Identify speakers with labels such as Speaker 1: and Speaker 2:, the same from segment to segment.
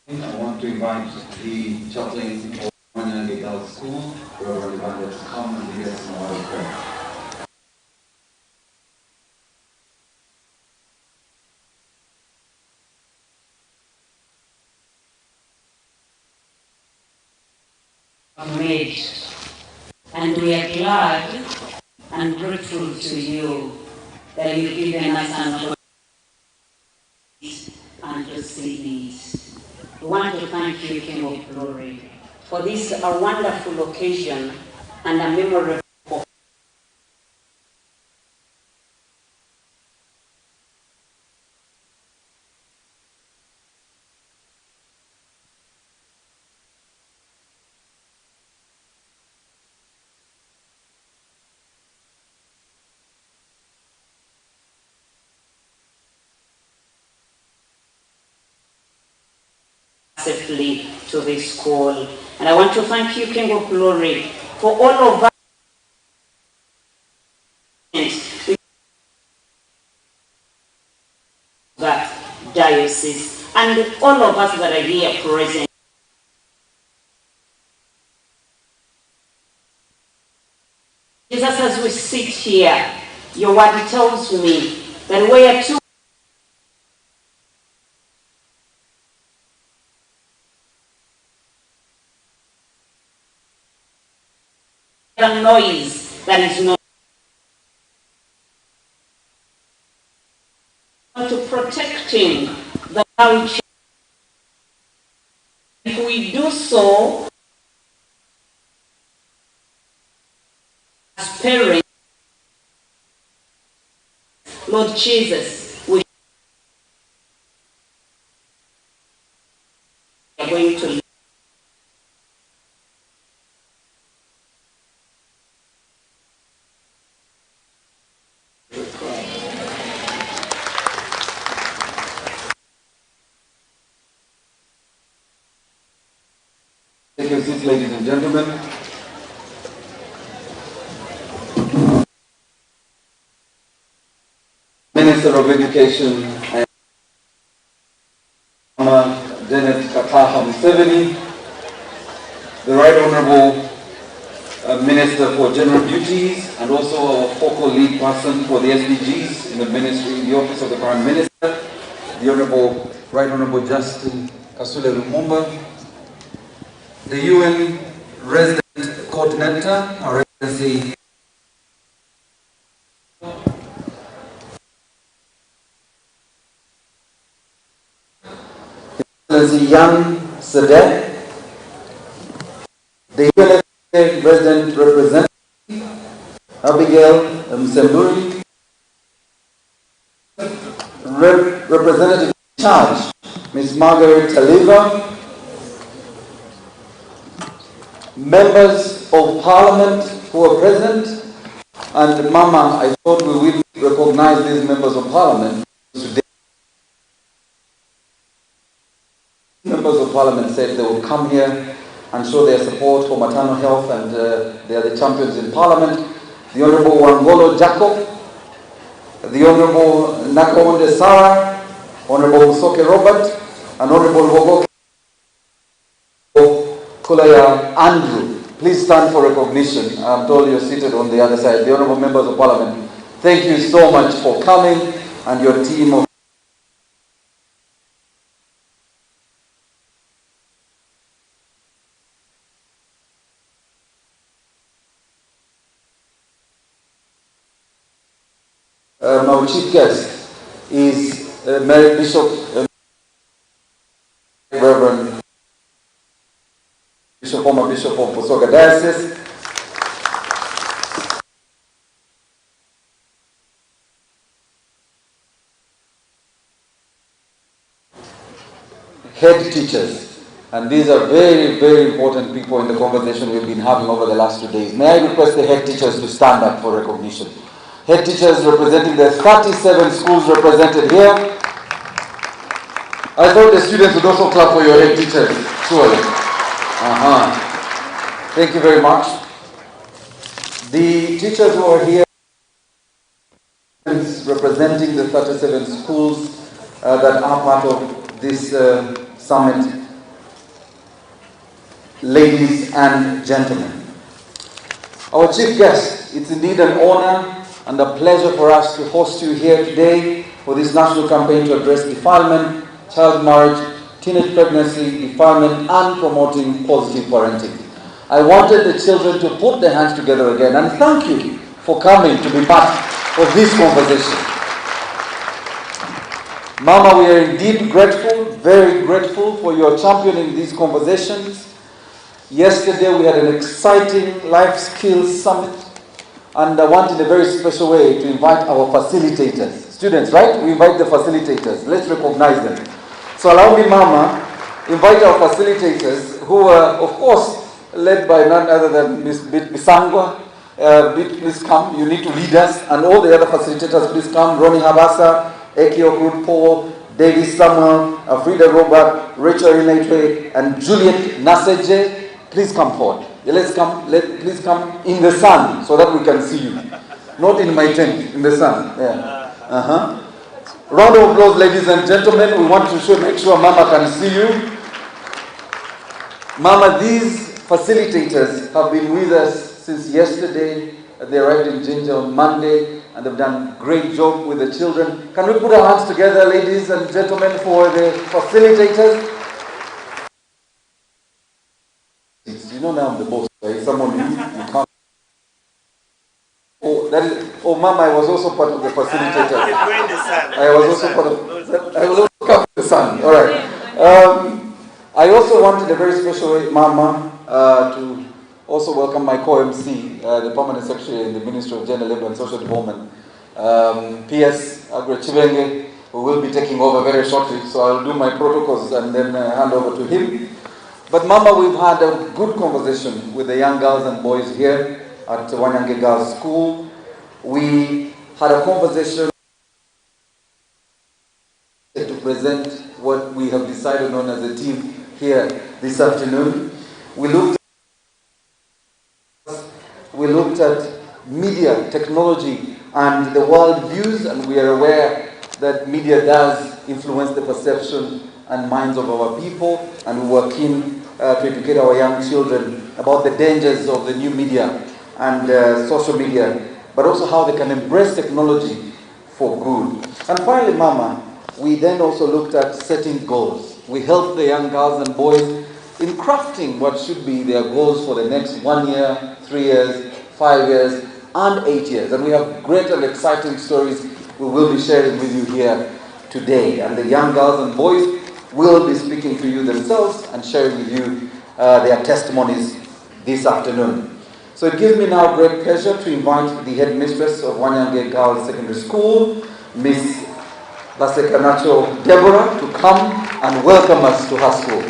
Speaker 1: I want to invite the chaplain of Untitled School, Reverend Uganda, to come and lead us in a word of prayer.
Speaker 2: Made, and we are glad and grateful to you that you've given us an opportunity and to see it. We want to thank you, King of Glory, for this a wonderful occasion and a memorable safely to this school. And I want to thank you, King of Glory, for all of us that diocese and all of us that are here present. Jesus, as we sit here, your word tells me that where two noise that is not to protecting the culture. If we do so as parents, Lord Jesus, we are going to
Speaker 1: Take your seats, ladies and gentlemen. Minister of Education and Janet Kataha Museveni, the Right Honourable Minister for General Duties and also our focal lead person for the SDGs in the Ministry, the Office of the Prime Minister, the Honourable Right Honourable Justin Kasule Lumumba, the UN Resident Coordinator, our Excellency Jan Sadek, the UN Resident Representative Abigail Msemburi, Representative in Charge Ms. Margaret Taliva, members of Parliament who are present, and Mama, I thought we would recognize these members of Parliament today. Members of Parliament said they would come here and show their support for maternal health, and they are the champions in Parliament. The Honourable Wangolo Jacob, the Honourable Nakonde Sarah, Honourable Soke Robert, and Honorable Kulaya Andrew. Please stand for recognition. I'm told you're seated on the other side. The Honorable Members of Parliament, thank you so much for coming, and your team of our chief guest is Mary Bishop, Reverend Bishop, former Bishop of Busoga Diocese. Head teachers, and these are very, very important people in the conversation we've been having over the last 2 days. May I request the head teachers to stand up for recognition? Head teachers representing the 37 schools represented here. I thought the students would also clap for your head teachers, surely. Thank you very much. The teachers who are here representing the 37 schools that are part of this summit, ladies and gentlemen. Our chief guest, it's indeed an honor and a pleasure for us to host you here today for this national campaign to address defilement, child marriage, teenage pregnancy, defilement, and promoting positive parenting. I wanted the children to put their hands together again, and thank you for coming to be part of this conversation. Mama, we are indeed grateful, very grateful for your championing these conversations. Yesterday we had an exciting life skills summit, and I want in a very special way to invite our facilitators. Students, right? We invite the facilitators. Let's recognize them. So allow me, Mama, invite our facilitators, who are, of course, led by none other than Ms. Bisangwa. Please come. You need to lead us. And all the other facilitators, please come. Ronnie Habasa, Eki Okrut Paul, David Samuel, Frida Robert, Rachel Inetwe, and Juliet Naseje. Please come forward. Let's come. Please come in the sun so that we can see you. Not in my tent, in the sun. Yeah. Round of applause, ladies and gentlemen. We want to make sure Mama can see you. Mama, these facilitators have been with us since yesterday. They arrived in Ginger on Monday, and they've done a great job with the children. Can we put our hands together, ladies and gentlemen, for the facilitators? You know now I'm the boss, right? Someone you can't. Oh, Mama, I was also part of the facilitators. I was also part of. I will also come to the sun. All right. I also wanted a very special way, Mama, to also welcome my co-MC, the Permanent Secretary in the Ministry of Gender, Labour and Social Development, P.S. Agrechibenge, who will be taking over very shortly. So I'll do my protocols and then hand over to him. But Mama, we've had a good conversation with the young girls and boys here at Wanyange Girls School. We had a conversation to present what we have decided on as a team here this afternoon. We looked at media, technology, and the world views, and we are aware that media does influence the perception and minds of our people, and we were keen to educate our young children about the dangers of the new media and social media, but also how they can embrace technology for good. And finally, Mama, we then also looked at setting goals. We helped the young girls and boys in crafting what should be their goals for the next 1 year, 3 years, 5 years, and 8 years. And we have great and exciting stories we will be sharing with you here today. And the young girls and boys will be speaking to you themselves and sharing with you their testimonies this afternoon. So it gives me now great pleasure to invite the headmistress of Wanyange Girls Secondary School, Miss Lasekanacho Deborah, to come and welcome us to her school.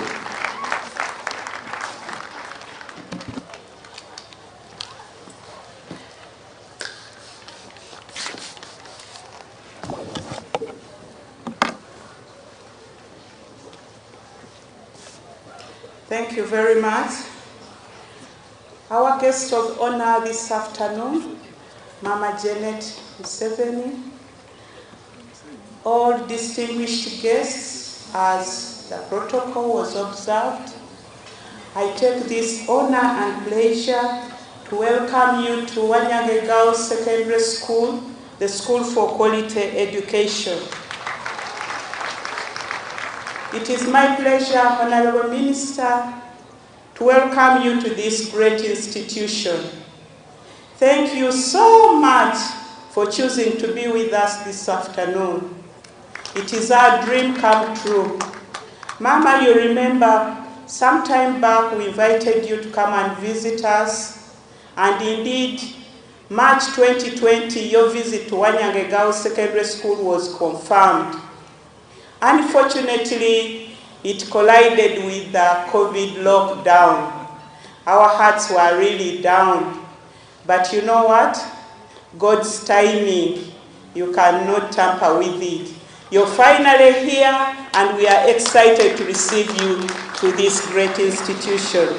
Speaker 3: Thank you very much. Our guest of honor this afternoon, Mama Janet Museveni, all distinguished guests, as the protocol was observed. I take this honor and pleasure to welcome you to Wanyange Girls Secondary School, the School for Quality Education. It is my pleasure, Honorable Minister, to welcome you to this great institution. Thank you so much for choosing to be with us this afternoon. It is our dream come true. Mama, you remember, some time back we invited you to come and visit us, and indeed, March 2020, your visit to Wanyange Girls Secondary School was confirmed. Unfortunately, it collided with the COVID lockdown. Our hearts were really down. But you know what? God's timing, you cannot tamper with it. You're finally here, and we are excited to receive you to this great institution.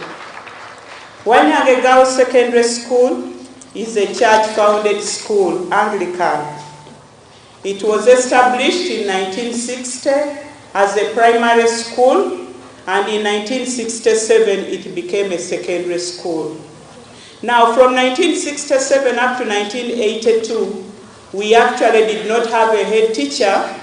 Speaker 3: Wanyange Girls Secondary School is a church-founded school, Anglican. It was established in 1960 as a primary school, and in 1967 it became a secondary school. Now, from 1967 up to 1982, we actually did not have a head teacher,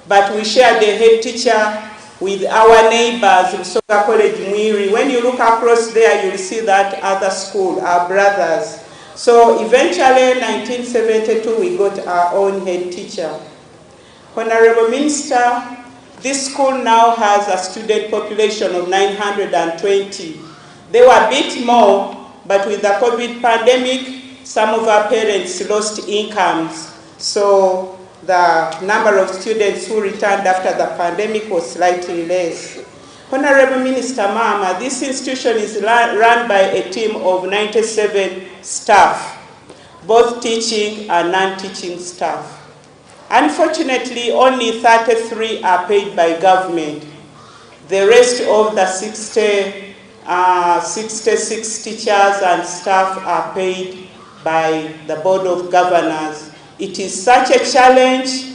Speaker 3: but we shared a head teacher with our neighbors, Rusoga College Mwiri. When you look across there, you'll see that other school, our brothers. So eventually, in 1972, we got our own head teacher. Honorable Minister, this school now has a student population of 920. They were a bit more, but with the COVID pandemic, some of our parents lost incomes. So the number of students who returned after the pandemic was slightly less. Honorable Minister Mama, this institution is run by a team of 97 staff, both teaching and non-teaching staff. Unfortunately, only 33 are paid by government. The rest of the 66 teachers and staff are paid by the Board of Governors. It is such a challenge,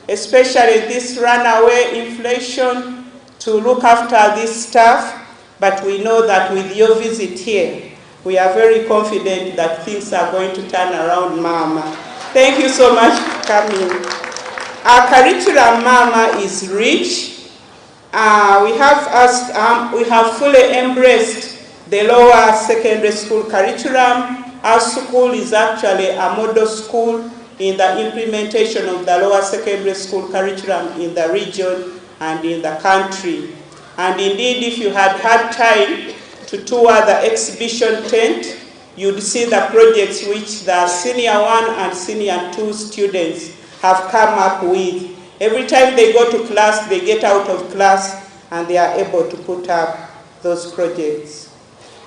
Speaker 3: especially this runaway inflation, to look after this staff, but we know that with your visit here, we are very confident that things are going to turn around, Mama. Thank you so much for coming. Our curriculum, Mama, is rich. We have fully embraced the lower secondary school curriculum. Our school is actually a model school in the implementation of the lower secondary school curriculum in the region and in the country. And indeed, if you had had time to tour the exhibition tent, you'd see the projects which the Senior 1 and Senior 2 students have come up with. Every time they go to class, they get out of class and they are able to put up those projects.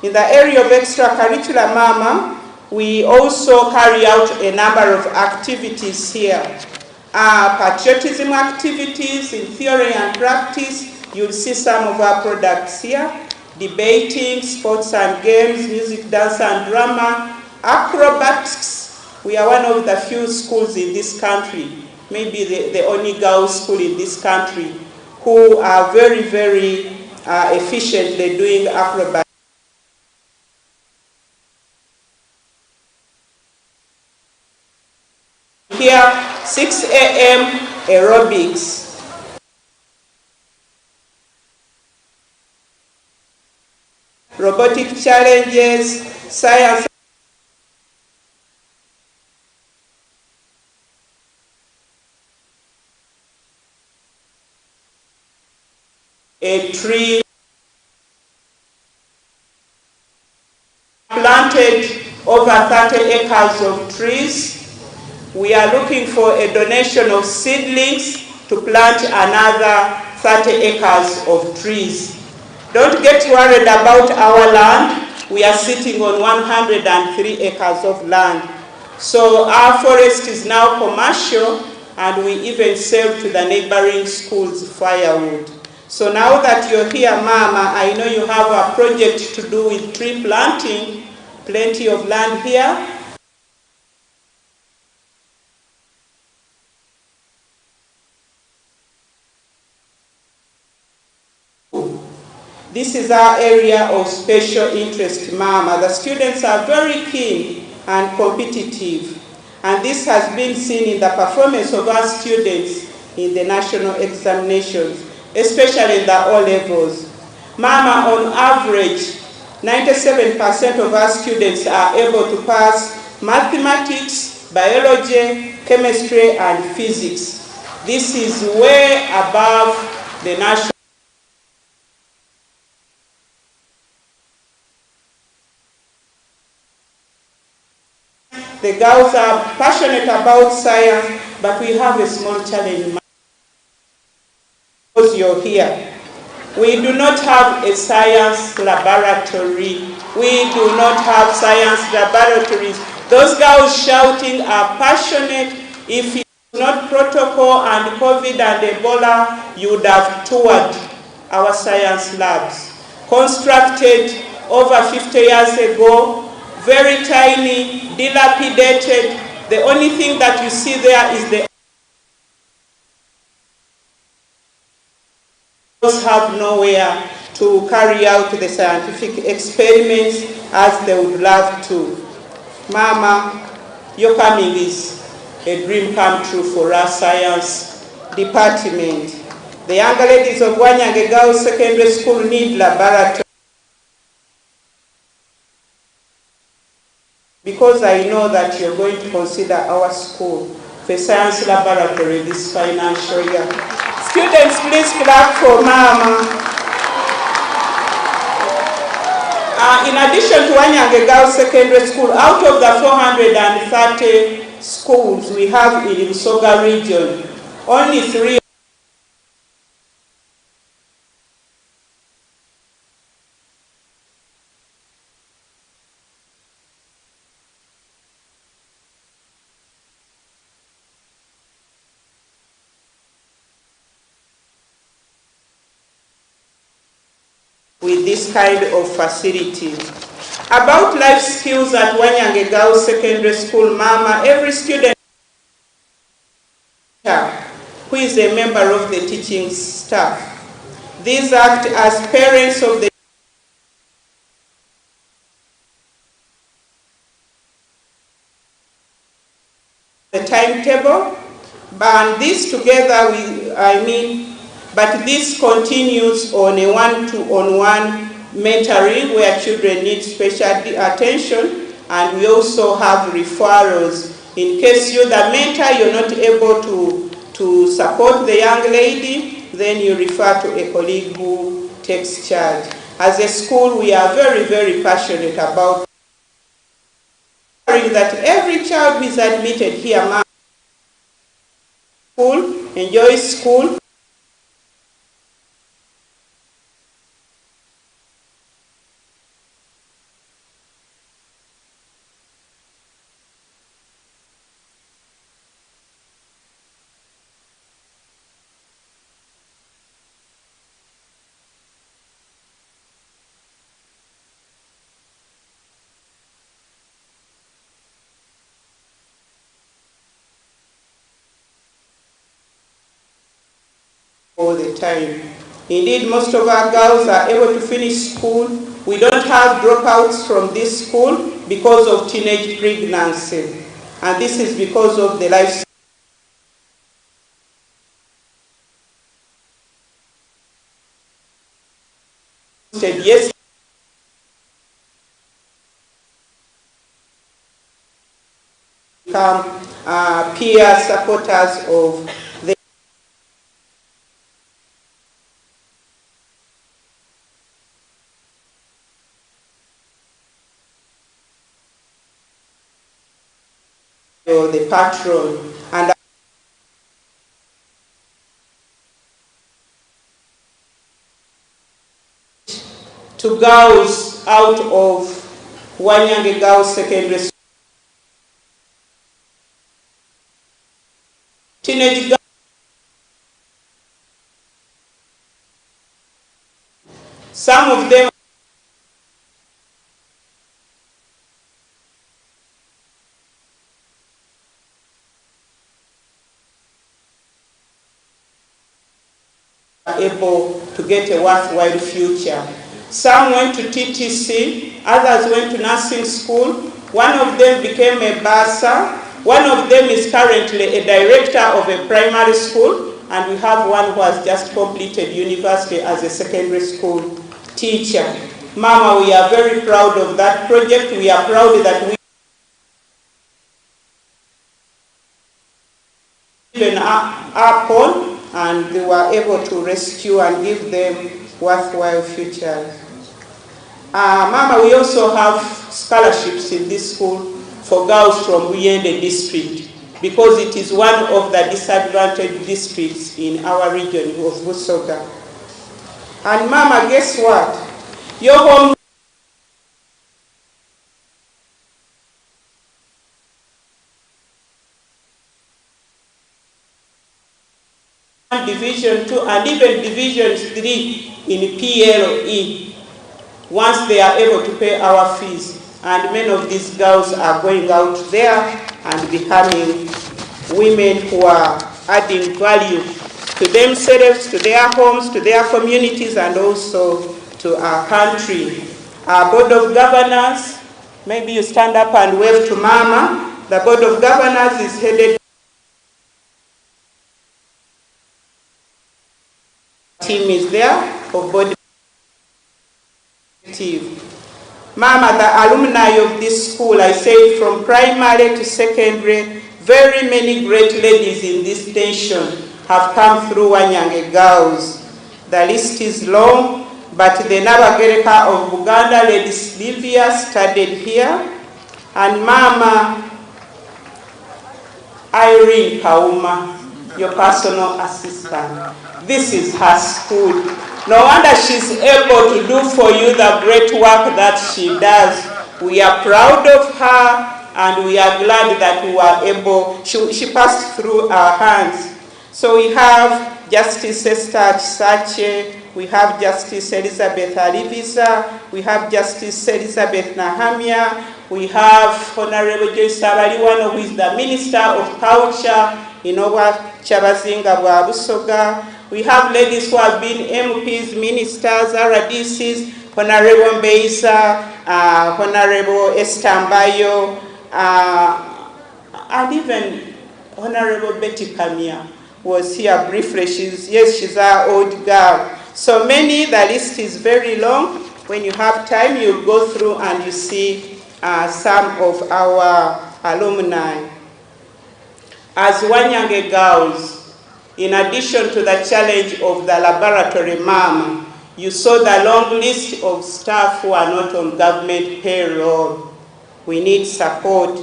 Speaker 3: In the area of extracurricular, Mama, we also carry out a number of activities here. Patriotism activities in theory and practice. You'll see some of our products here. Debating, sports and games, music, dance and drama, acrobatics. We are one of the few schools in this country, maybe the only girls' school in this country, who are very, very efficiently doing acrobatics. Here, 6 a.m. aerobics. Robotic challenges, science. A tree planted over 30 acres of trees. We are looking for a donation of seedlings to plant another 30 acres of trees. Don't get worried about our land. We are sitting on 103 acres of land. So our forest is now commercial, and we even sell to the neighboring schools firewood. So now that you're here, Mama, I know you have a project to do with tree planting, plenty of land here. This is our area of special interest, Mama. The students are very keen and competitive, and this has been seen in the performance of our students in the national examinations, especially in the O-levels. Mama, on average, 97% of our students are able to pass mathematics, biology, chemistry, and physics. This is way above the national. The girls are passionate about science, but we have a small challenge because you're here. We do not have a science laboratory. We do not have science laboratories. Those girls shouting are passionate. If it's not protocol and COVID and Ebola, you would have toured our science labs. Constructed over 50 years ago, very tiny, dilapidated. The only thing that you see there is the have nowhere to carry out the scientific experiments as they would love to. Mama, your coming is a dream come true for our science department. The younger ladies of Wanyange Girls Secondary School need laboratory, because I know that you're going to consider our school for science laboratory this financial year. Students, please clap for Mama. In addition to Wanyange Girls Secondary School, out of the 430 schools we have in the Busoga region, only 3 with this kind of facility. About life skills at Wanyange Girls Secondary School, Mama, every student who is a member of the teaching staff. These act as parents of the timetable, and this together but this continues on a one-to-one mentoring where children need special attention, and we also have referrals. In case you're the mentor, you're not able to support the young lady, then you refer to a colleague who takes charge. As a school, we are very, very passionate about that every child who is admitted here enjoys school, all the time. Indeed, most of our girls are able to finish school. We don't have dropouts from this school because of teenage pregnancy. And this is because of the life. Yes. Become peer supporters of the patron, and to girls out of Wanyange Girls Secondary School. Teenage girls, some of them able to get a worthwhile future. Some went to TTC, others went to nursing school. One of them became a bursar. One of them is currently a director of a primary school, and we have one who has just completed university as a secondary school teacher. Mama, we are very proud of that project. We are proud that we given up on, and they were able to rescue and give them worthwhile futures. Mama, we also have scholarships in this school for girls from Uganda district, because it is one of the disadvantaged districts in our region of Busoga. And Mama, guess what? Your home Division 2 and even Division 3 in PLE, once they are able to pay our fees. And many of these girls are going out there and becoming women who are adding value to themselves, to their homes, to their communities, and also to our country. Our Board of Governors, maybe you stand up and wave to Mama. The Board of Governors is headed team is there for body. Mama, the alumni of this school, I say from primary to secondary, very many great ladies in this nation have come through Wanyange Girls. The list is long, but the Nabagereka of Uganda, Lady Sylvia, studied here. And Mama, Irene Kauma, your personal assistant. This is her school. No wonder she's able to do for you the great work that she does. We are proud of her, and we are glad that we were able, she passed through our hands. So we have Justice Esther Chisache, we have Justice Elizabeth Alivisa, we have Justice Elizabeth Nahamia, we have Honorable Joyce Abaliwano, who is the Minister of Culture in Owa Chabazinga Bwa Busoga. We have ladies who have been MPs, ministers, RDCs, Honorable Mbeisa, Honorable Estambayo, and even Honorable Betty Kamia was here briefly. She's our old girl. So many, the list is very long. When you have time, you'll go through and you see some of our alumni. As Wanyange Girls, in addition to the challenge of the laboratory, Mama, you saw the long list of staff who are not on government payroll. We need support.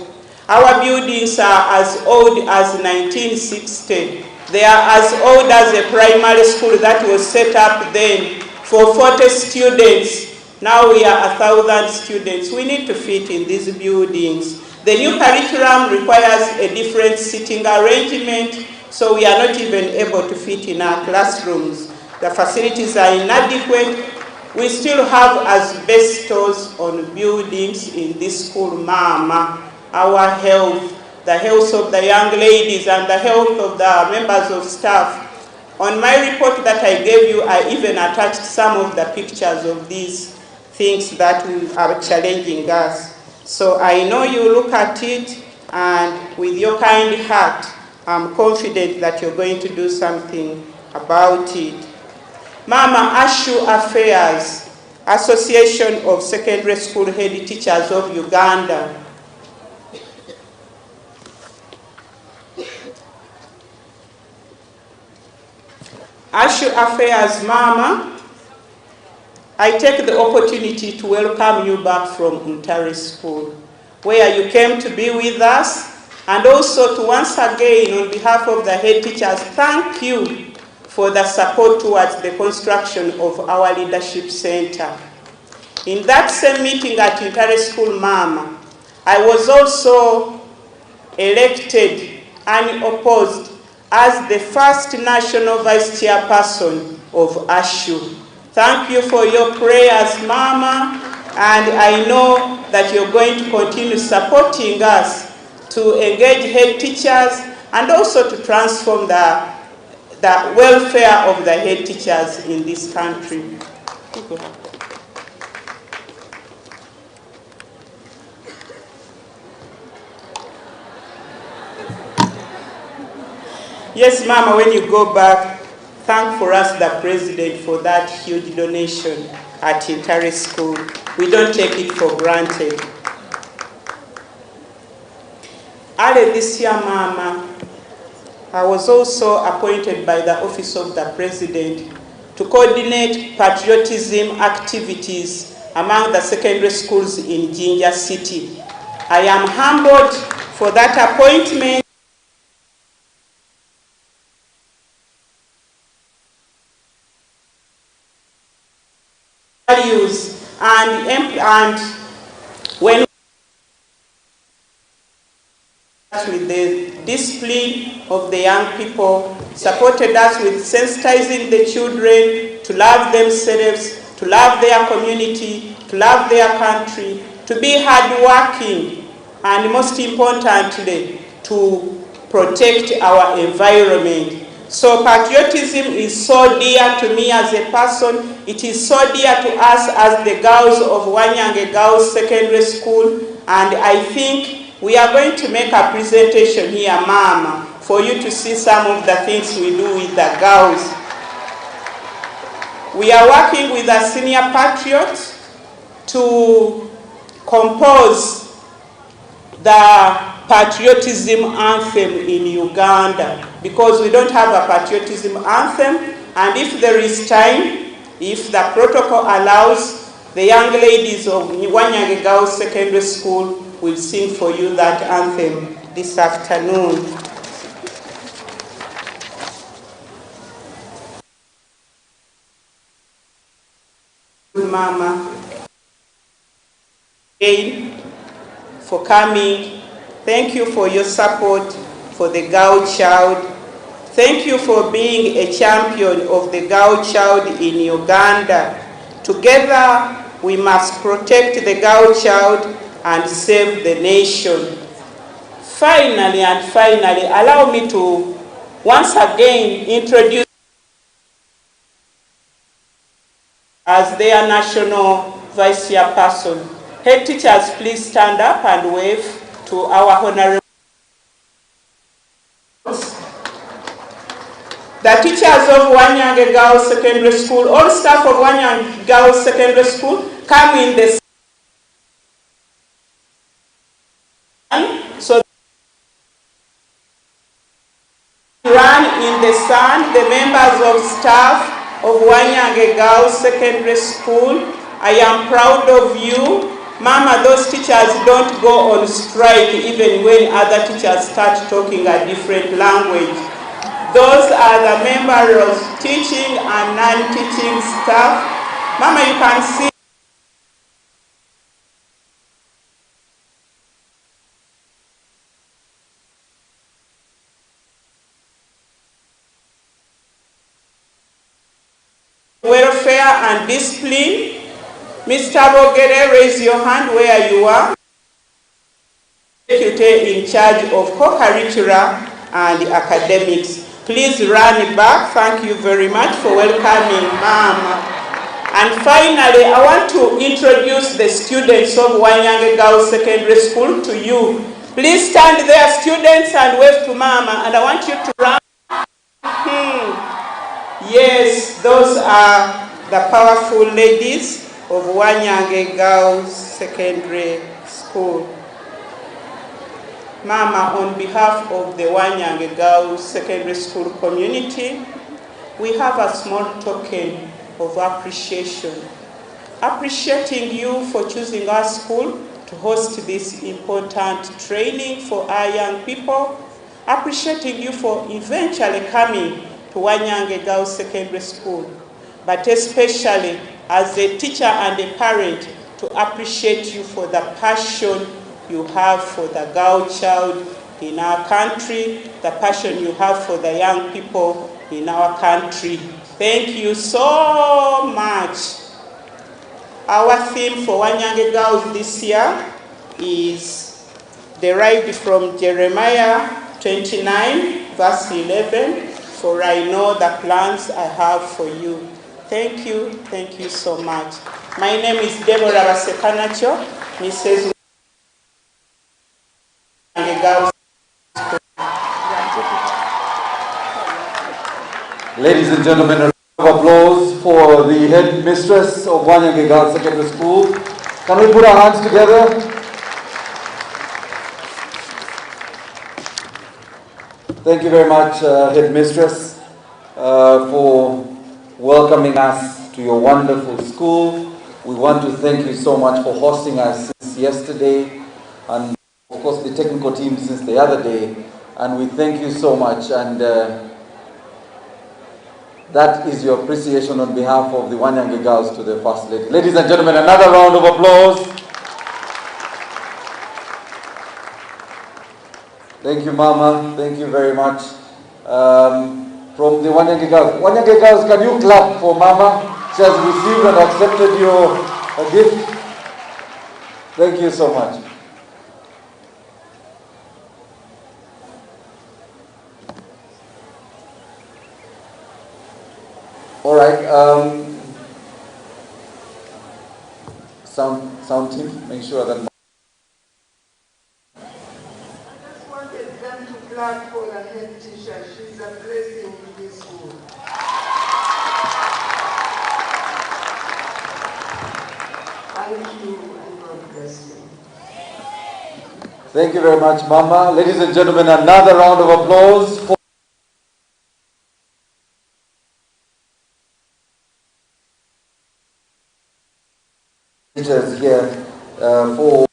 Speaker 3: Our buildings are as old as 1960. They are as old as a primary school that was set up then for 40 students. Now we are 1,000 students. We need to fit in these buildings. The new curriculum requires a different seating arrangement, so we are not even able to fit in our classrooms. The facilities are inadequate. We still have asbestos on buildings in this school, Mama. Our health, the health of the young ladies and the health of the members of staff. On my report that I gave you, I even attached some of the pictures of these things that are challenging us. So I know you look at it, and with your kind heart, I'm confident that you're going to do something about it. Mama, ASHU Affairs, Association of Secondary School Head Teachers of Uganda. ASHU Affairs, Mama, I take the opportunity to welcome you back from Untari School, where you came to be with us, and also to once again, on behalf of the head teachers, thank you for the support towards the construction of our leadership center. In that same meeting at Untari School, Mama, I was also elected unopposed as the first national vice chairperson of ASHU. Thank you for your prayers, Mama, and I know that you're going to continue supporting us to engage head teachers and also to transform the welfare of the head teachers in this country. Yes, Mama, when you go back, thank for us the President for that huge donation at Intare School. We don't take it for granted. Early this year, Mama, I was also appointed by the Office of the President to coordinate patriotism activities among the secondary schools in Jinja City. I am humbled for that appointment. Values and when with the discipline of the young people, supported us with sensitizing the children to love themselves, to love their community, to love their country, to be hardworking, and most importantly, to protect our environment. So patriotism is so dear to me as a person. It is so dear to us as the girls of Wanyange Girls Secondary School, and I think we are going to make a presentation here, Mama, for you to see some of the things we do with the girls. We are working with a senior patriot to compose the patriotism anthem in Uganda, because we don't have a patriotism anthem, and if there is time, if the protocol allows, the young ladies of Wanyange Girls Secondary School will sing for you that anthem this afternoon. Mama, again for coming. Thank you for your support for the girl child. Thank you for being a champion of the girl child in Uganda. Together, we must protect the girl child and save the nation. Finally, allow me to once again introduce as their national vice chairperson. Head teachers, please stand up and wave to our honorable. The teachers of Wanyange Girls Secondary School, all staff of Wanyange Girls Secondary School, come in the sun. So run in the sun. The members of staff of Wanyange Girls Secondary School, I am proud of you. Mama, those teachers don't go on strike even when other teachers start talking a different language. Those are the members of teaching and non-teaching staff. Mama, you can see welfare and discipline. Mr. Bogere, raise your hand where you are. Deputy in charge of co-curricular and academics. Please run back. Thank you very much for welcoming Mama. And finally, I want to introduce the students of Wanyange Girls Secondary School to you. Please stand there, students, and wave to Mama. And I want you to run. Yes, those are the powerful ladies of Wanyange Girls Secondary School. Mama, on behalf of the Wanyange Girls Secondary School community, we have a small token of appreciation. Appreciating you for choosing our school to host this important training for our young people. Appreciating you for eventually coming to Wanyange Girls Secondary School. But especially as a teacher and a parent, to appreciate you for the passion you have for the girl child in our country, the passion you have for the young people in our country. Thank you so much. Our theme for Wanyange Girls this year is derived from Jeremiah 29, verse 11, for I know the plans I have for you. Thank you so much. My name is Deborah Basekanacho, Mrs.
Speaker 1: Ladies and gentlemen, a round of applause for the headmistress of Wanyange Girls Secondary School. Can we put our hands together? Thank you very much, headmistress, for welcoming us to your wonderful school. We want to thank you so much for hosting us since yesterday, and of course the technical team since the other day. And we thank you so much, and that is your appreciation on behalf of the Wanyange girls to the First Lady. Ladies and gentlemen, another round of applause. Thank you, Mama. Thank you very much. From the Wanyange girls, can you clap for Mama? She has received and accepted your gift. Thank you so much. All right, sound team, make sure that.
Speaker 4: I just wanted them to clap for the head teacher. She's a blessing to this school. Thank you and God bless you.
Speaker 1: Thank you very much, Mama. Ladies and gentlemen, another round of applause for teachers here for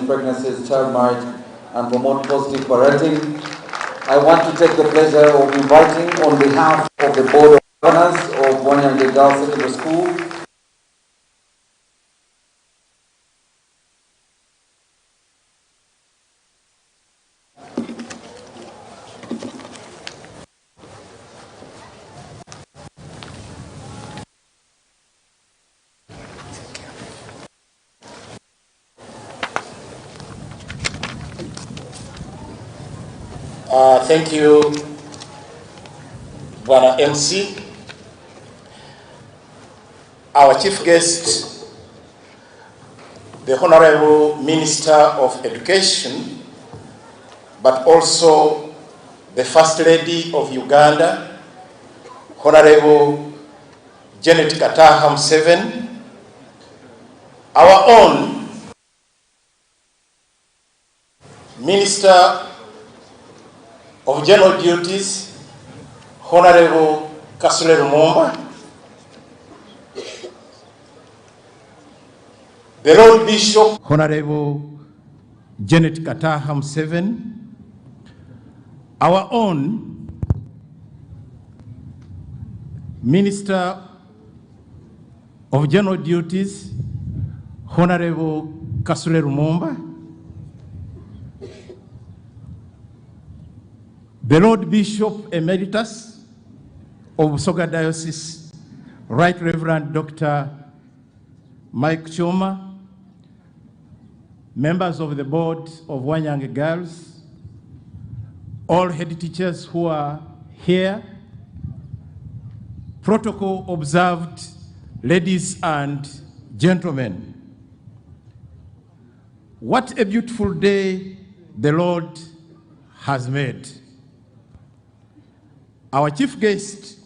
Speaker 1: pregnancies, child marriage, and promote positive parenting. I want to take the pleasure of inviting, on behalf of the Board of Governors of Wanyange Girls Secondary School,
Speaker 5: Thank you, Bwana MC. Our chief guest, the Honorable Minister of Education, but also the First Lady of Uganda, Honorable Janet Kataha Museveni, our own Minister of General Duties, Honorable Kasule Lumumba, the Lord Bishop, Honorable Janet Kataha Museveni, our own Minister of General Duties, Honorable Kasule Lumumba, the Lord Bishop Emeritus of Busoga Diocese, Right Reverend Dr. Mike Choma, members of the board of Wanyange Girls, all head teachers who are here, protocol observed, ladies and gentlemen. What a beautiful day the Lord has made. Our chief guest,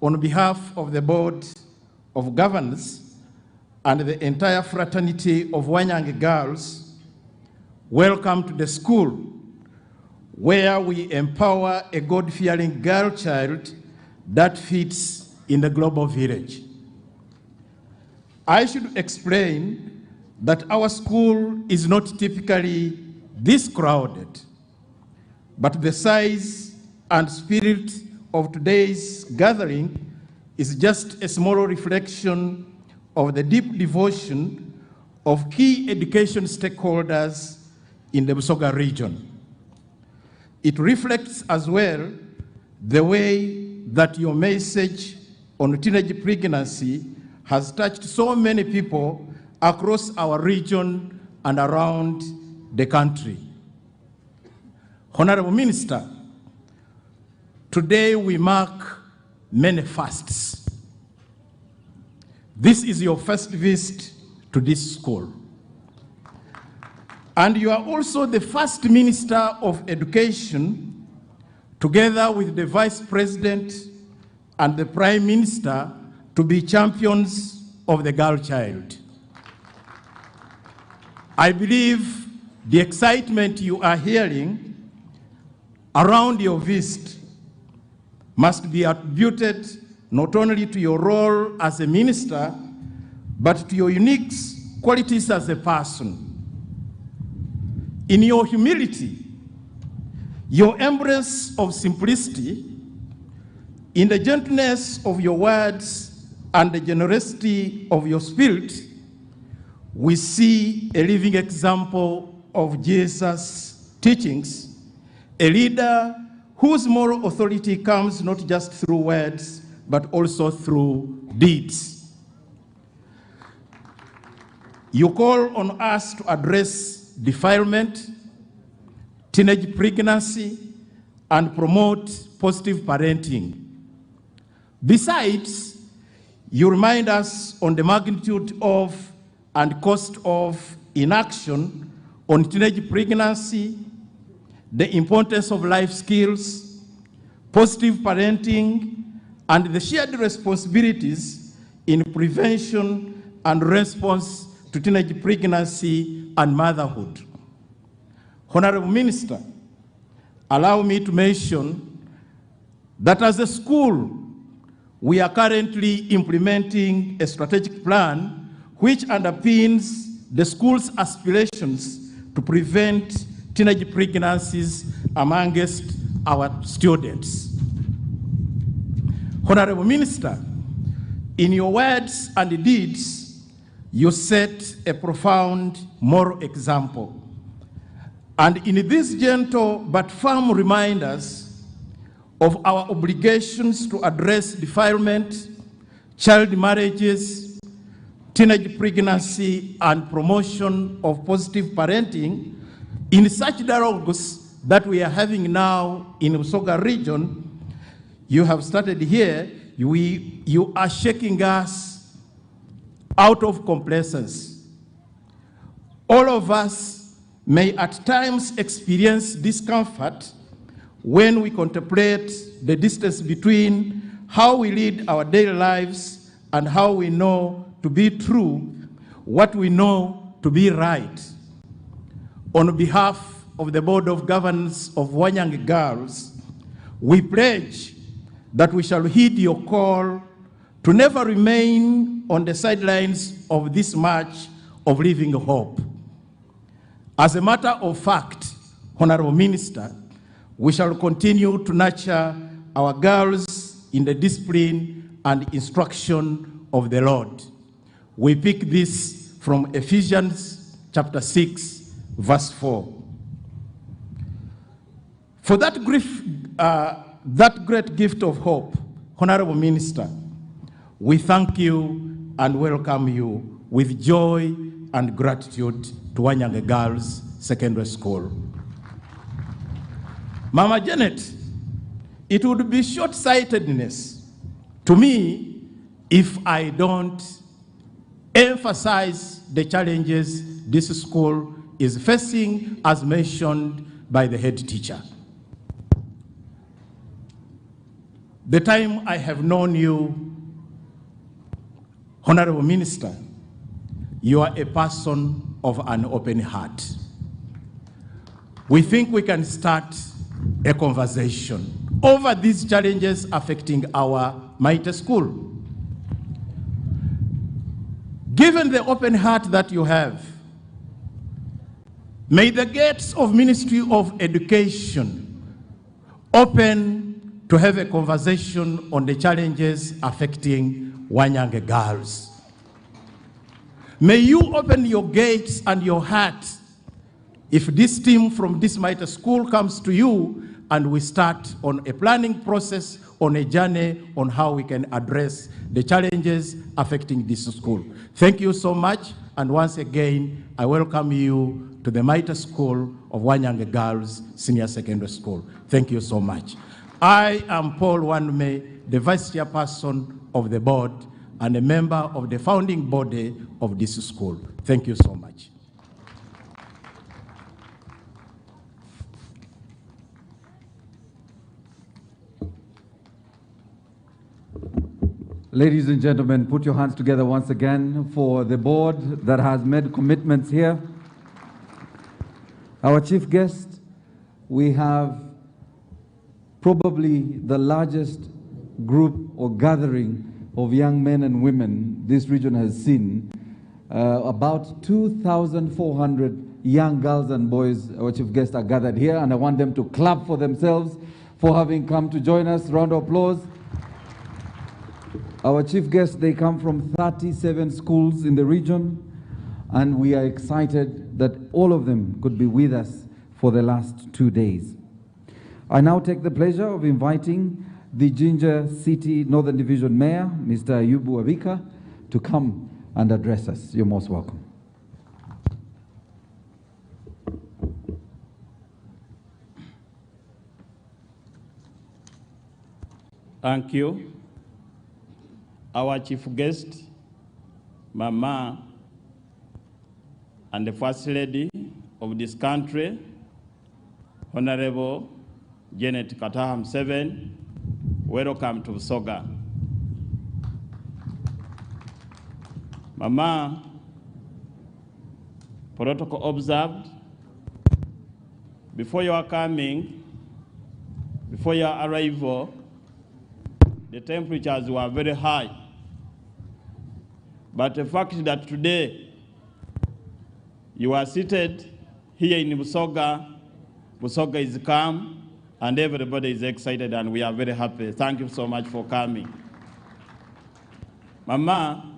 Speaker 5: on behalf of the Board of Governors and the entire fraternity of Wanyange Girls, welcome to the school where we empower a God-fearing girl child that fits in the global village. I should explain that our school is not typically this crowded, but the size and spirit of today's gathering is just a small reflection of the deep devotion of key education stakeholders in the Busoga region. It reflects as well the way that your message on teenage pregnancy has touched so many people across our region and around the country. Honorable Minister, today we mark many fasts. This is your first visit to this school. And you are also the first Minister of Education, together with the Vice President and the Prime Minister, to be champions of the girl child. I believe the excitement you are hearing around your visit must be attributed not only to your role as a minister, but to your unique qualities as a person. In your humility, your embrace of simplicity, in the gentleness of your words and the generosity of your spirit, we see a living example of Jesus' teachings, a leader whose moral authority comes not just through words, but also through deeds. You call on us to address defilement, teenage pregnancy, and promote positive parenting. Besides, you remind us on the magnitude of and cost of inaction on teenage pregnancy, the importance of life skills, positive parenting, and the shared responsibilities in prevention and response to teenage pregnancy and motherhood. Honorable Minister, allow me to mention that as a school, we are currently implementing a strategic plan which underpins the school's aspirations to prevent teenage pregnancies amongst our students. Honorable Minister, in your words and deeds, you set a profound moral example. And in these gentle but firm reminders of our obligations to address defilement, child marriages, teenage pregnancy, and promotion of positive parenting, in such dialogues that we are having now in Usoga region, you have started here, you are shaking us out of complacency. All of us may at times experience discomfort when we contemplate the distance between how we lead our daily lives and how we know to be true, what we know to be right. On behalf of the Board of Governors of Wanyang Girls, we pledge that we shall heed your call to never remain on the sidelines of this march of living hope. As a matter of fact, Honorable Minister, we shall continue to nurture our girls in the discipline and instruction of the Lord. We pick this from Ephesians chapter 6, verse 4. For that great gift of hope, Honorable Minister, we thank you and welcome you with joy and gratitude to Wanyang Girls Secondary School. Mama Janet, it would be short-sightedness to me if I don't emphasize the challenges this school is facing as mentioned by the head teacher. The time I have known you, Honorable Minister, you are a person of an open heart. We think we can start a conversation over these challenges affecting our mighty school. Given the open heart that you have, may the gates of Ministry of Education open to have a conversation on the challenges affecting Wanyang girls. May you open your gates and your heart if this team from this mighty school comes to you and we start on a planning process, on a journey on how we can address the challenges affecting this school. Thank you so much, and once again, I welcome you to the mighty school of Wanyang Girls Senior Secondary School. Thank you so much. I am Paul Wanme, the Vice Chairperson of the board and a member of the founding body of this school. Thank you so much.
Speaker 6: Ladies and gentlemen, put your hands together once again for the board that has made commitments here. Our chief guest, we have probably the largest group or gathering of young men and women this region has seen. About 2,400 young girls and boys, our chief guests, are gathered here, and I want them to clap for themselves for having come to join us. Round of applause. Our chief guests, they come from 37 schools in the region, and we are excited that all of them could be with us for the last 2 days. I now take the pleasure of inviting the Ginger City Northern Division Mayor, Mr. Ayubu Abika, to come and address us. You're most welcome.
Speaker 7: Thank you. Our chief guest, Mama, and the First Lady of this country, Honorable Janet Kataham Seven, welcome to Busoga. Mama, protocol observed. Before your coming, before your arrival, the temperatures were very high. But the fact that today you are seated here in Busoga, Busoga is calm, and everybody is excited, and we are very happy. Thank you so much for coming. Mama,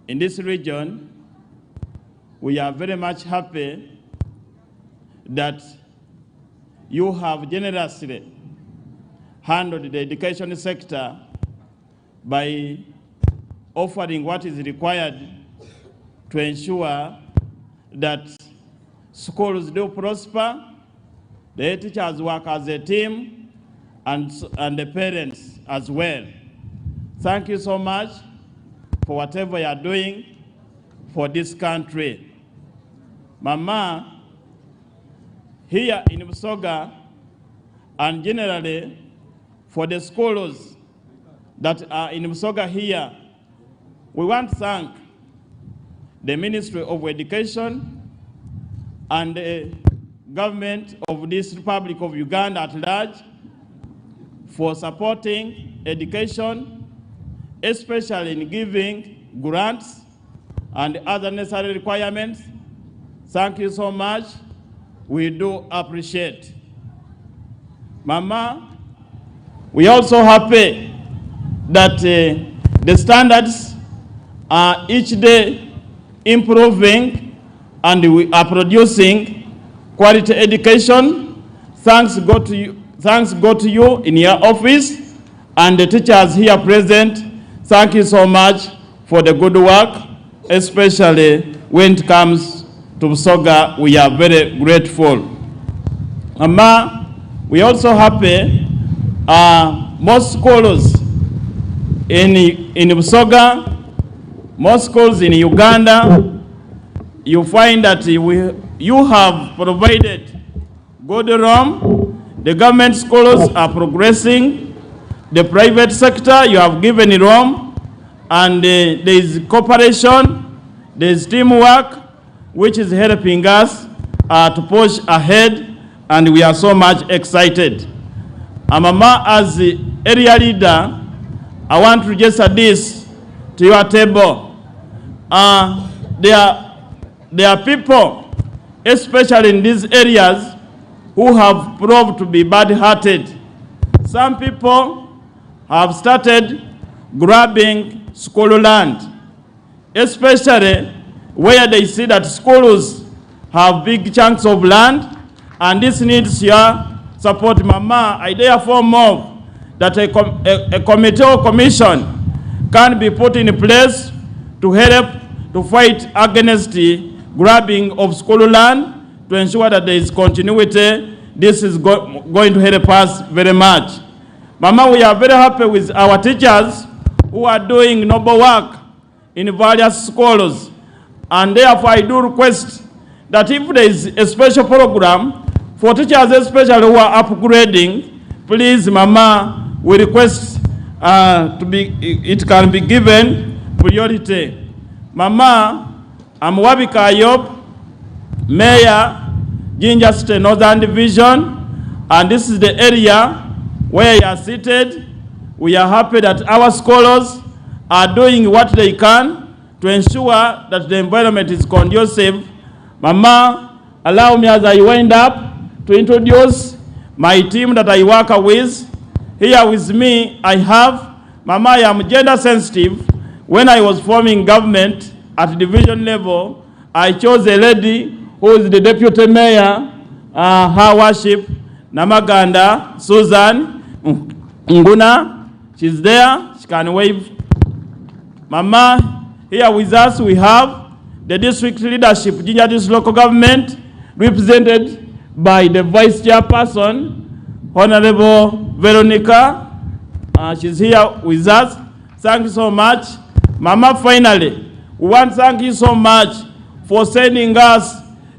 Speaker 7: in this region, we are very much happy that you have generously handled the education sector by offering what is required to ensure that schools do prosper, the teachers work as a team, and the parents as well. Thank you so much for whatever you are doing for this country. Mama, here in Busoga, and generally for the schools that are in Busoga here, we want to thank the Ministry of Education and the government of this Republic of Uganda at large for supporting education, especially in giving grants and other necessary requirements. Thank you so much. We do appreciate. Mama, we also happy that the standards are each day improving, and we are producing quality education. Thanks God to you. Thanks God to you in your office and the teachers here present. Thank you so much for the good work, especially when it comes to Busoga. We are very grateful. Mama, we also happy most schools in Busoga, most schools in Uganda, you find that you have provided good room. The government schools are progressing. The private sector, you have given room, and there is cooperation, there is teamwork, which is helping us to push ahead, and we are so much excited. Mama, as the area leader, I want to register this to your table. There are people, especially in these areas, who have proved to be bad-hearted. Some people have started grabbing school land, especially where they see that schools have big chunks of land, and this needs your support. Mama, I therefore move that a committee or commission can be put in place to help to fight against the grabbing of school land, to ensure that there is continuity. This is going to help us very much. Mama, we are very happy with our teachers who are doing noble work in various schools, and therefore I do request that if there is a special program for teachers, especially who are upgrading, please, Mama, we request it can be given priority. Mama, I'm Wabika Ayop, Mayor, Jinja State Northern Division, and this is the area where you are seated. We are happy that our scholars are doing what they can to ensure that the environment is conducive. Mama, allow me as I wind up to introduce my team that I work with. Here with me, I have, Mama, I am gender sensitive. When I was forming government at division level, I chose a lady who is the deputy mayor, her worship, Namaganda, Susan Nguna. She's there, she can wave. Mama, here with us we have the district leadership, Jinja District Local Government, represented by the Vice Chairperson, Honorable Veronica. She's here with us. Thank you so much. Mama, finally, we want to thank you so much for sending us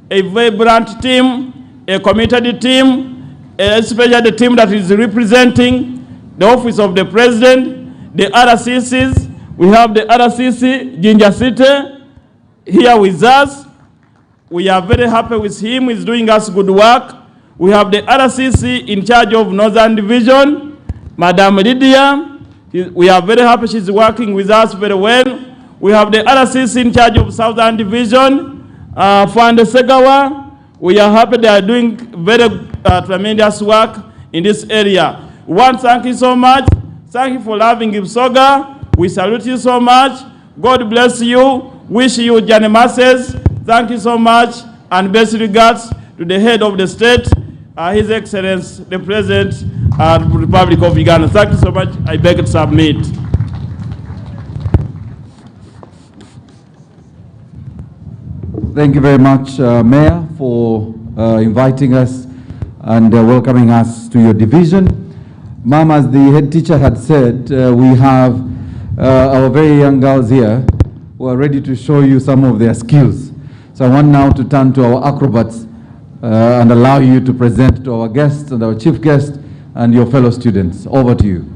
Speaker 7: a vibrant team, a committed team, especially the team that is representing the office of the president, the other CCs. We have the other CC, Jinja City, here with us. We are very happy with him. He's doing us good work. We have the other CC in charge of Northern Division, Madam Lydia. We are very happy she's working with us very well. We have the other CC in charge of Southern Division, Fande Segawa. We are happy they are doing very tremendous work in this area. We want to thank you so much. Thank you for loving Ipsoga. We salute you so much. God bless you. Wish you journey masses. Thank you so much. And best regards to the head of the state, His Excellency, the President of the Republic of Uganda. Thank you so much. I beg to submit.
Speaker 6: Thank you very much, Mayor, for inviting us and welcoming us to your division. Ma'am, as the head teacher had said, we have our very young girls here who are ready to show you some of their skills. So I want now to turn to our acrobats and allow you to present to our guests and our chief guest and your fellow students. Over to you.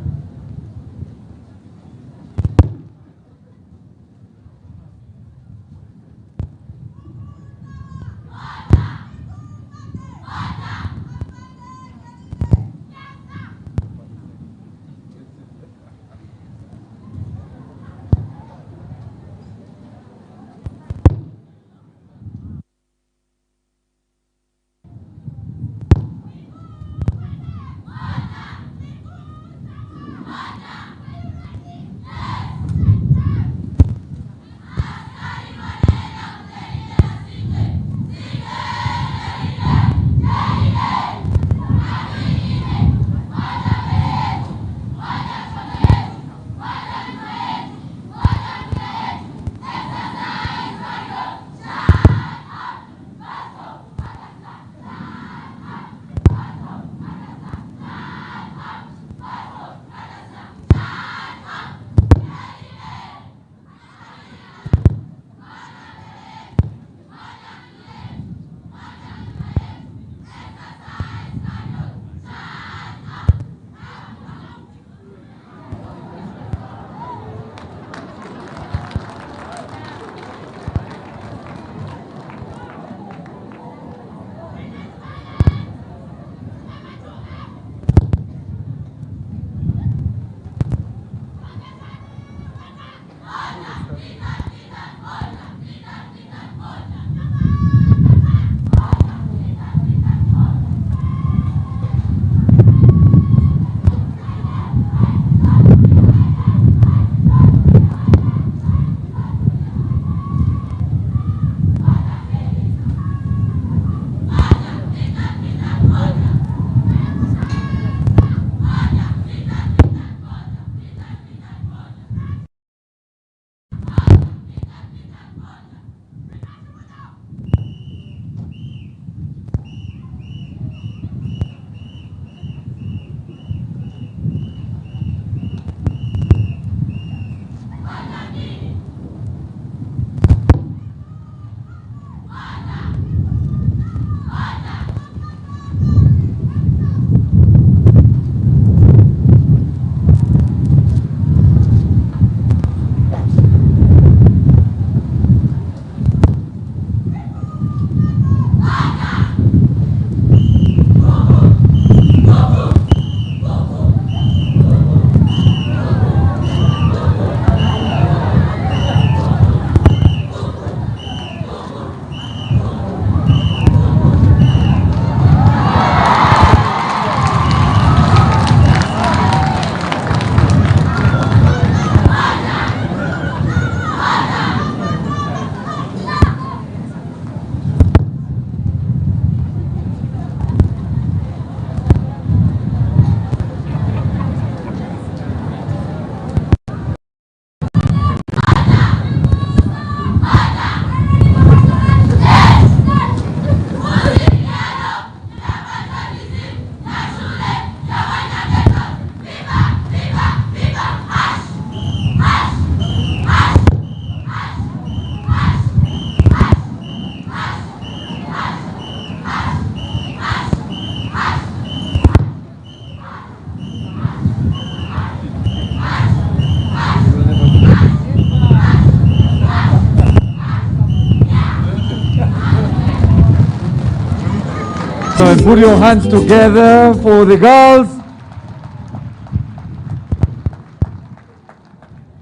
Speaker 6: can put your hands together for the girls.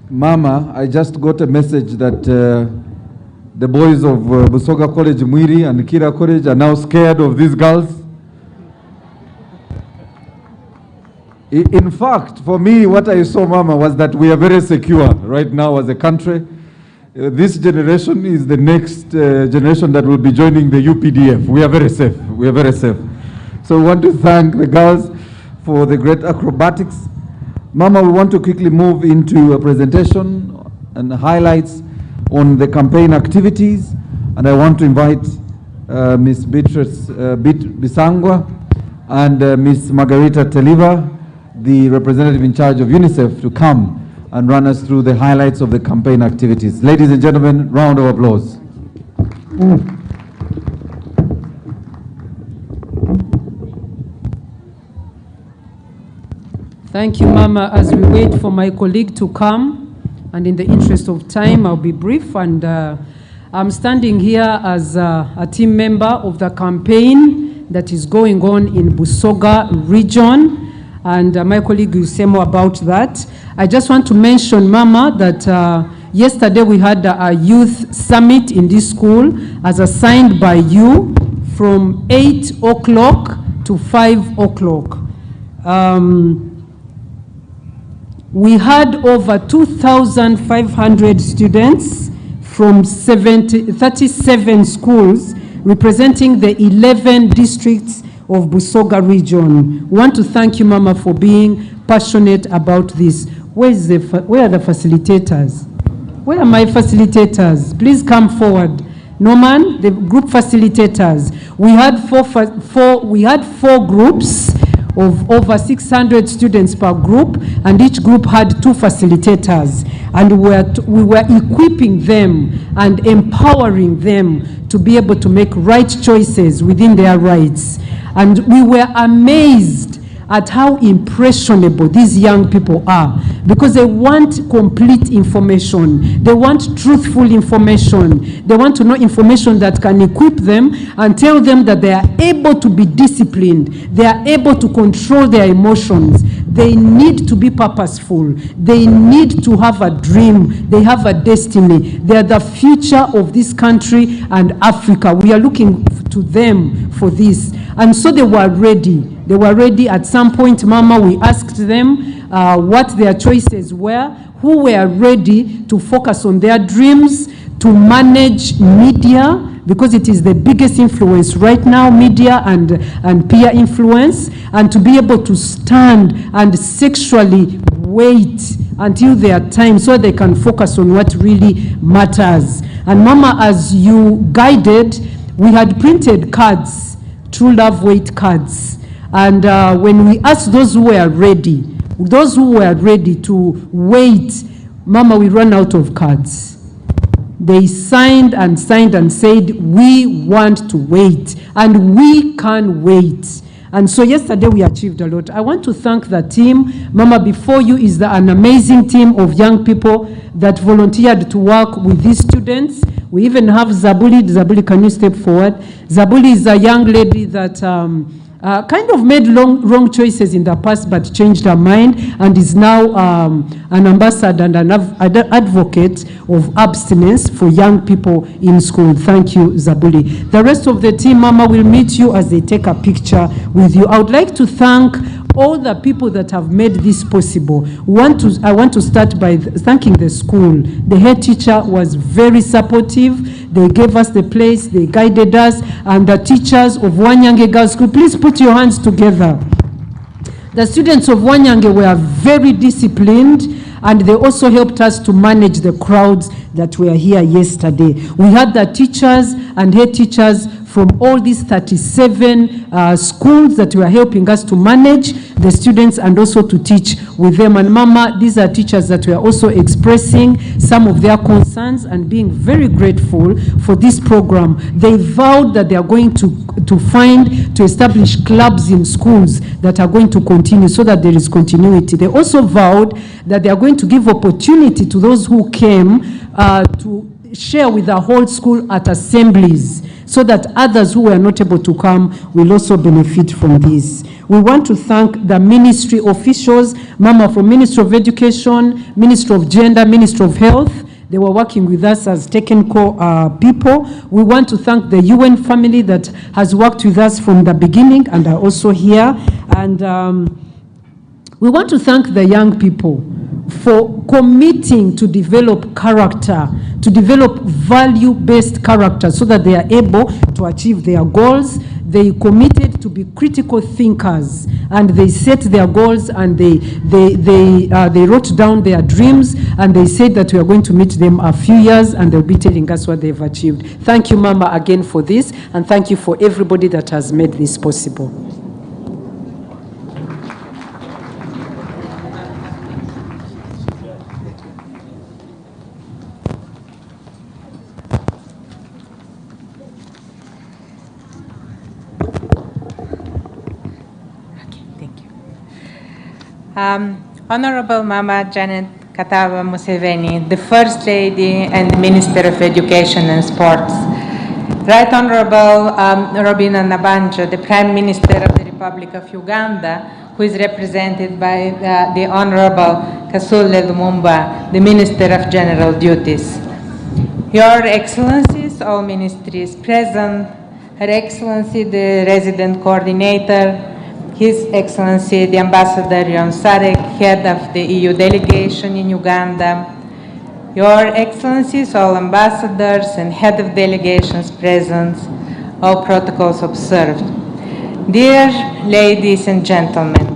Speaker 6: Mama, I just got a message that the boys of Busoga College Mwiri and Kira College are now scared of these girls. In fact, for me, what I saw, Mama, was that we are very secure right now as a country. This generation is the next generation that will be joining the UPDF. We are very safe. We are very safe. So we want to thank the girls for the great acrobatics. Mama, we want to quickly move into a presentation and highlights on the campaign activities. And I want to invite Ms. Beatrice Bisangwa and Ms. Margarita Teliva, the representative in charge of UNICEF, to come and run us through the highlights of the campaign activities. Ladies and gentlemen, round of applause.
Speaker 8: Thank you, Mama. As we wait for my colleague to come, and in the interest of time, I'll be brief. And I'm standing here as a team member of the campaign that is going on in Busoga region. And my colleague will say more about that. I just want to mention, Mama, that yesterday we had a youth summit in this school as assigned by you from 8 o'clock to 5 o'clock. We had over 2,500 students from 37 schools representing the 11 districts of Busoga region. We want to thank you, Mama, for being passionate about this. Where are the facilitators? Where are my facilitators? Please come forward. Norman, the group facilitators. We had four groups of over 600 students per group, and each group had 2 facilitators. And we were equipping them and empowering them to be able to make right choices within their rights. And we were amazed at how impressionable these young people are, because they want complete information. They want truthful information. They want to know information that can equip them and tell them that they are able to be disciplined. They are able to control their emotions. They need to be purposeful. They need to have a dream. They have a destiny. They are the future of this country and Africa. We are looking to them for this. And so they were ready. They were ready. At some point, Mama, we asked them what their choices were, who were ready to focus on their dreams, to manage media, because it is the biggest influence right now, media and peer influence, and to be able to stand and sexually wait until their time so they can focus on what really matters. And Mama, as you guided, we had printed cards, True Love Wait cards. And when we asked those who were ready to wait, Mama, we ran out of cards. They signed and said, we want to wait, and we can wait. And so yesterday we achieved a lot. I want to thank the team. Mama, before you is an amazing team of young people that volunteered to work with these students. We even have Zabuli. Zabuli, can you step forward? Zabuli is a young lady that kind of made wrong choices in the past, but changed her mind and is now an ambassador and an advocate of abstinence for young people in school. Thank you, Zabuli. The rest of the team, Mama, will meet you as they take a picture with you. I would like to thank all the people that have made this possible. I want to start by thanking the school. The head teacher was very supportive. They gave us the place, they guided us, and the teachers of Wanyange Girls School, please put your hands together. The students of Wanyange were very disciplined, and they also helped us to manage the crowds that were here yesterday. We had the teachers and head teachers from all these 37 schools that were helping us to manage the students and also to teach with them. And Mama, these are teachers that were also expressing some of their concerns and being very grateful for this program. They vowed that they are going to establish clubs in schools that are going to continue so that there is continuity. They also vowed that they are going to give opportunity to those who came to share with the whole school at assemblies, so that others who were not able to come will also benefit from this. We want to thank the ministry officials, Mama from Ministry of Education, Ministry of Gender, Ministry of Health. They were working with us as technical people. We want to thank the UN family that has worked with us from the beginning and are also here. And we want to thank the young people for committing to develop character, to develop value-based character so that they are able to achieve their goals. They committed to be critical thinkers, and they set their goals, and they wrote down their dreams, and they said that we are going to meet them a few years, and they'll be telling us what they've achieved. Thank you, Mama, again for this, and thank you for everybody that has made this possible.
Speaker 9: Honorable Mama Janet Kataba Museveni, the First Lady and Minister of Education and Sports. Right Honorable Robina Nabanjo, the Prime Minister of the Republic of Uganda, who is represented by the Honorable Kasule Lumumba, the Minister of General Duties. Your Excellencies, all ministries present, Her Excellency the Resident Coordinator, His Excellency the Ambassador Jon Sarek, Head of the EU Delegation in Uganda, Your Excellencies, all Ambassadors and Head of Delegations present, all protocols observed. Dear ladies and gentlemen,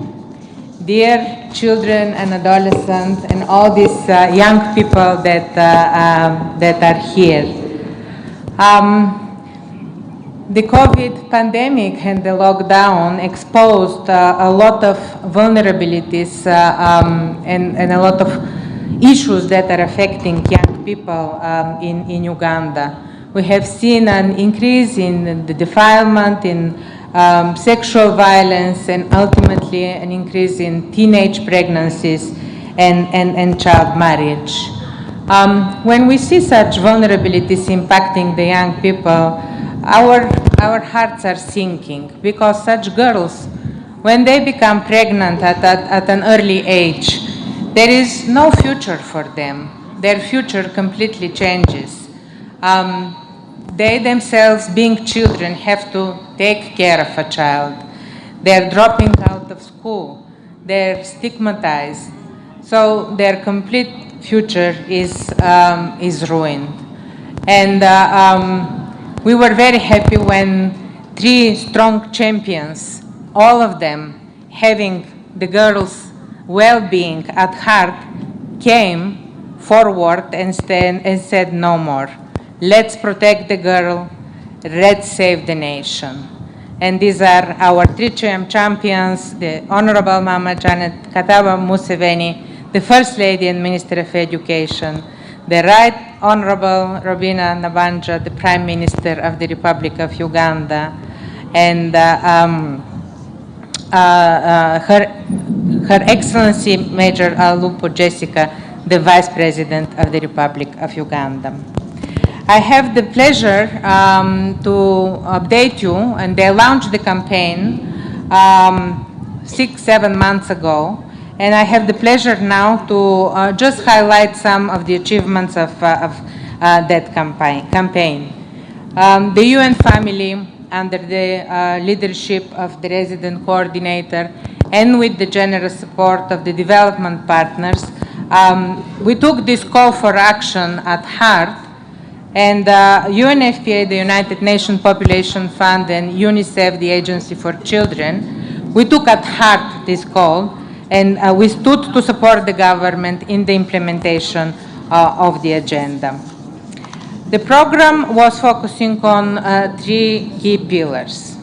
Speaker 9: dear children and adolescents and all these young people that are here. The COVID pandemic and the lockdown exposed a lot of vulnerabilities and a lot of issues that are affecting young people in Uganda. We have seen an increase in the defilement, in sexual violence, and ultimately an increase in teenage pregnancies and child marriage. When we see such vulnerabilities impacting the young people, our hearts are sinking, because such girls, when they become pregnant at an early age, there is no future for them. Their future completely changes. They themselves, being children, have to take care of a child. They're dropping out of school. They're stigmatized. So their complete future is ruined. And we were very happy when 3 strong champions, all of them having the girls' well-being at heart, came forward and said no more. Let's protect the girl, let's save the nation. And these are our 3 champions, the Honorable Mama Janet Kataba Museveni, the First Lady and Minister of Education, the Right Honorable Robina Nabanjo, the Prime Minister of the Republic of Uganda, and Her Excellency Major Lupo Jessica, the Vice President of the Republic of Uganda. I have the pleasure to update you, and they launched the campaign 6-7 months ago. And I have the pleasure now to just highlight some of the achievements of that campaign. The UN family, under the leadership of the resident coordinator and with the generous support of the development partners, we took this call for action at heart, and UNFPA, the United Nations Population Fund, and UNICEF, the Agency for Children, we took at heart this call, and we stood to support the government in the implementation of the agenda. The program was focusing on 3 key pillars.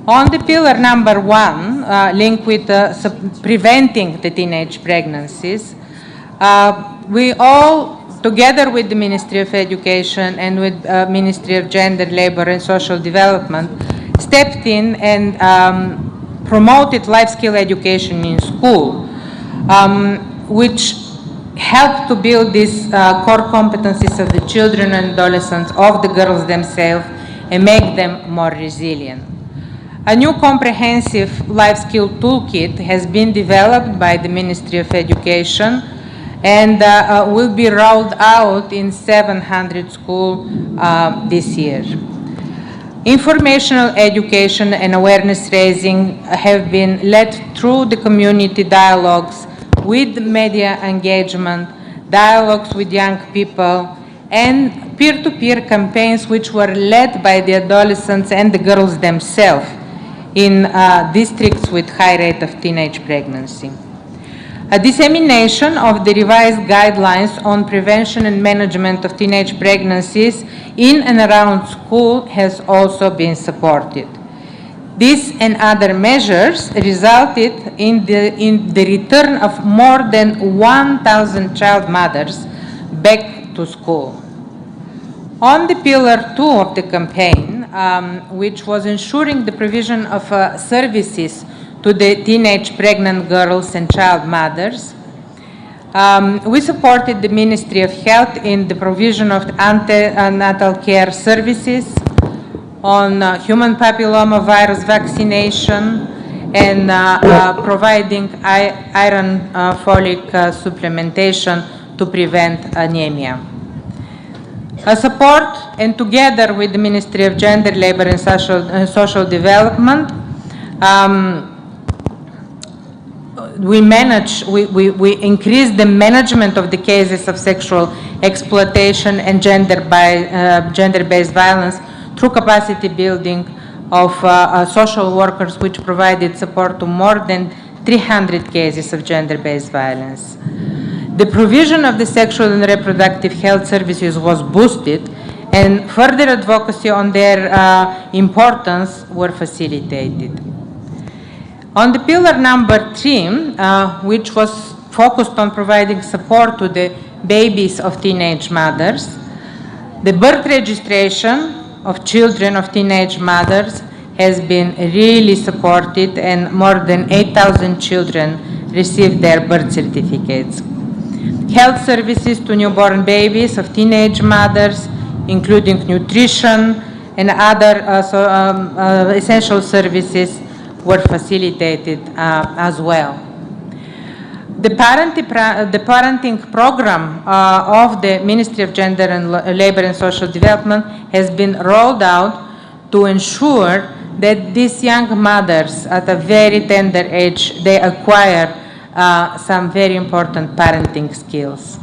Speaker 9: On the pillar number 1, linked with preventing the teenage pregnancies, we all, together with the Ministry of Education and with Ministry of Gender, Labor and Social Development, stepped in and promoted life skill education in school, which help to build these core competencies of the children and adolescents, of the girls themselves, and make them more resilient. A new comprehensive life skill toolkit has been developed by the Ministry of Education and will be rolled out in 700 schools this year. Informational education and awareness raising have been led through the community dialogues with media engagement, dialogues with young people, and peer-to-peer campaigns which were led by the adolescents and the girls themselves in districts with high rate of teenage pregnancy. A dissemination of the revised guidelines on prevention and management of teenage pregnancies in and around school has also been supported. These and other measures resulted in the return of more than 1,000 child mothers back to school. On the pillar 2 of the campaign, which was ensuring the provision of services to the teenage pregnant girls and child mothers, we supported the Ministry of Health in the provision of antenatal care services, on human papilloma virus vaccination, and providing iron folic supplementation to prevent anemia. Support, and together with the Ministry of Gender, Labor and Social Development, we increased the management of the cases of sexual exploitation and gender-based violence through capacity building of social workers, which provided support to more than 300 cases of gender-based violence. The provision of the sexual and reproductive health services was boosted, and further advocacy on their importance were facilitated. On the pillar number 3, which was focused on providing support to the babies of teenage mothers, the birth registration of children of teenage mothers has been really supported, and more than 8,000 children received their birth certificates. Health services to newborn babies of teenage mothers, including nutrition and other essential services, were facilitated as well. The parenting program of the Ministry of Gender and Labor and Social Development has been rolled out to ensure that these young mothers at a very tender age, they acquire some very important parenting skills.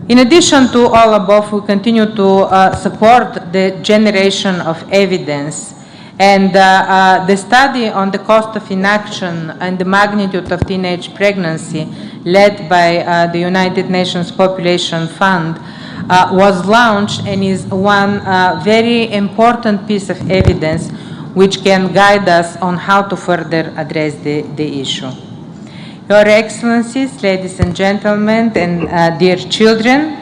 Speaker 9: In addition to all above, we continue to support the generation of evidence, and the study on the cost of inaction and the magnitude of teenage pregnancy led by the United Nations Population Fund was launched, and is one very important piece of evidence which can guide us on how to further address the issue. Your Excellencies, ladies and gentlemen, and dear children,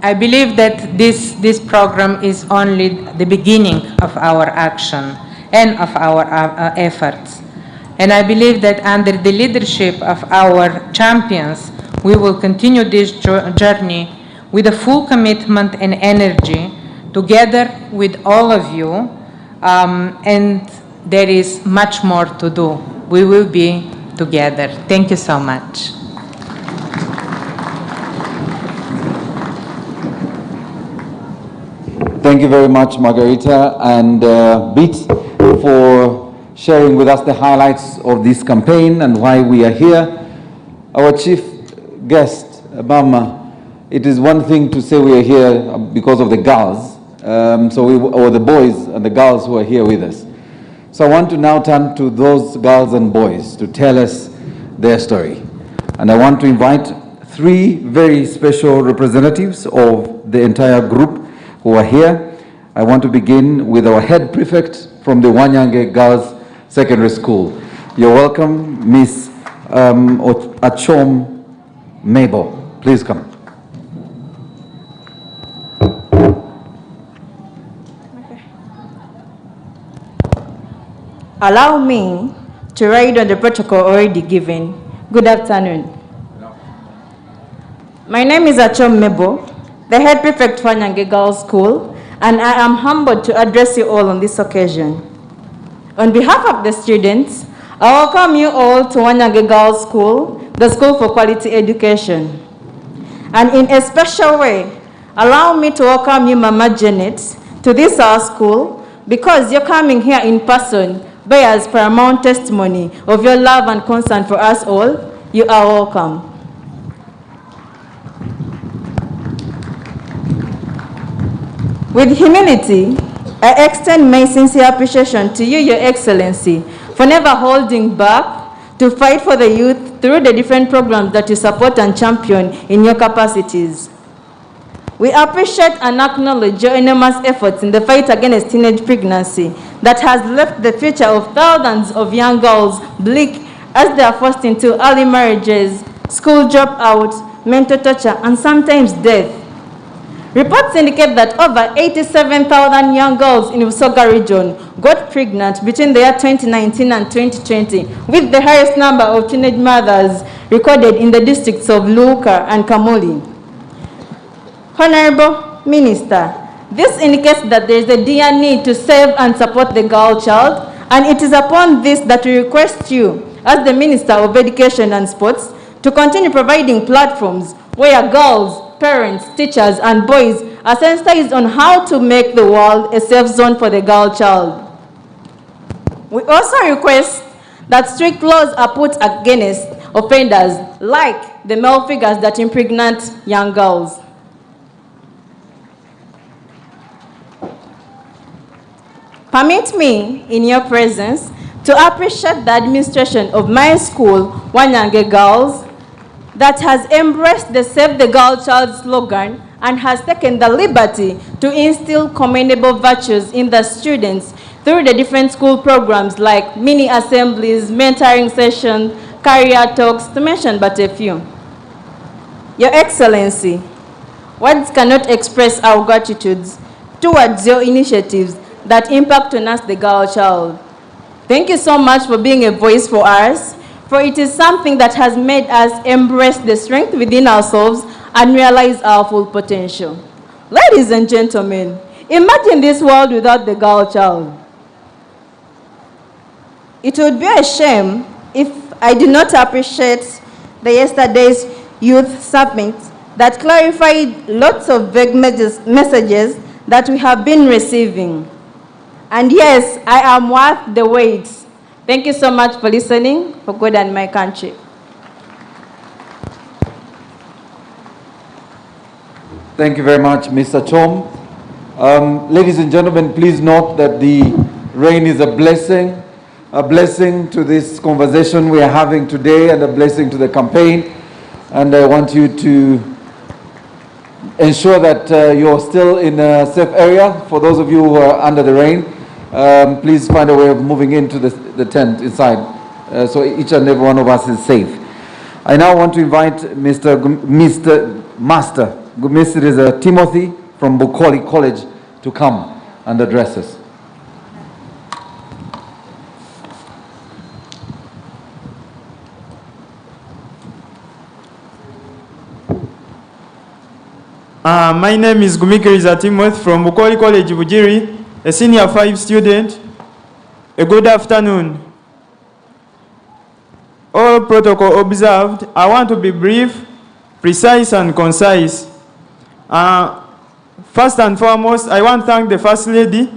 Speaker 9: I believe that this program is only the beginning of our action and of our efforts. And I believe that under the leadership of our champions, we will continue this journey with a full commitment and energy, together with all of you, and there is much more to do. We will be together. Thank you so much.
Speaker 6: Thank you very much, Margarita and Beat, for sharing with us the highlights of this campaign and why we are here. Our chief guest, Mama, it is one thing to say we are here because of the girls, or the boys and the girls who are here with us. So I want to now turn to those girls and boys to tell us their story. And I want to invite 3 very special representatives of the entire group who are here. I want to begin with our head prefect from the Wanyange Girls Secondary School. You're welcome, Miss Achom Mabel. Please come.
Speaker 10: Allow me to ride on the protocol already given. Good afternoon. My name is Achom Mebo, the head prefect for Nyange Girls School, and I am humbled to address you all on this occasion. On behalf of the students, I welcome you all to Nyange Girls School, the School for Quality Education. And in a special way, allow me to welcome you, Mama Janet, to this our school, because your coming here in person bears paramount testimony of your love and concern for us all. You are welcome. With humility, I extend my sincere appreciation to you, Your Excellency, for never holding back to fight for the youth through the different programs that you support and champion in your capacities. We appreciate and acknowledge your enormous efforts in the fight against teenage pregnancy that has left the future of thousands of young girls bleak as they are forced into early marriages, school dropouts, mental torture, and sometimes death. Reports indicate that over 87,000 young girls in the Usoga region got pregnant between the year 2019 and 2020, with the highest number of teenage mothers recorded in the districts of Luka and Kamuli. Honorable Minister, this indicates that there is a dire need to save and support the girl child, and it is upon this that we request you, as the Minister of Education and Sports, to continue providing platforms where girls, parents, teachers, and boys are sensitized on how to make the world a safe zone for the girl child. We also request that strict laws are put against offenders like the male figures that impregnate young girls. Permit me, in your presence, to appreciate the administration of my school, Wanyange Girls, that has embraced the Save the Girl Child slogan and has taken the liberty to instill commendable virtues in the students through the different school programs like mini assemblies, mentoring sessions, career talks, to mention but a few. Your Excellency, words cannot express our gratitude towards your initiatives that impact on us, the girl child. Thank you so much for being a voice for us, for it is something that has made us embrace the strength within ourselves and realize our full potential. Ladies and gentlemen, imagine this world without the girl child. It would be a shame if I did not appreciate the yesterday's youth summit that clarified lots of vague messages that we have been receiving. And yes, I am worth the wait. Thank you so much for listening, for God and my country.
Speaker 6: Thank you very much, Mr. Chom. Ladies and gentlemen, please note that the rain is a blessing to this conversation we are having today and a blessing to the campaign. And I want you to ensure that you're still in a safe area. For those of you who are under the rain, please find a way of moving into the tent inside so each and every one of us is safe. I now want to invite Mr. Timothy from Bucoli College to come and address us.
Speaker 11: My name is Gumikiriza Timothy from Bucoli College, Bujiri, a senior 5 student. A good afternoon. All protocol observed. I want to be brief, precise, and concise. First and foremost, I want to thank the First Lady,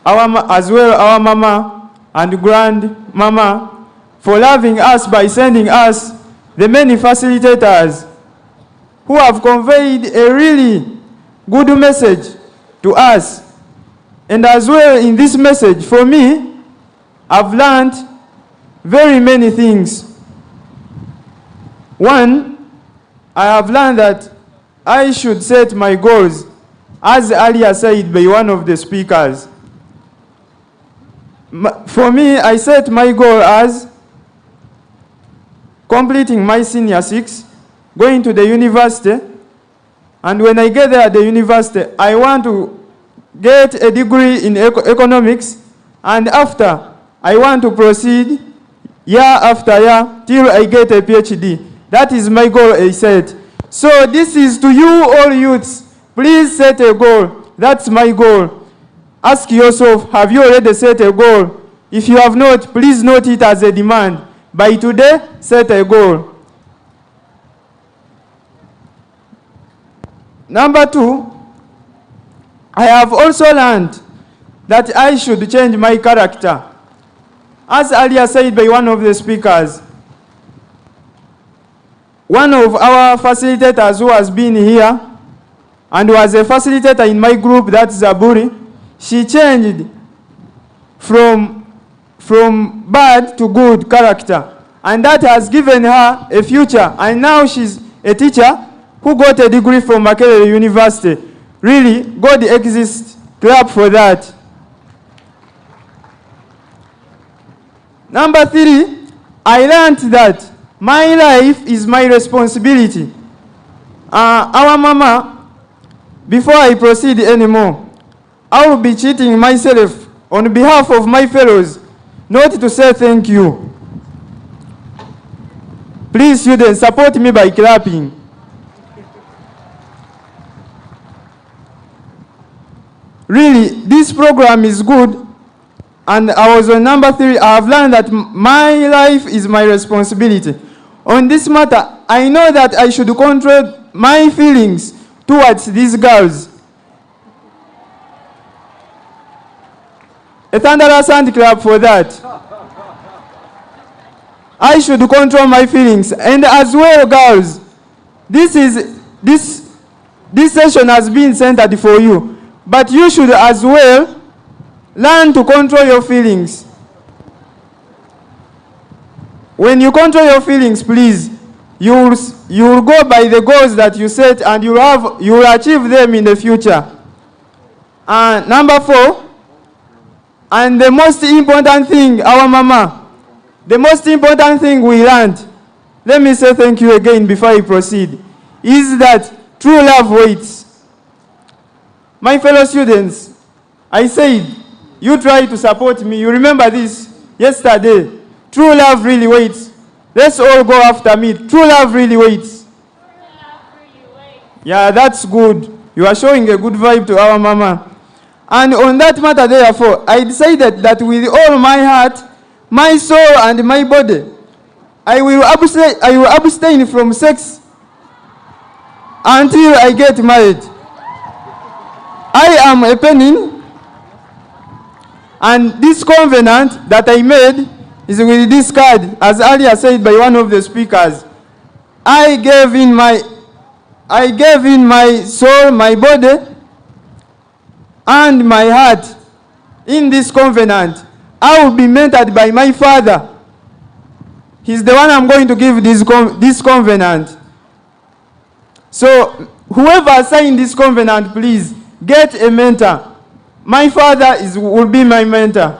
Speaker 11: as well our Mama and Grandmama, for loving us by sending us the many facilitators who have conveyed a really good message to us. And as well in this message, for me, I've learned very many things. One, I have learned that I should set my goals, as earlier said by one of the speakers. For me, I set my goal as completing my senior 6, going to the university, and when I get there at the university, I want to get a degree in economics, and after, I want to proceed year after year till I get a PhD That is my goal, I said. So this is to you all youths. Please set a goal. That's my goal. Ask yourself, have you already set a goal? If you have not, please note it as a demand. By today, set a goal. Number 2, I have also learned that I should change my character. As earlier said by one of the speakers, one of our facilitators who has been here and was a facilitator in my group, that's Zaburi, she changed from bad to good character. And that has given her a future. And now she's a teacher who got a degree from Makerere University. Really, God exists. Clap for that. Number 3, I learned that my life is my responsibility. Our mama, before I proceed anymore, I will be cheating myself on behalf of my fellows, not to say thank you. Please, students, support me by clapping. Really, this program is good. And I was on number 3. I have learned that my life is my responsibility. On this matter, I know that I should control my feelings towards these girls. A thunderous hand clap for that. I should control my feelings. And as well, girls, this session has been centered for you. But you should as well learn to control your feelings. When you control your feelings, please, you will go by the goals that you set, and you will achieve them in the future. Number 4, and the most important thing, our mama, the most important thing we learned, let me say thank you again before I proceed, is that true love waits. My fellow students, I said, you try to support me. You remember this yesterday. True love really waits. Let's all go after me. True love really waits. Yeah, that's good. You are showing a good vibe to our mama. And on that matter, therefore, I decided that with all my heart, my soul, and my body, I will abstain from sex until I get married. I am a penning, and this covenant that I made is with this card, as earlier said by one of the speakers. I gave in my soul, my body, and my heart in this covenant. I will be mentored by my father. He's the one I'm going to give this covenant. So whoever signed this covenant, please get a mentor. My father will be my mentor.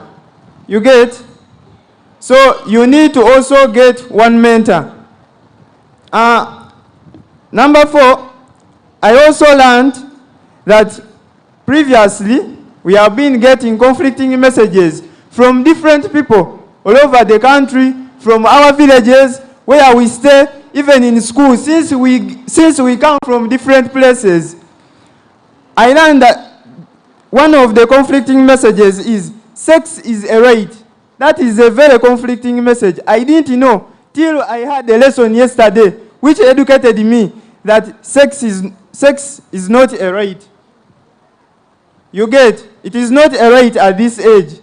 Speaker 11: You get? So you need to also get one mentor. Number 4, I also learned that previously we have been getting conflicting messages from different people all over the country, from our villages, where we stay, even in school, since we come from different places. I learned that one of the conflicting messages is sex is a right. That is a very conflicting message. I didn't know till I had a lesson yesterday which educated me that sex is not a right. You get? It is not a right at this age.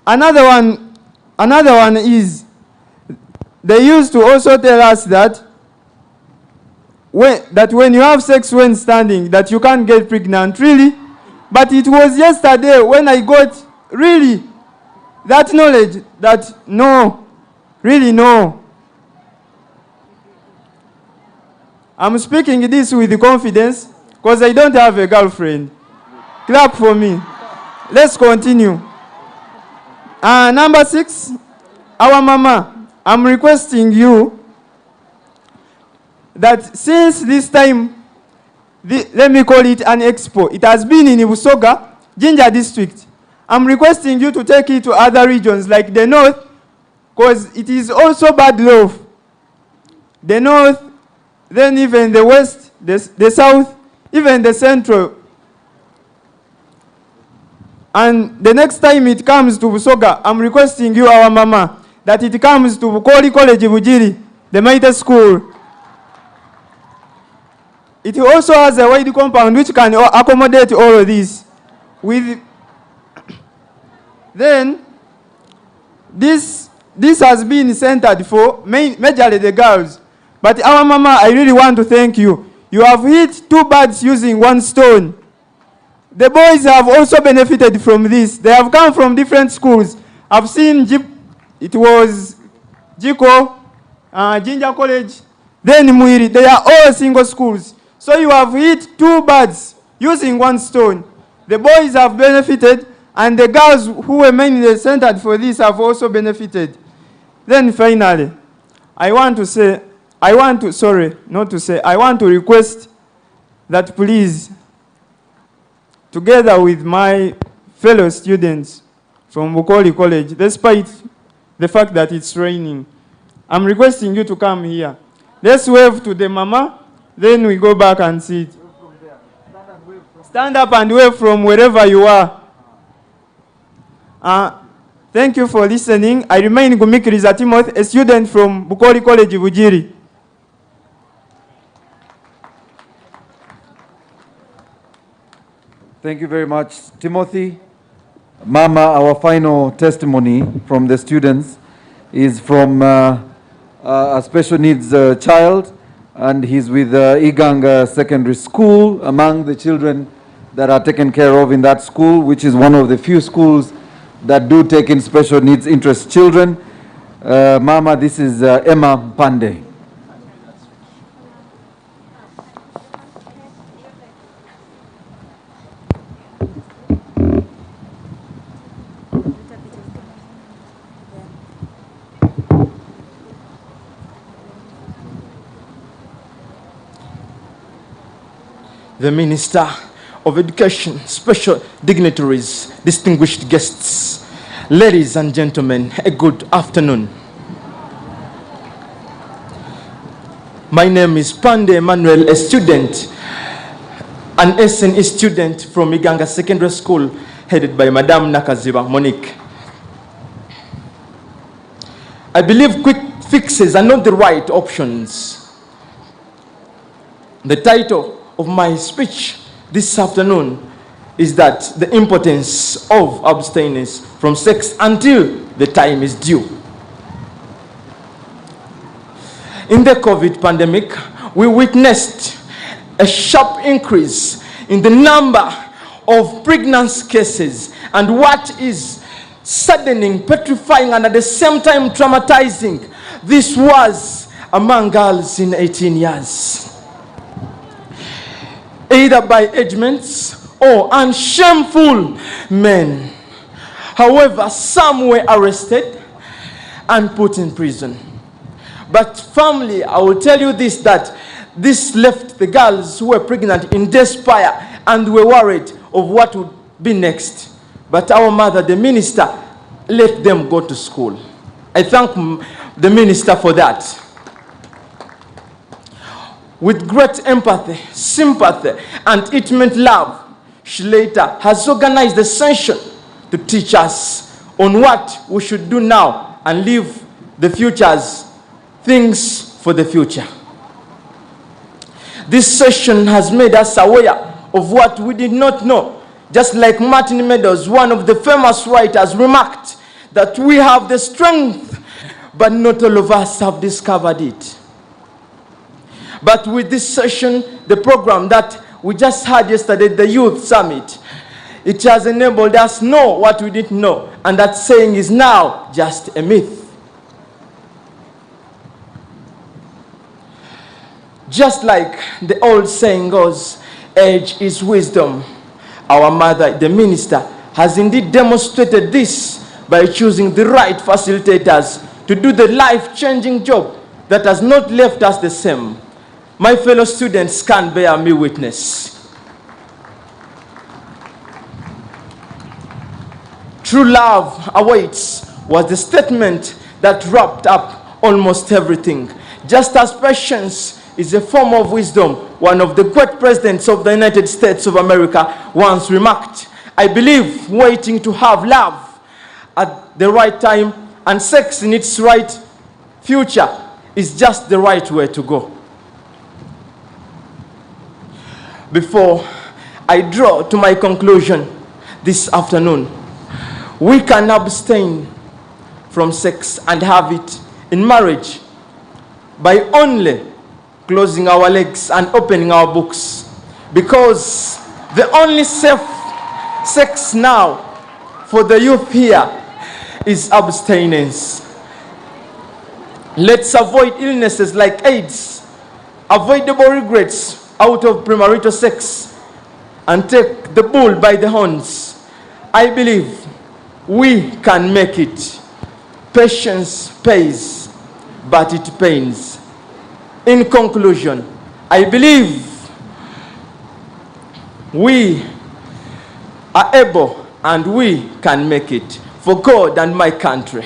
Speaker 11: Another one is, they used to also tell us that when you have sex when standing, that you can't get pregnant, really. But it was yesterday when I got really that knowledge that no, really no. I'm speaking this with confidence because I don't have a girlfriend. Clap for me. Let's continue. Number 6, our mama, I'm requesting you that since this time, let me call it an expo, it has been in Busoga, Jinja district. I'm requesting you to take it to other regions like the north, because it is also bad love. The north, then even the west, the south, even the central. And the next time it comes to Busoga, I'm requesting you, our mama, that it comes to Bukoli College Bujiri, the mighty school. It also has a wide compound which can accommodate all of this. Then, this has been centered for majorly the girls. But our mama, I really want to thank you. You have hit 2 birds using 1 stone. The boys have also benefited from this. They have come from different schools. I've seen it was Jiko, Jinja College, then Muiri. They are all single schools. So you have hit 2 birds using 1 stone. The boys have benefited, and the girls who were mainly centered for this have also benefited. Then finally, I want to request that please, together with my fellow students from Bukoli College, despite the fact that it's raining, I'm requesting you to come here. Let's wave to the mama, then we go back and sit. Stand up and wave from wherever you are. Thank you for listening. I remain Gumikiriza Timothy, a student from Bukoli College, Bujiri.
Speaker 6: Thank you very much, Timothy. Mama, our final testimony from the students is from a special needs child, and he's with Iganga Secondary School, among the children that are taken care of in that school, which is one of the few schools that do take in special needs interest children. Mama, this is Emma Pande.
Speaker 12: The Minister of Education, special dignitaries, distinguished guests, ladies and gentlemen, a good afternoon. My name is Pande Emmanuel, a student, an SNE student from Iganga Secondary School, headed by Madame Nakaziba Monique. I believe quick fixes are not the right options. The title of my speech this afternoon is that the importance of abstinence from sex until the time is due. In the COVID pandemic, we witnessed a sharp increase in the number of pregnancy cases, and what is saddening, petrifying, and at the same time traumatizing, this was among girls in 18 years. Either by agements or unshameful men. However, some were arrested and put in prison. But family, I will tell you this, that this left the girls who were pregnant in despair and were worried of what would be next. But our mother, the minister, let them go to school. I thank the minister for that. With great empathy, sympathy, and intimate love, she later has organized a session to teach us on what we should do now and leave the futures, things for the future. This session has made us aware of what we did not know. Just like Martin Meadows, one of the famous writers, remarked that we have the strength, but not all of us have discovered it. But with this session, the program that we just had yesterday, the Youth Summit, it has enabled us to know what we didn't know. And that saying is now just a myth. Just like the old saying goes, age is wisdom. Our mother, the minister, has indeed demonstrated this by choosing the right facilitators to do the life-changing job that has not left us the same. My fellow students can bear me witness. True love awaits was the statement that wrapped up almost everything. Just as patience is a form of wisdom, one of the great presidents of the United States of America once remarked, I believe waiting to have love at the right time and sex in its right future is just the right way to go. Before I draw to my conclusion this afternoon, we can abstain from sex and have it in marriage by only closing our legs and opening our books, because the only safe sex now for the youth here is abstinence. Let's avoid illnesses like AIDS, avoidable regrets out of premarital sex, and take the bull by the horns. I believe we can make it. Patience pays, but it pains. In conclusion, I believe we are able and we can make it for God and my country.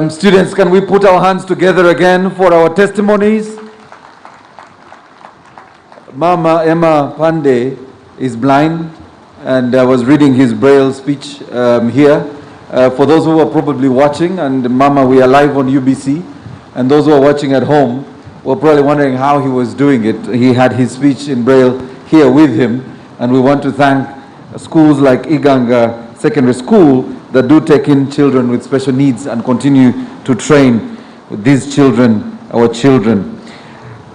Speaker 6: Students, can we put our hands together again for our testimonies? Mama Emma Pandey is blind, and I was reading his Braille speech here. For those who are probably watching, and Mama, we are live on UBC, and those who are watching at home were probably wondering how he was doing it. He had his speech in Braille here with him, and we want to thank schools like Iganga Secondary School that do take in children with special needs and continue to train these children, our children.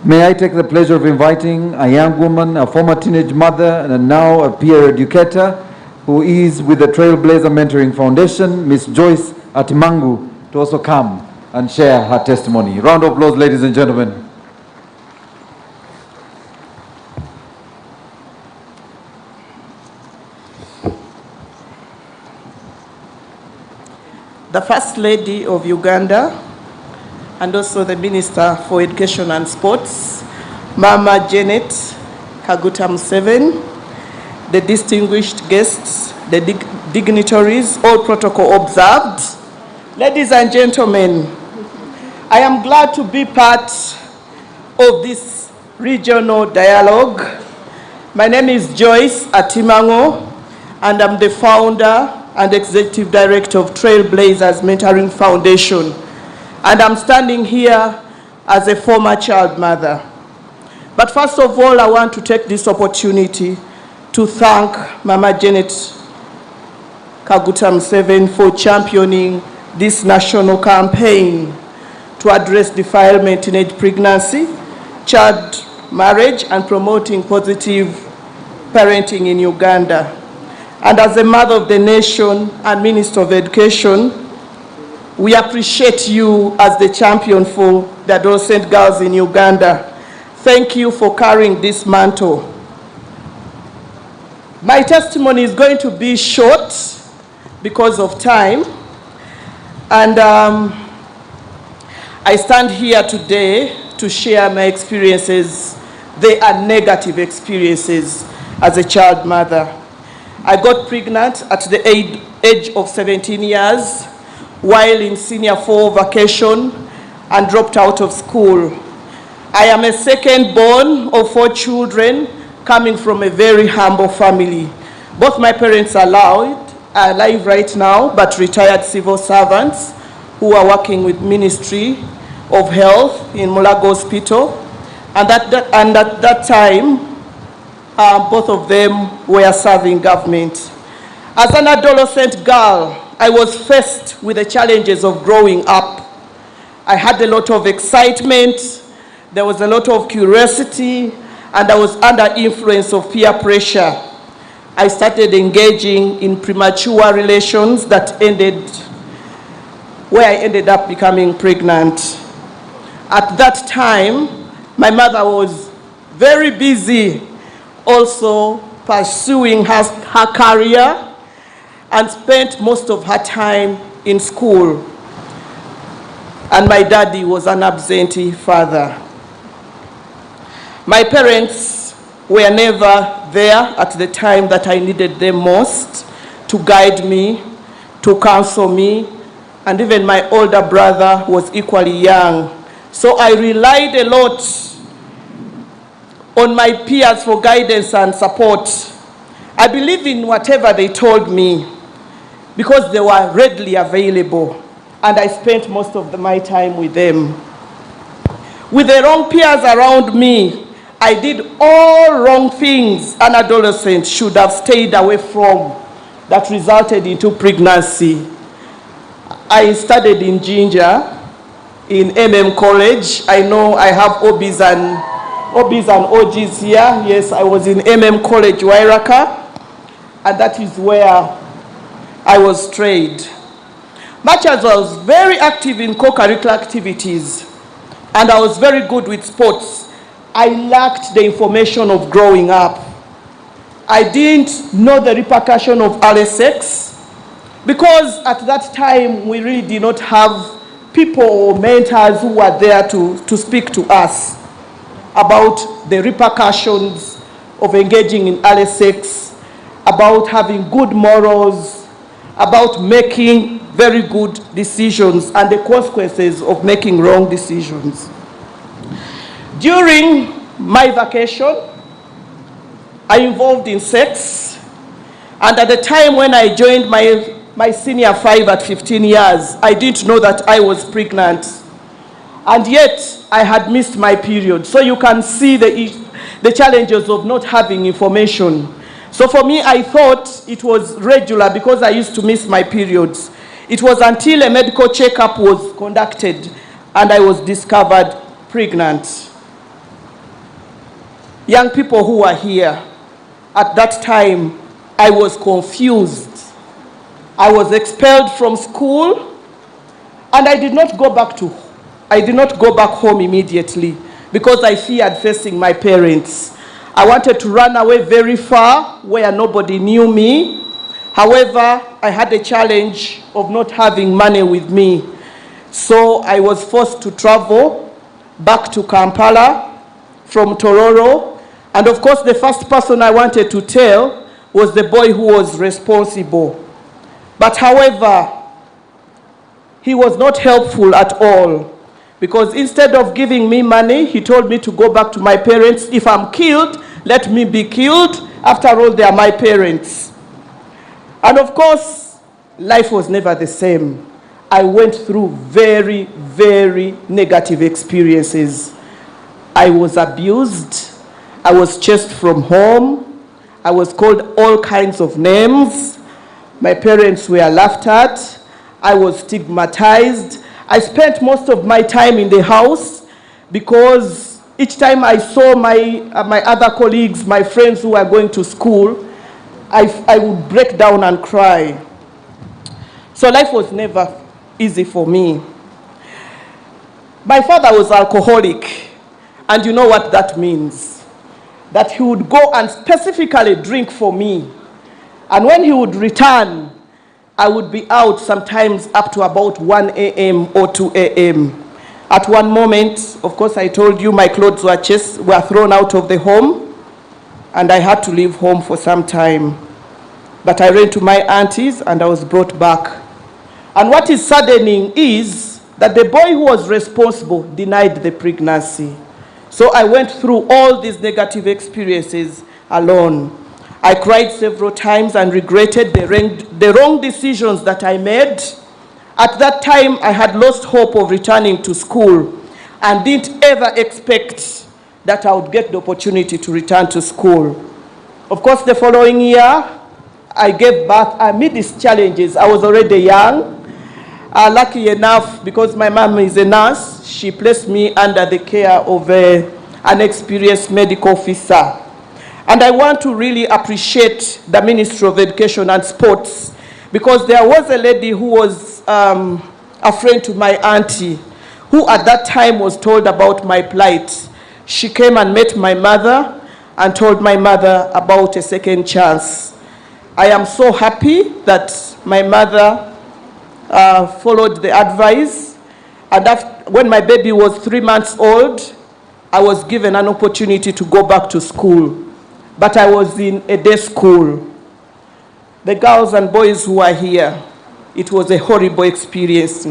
Speaker 6: May I take the pleasure of inviting a young woman, a former teenage mother, and now a peer educator, who is with the Trailblazer Mentoring Foundation, Miss Joyce Atimangu, to also come and share her testimony. Round of applause, ladies and gentlemen.
Speaker 3: The First Lady of Uganda, and also the Minister for Education and Sports, Mama Janet Kaguta Museveni, the distinguished guests, the dignitaries, all protocol observed. Ladies and gentlemen, I am glad to be part of this regional dialogue. My name is Joyce Atimango, and I'm the founder and Executive Director of Trailblazers Mentoring Foundation. And I'm standing here as a former child mother. But first of all, I want to take this opportunity to thank Mama Janet Kaguta Museveni for championing this national campaign to address defilement in teenage pregnancy, child marriage, and promoting positive parenting in Uganda. And as a mother of the nation and Minister of Education, we appreciate you as the champion for the adolescent girls in Uganda. Thank you for carrying this mantle. My testimony is going to be short because of time. And I stand here today to share my experiences. They are negative experiences as a child mother. I got pregnant at the age of 17 years while in senior 4 vacation and dropped out of school. I am a second born of 4 children coming from a very humble family. Both my parents are alive right now, but retired civil servants who are working with Ministry of Health in Mulago Hospital. And at that time, both of them were serving government. As an adolescent girl, I was faced with the challenges of growing up. I had a lot of excitement, there was a lot of curiosity, and I was under influence of peer pressure. I started engaging in premature relations that ended where I ended up becoming pregnant. At that time, my mother was very busy also pursuing her career and spent most of her time in school. And my daddy was an absentee father. My parents
Speaker 12: were never there at the time that I needed them most, to guide me, to counsel me, and even my older brother was equally young. So I relied a lot on my peers for guidance and support. I believe in whatever they told me because they were readily available, and I spent most of my time with them. With the wrong peers around me, I did all wrong things an adolescent should have stayed away from that resulted into pregnancy. I studied in Ginger, in College. I know I have OBs and OGs here. Yes, I was in College, Wairaka, and that is where I was trained. Much as I was very active in co-curricular activities, and I was very good with sports, I lacked the information of growing up. I didn't know the repercussion of early sex, because at that time we really did not have people or mentors who were there to speak to us about the repercussions of engaging in early sex, about having good morals, about making very good decisions and the consequences of making wrong decisions. During my vacation, I involved in sex, and at the time when I joined my senior 5 at 15 years, I didn't know that I was pregnant, and yet I had missed my period. So you can see the challenges of not having information. So for me, I thought it was regular because I used to miss my periods. It was until a medical checkup was conducted and I was discovered pregnant. Young people who were here, at that time, I was confused. I was expelled from school, and I did not go back home immediately because I feared facing my parents. I wanted to run away very far where nobody knew me. However, I had a challenge of not having money with me. So I was forced to travel back to Kampala from Tororo. And of course, the first person I wanted to tell was the boy who was responsible. But however, he was not helpful at all, because instead of giving me money, he told me to go back to my parents. If I'm killed, let me be killed. After all, they are my parents. And of course, life was never the same. I went through very, very negative experiences. I was abused. I was chased from home. I was called all kinds of names. My parents were laughed at. I was stigmatized. I spent most of my time in the house because each time I saw my other colleagues, my friends who were going to school, I would break down and cry. So life was never easy for me. My father was alcoholic, and you know what that means. That he would go and specifically drink for me. And when he would return, I would be out sometimes up to about 1 a.m. or 2 a.m. At one moment, of course, I told you my clothes were thrown out of the home, and I had to leave home for some time. But I ran to my aunties, and I was brought back. And what is saddening is that the boy who was responsible denied the pregnancy. So I went through all these negative experiences alone. I cried several times and regretted the wrong decisions that I made. At that time, I had lost hope of returning to school and didn't ever expect that I would get the opportunity to return to school. Of course, the following year, I gave birth amid these challenges. I was already young. Lucky enough, because my mom is a nurse, she placed me under the care of an experienced medical officer. And I want to really appreciate the Ministry of Education and Sports, because there was a lady who was a friend to my auntie, who at that time was told about my plight. She came and met my mother and told my mother about a second chance. I am so happy that my mother followed the advice, and when my baby was 3 months old, I was given an opportunity to go back to school.
Speaker 13: but I was in a day school. The girls and boys who are here, it was a horrible experience,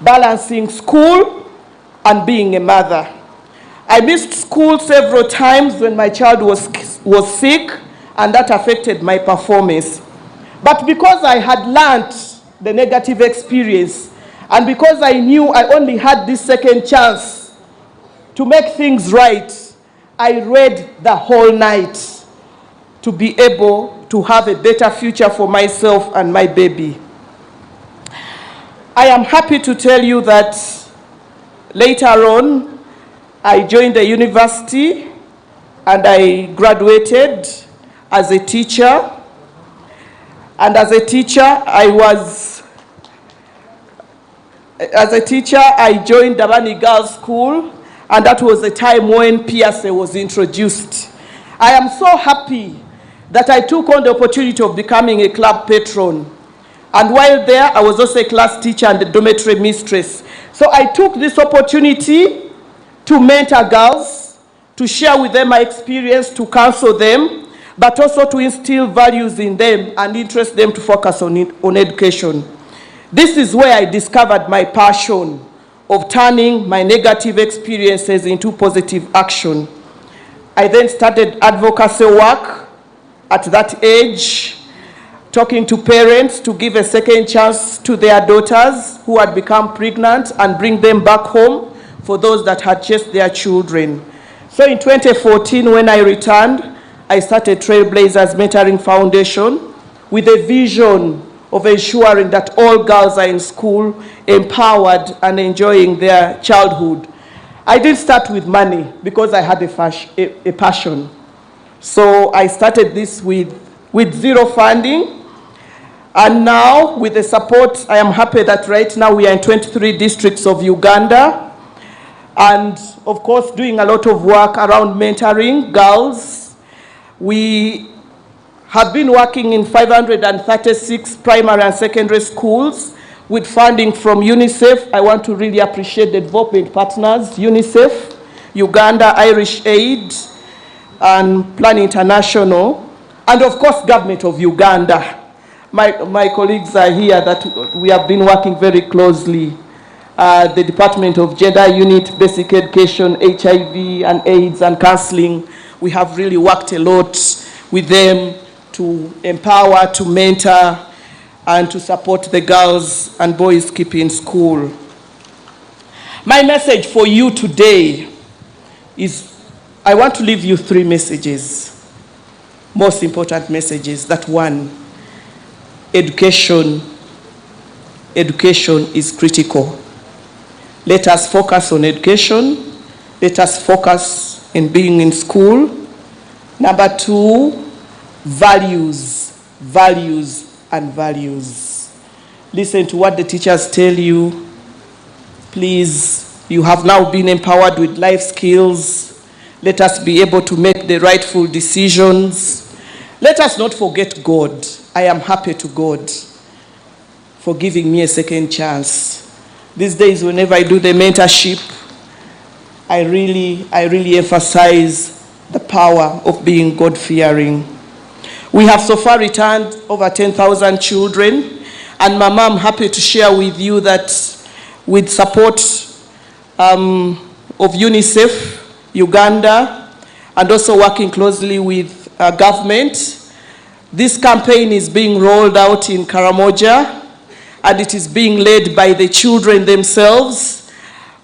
Speaker 13: balancing school and being a mother. I missed school several times when my child was sick, and that affected my performance. But because I had learned the negative experience, and because I knew I only had this second chance to make things right, I read the whole night to be able to have a better future for myself and my baby. I am happy to tell you that later on, I joined the university and I graduated as a teacher. And as a teacher, I joined Dabani Girls School, and that was the time when PSA was introduced. I am so happy that I took on the opportunity of becoming a club patron. And while there, I was also a class teacher and a dormitory mistress. So I took this opportunity to mentor girls, to share with them my experience, to counsel them, but also to instill values in them and interest them to focus on education. This is where I discovered my passion of turning my negative experiences into positive action. I then started advocacy work at that age, talking to parents to give a second chance to their daughters who had become pregnant and bring them back home for those that had chased their children. So in 2014, when I returned, I started Trailblazers Mentoring Foundation with a vision of ensuring that all girls are in school, empowered and enjoying their childhood. I didn't start with money because I had a passion. So I started this with zero funding. And now with the support, I am happy that right now we are in 23 districts of Uganda. And of course, doing a lot of work around mentoring girls. We have been working in 536 primary and secondary schools with funding from UNICEF. I want to really appreciate the development partners, UNICEF, Uganda, Irish Aid, and Plan International, and of course, Government of Uganda. My colleagues are here that we have been working very closely. The Department of Gender Unit, Basic Education, HIV and AIDS and Counseling. We have really worked a lot with them to empower, to mentor, and to support the girls and boys keeping school. My message for you today is, I want to leave you 3 messages, most important messages. That one, education is critical. Let us focus on education. Let us focus in being in school. Number 2, values, and values. Listen to what the teachers tell you. Please, you have now been empowered with life skills. Let us be able to make the rightful decisions. Let us not forget God. I am happy to God for giving me a second chance. These days, whenever I do the mentorship, I really emphasize the power of being God-fearing. We have so far returned over 10,000 children, and Mama, I'm happy to share with you that with support of UNICEF, Uganda, and also working closely with government, this campaign is being rolled out in Karamoja, and it is being led by the children themselves.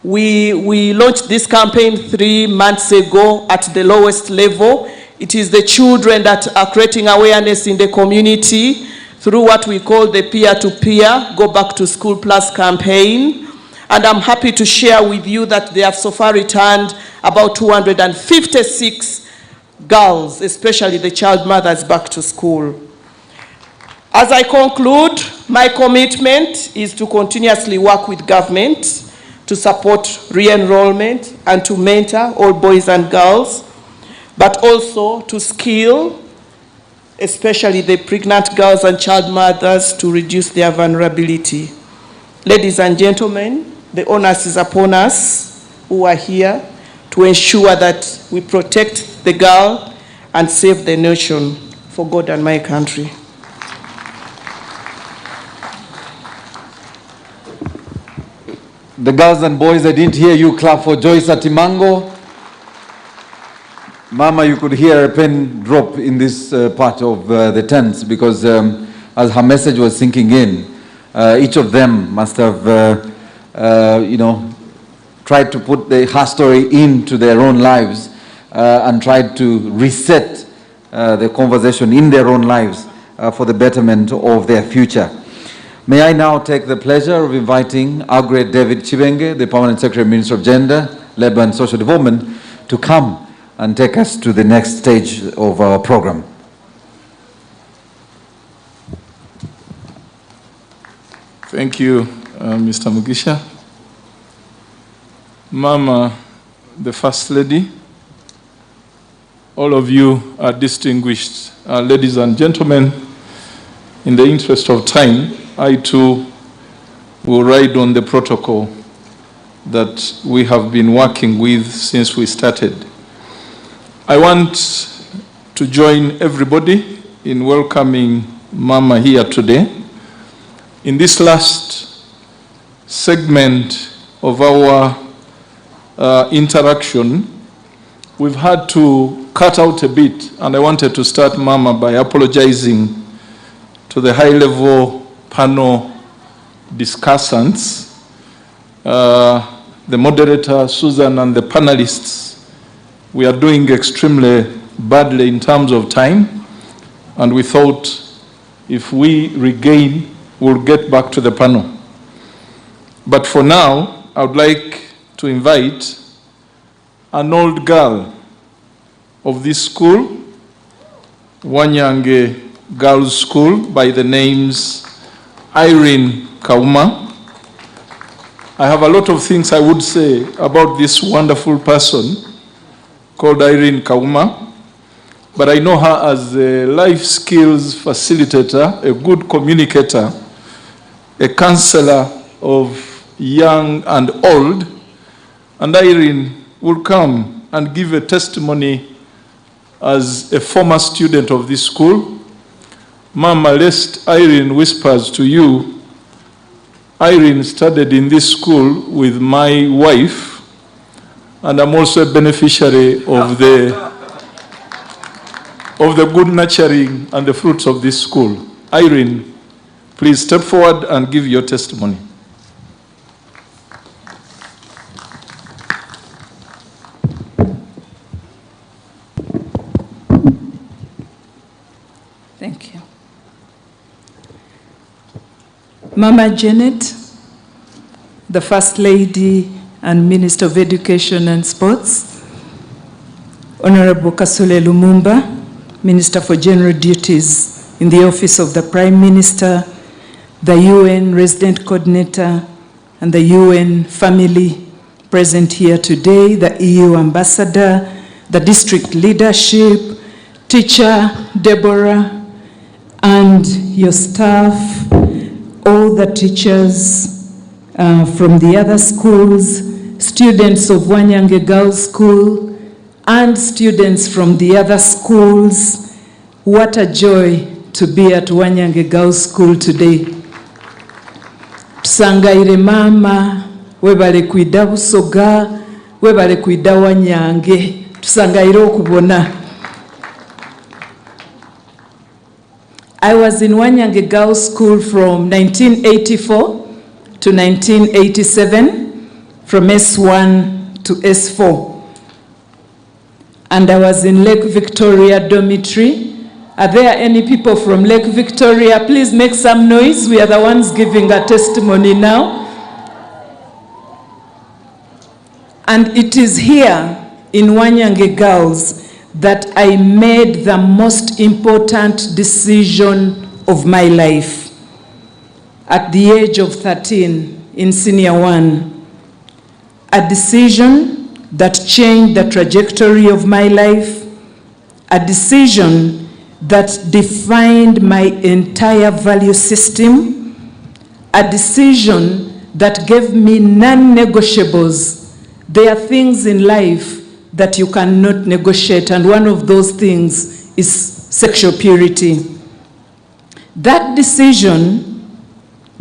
Speaker 13: We launched this campaign 3 months ago at the lowest level. It is the children that are creating awareness in the community through what we call the peer-to-peer, Go Back to School Plus campaign. And I'm happy to share with you that they have so far returned about 256 girls, especially the child mothers, back to school. As I conclude, my commitment is to continuously work with government to support re-enrollment and to mentor all boys and girls, but also to skill, especially the pregnant girls and child mothers, to reduce their vulnerability. Ladies and gentlemen, the onus is upon us who are here to ensure that we protect the girl and save the nation for God and my country.
Speaker 6: The girls and boys, I didn't hear you clap for Joyce Atimango. Mama, you could hear a pin drop in this part of the tents because as her message was sinking in, each of them must have, tried to put her story into their own lives and tried to reset the conversation in their own lives for the betterment of their future. May I now take the pleasure of inviting our great David Chibenge, the Permanent Secretary Minister of Gender, Labour and Social Development, to come and take us to the next stage of our program.
Speaker 14: Thank you, Mr. Mugisha. Mama, the First Lady, all of you are distinguished ladies and gentlemen. In the interest of time, I too will ride on the protocol that we have been working with since we started. I want to join everybody in welcoming Mama here today. In this last segment of our interaction, we've had to cut out a bit, and I wanted to start, Mama, by apologizing to the high-level panel discussants, the moderator, Susan, and the panelists. We are doing extremely badly in terms of time, and we thought if we regain, we'll get back to the panel. But for now, I would like to invite an old girl of this school, Wanyange Girls' School, by the names Irene Kauma. I have a lot of things I would say about this wonderful person called Irene Kauma, but I know her as a life skills facilitator, a good communicator, a counselor of young and old, and Irene will come and give a testimony as a former student of this school. Mama, lest Irene whispers to you, Irene studied in this school with my wife, and I'm also a beneficiary of the good nurturing and the fruits of this school. Irene, please step forward and give your testimony.
Speaker 15: Thank you. Mama Janet, the First Lady and Minister of Education and Sports, Honorable Kasule Lumumba, Minister for General Duties in the Office of the Prime Minister, the UN Resident Coordinator, and the UN family present here today, the EU Ambassador, the district leadership, teacher Deborah, and your staff, all the teachers from the other schools, students of Wanyange Girls' School, and students from the other schools. What a joy to be at Wanyange Girls' School today. Tusangaire mama, webale kuida Busoga, webale kuida Wanyange, tusangaire okubona. I was in Wanyange Girls' School from 1984 to 1987, from S1 to S4. And I was in Lake Victoria dormitory. Are there any people from Lake Victoria? Please make some noise. We are the ones giving a testimony now. And it is here in Wanyange Girls that I made the most important decision of my life. At the age of 13, in senior 1, a decision that changed the trajectory of my life, a decision that defined my entire value system, a decision that gave me non-negotiables. There are things in life that you cannot negotiate, and one of those things is sexual purity. That decision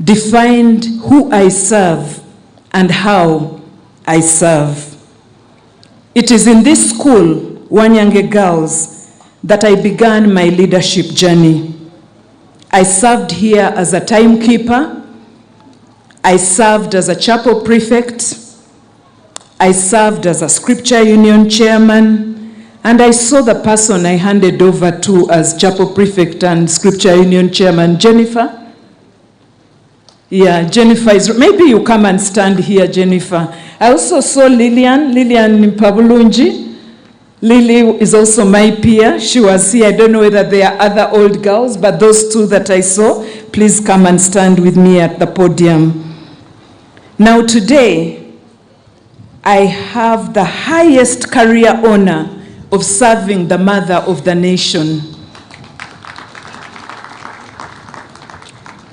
Speaker 15: defined who I serve and how I serve. It is in this school, Wanyange Girls, that I began my leadership journey. I served here as a timekeeper. I served as a chapel prefect. I served as a scripture union chairman, and I saw the person I handed over to as chapel prefect and scripture union chairman, Jennifer. Yeah, Jennifer is, maybe you come and stand here, Jennifer. I also saw Lilian Pabulunji. Lily is also my peer. She was here. I don't know whether there are other old girls, but those two that I saw, please come and stand with me at the podium. Now today, I have the highest career honor of serving the mother of the nation.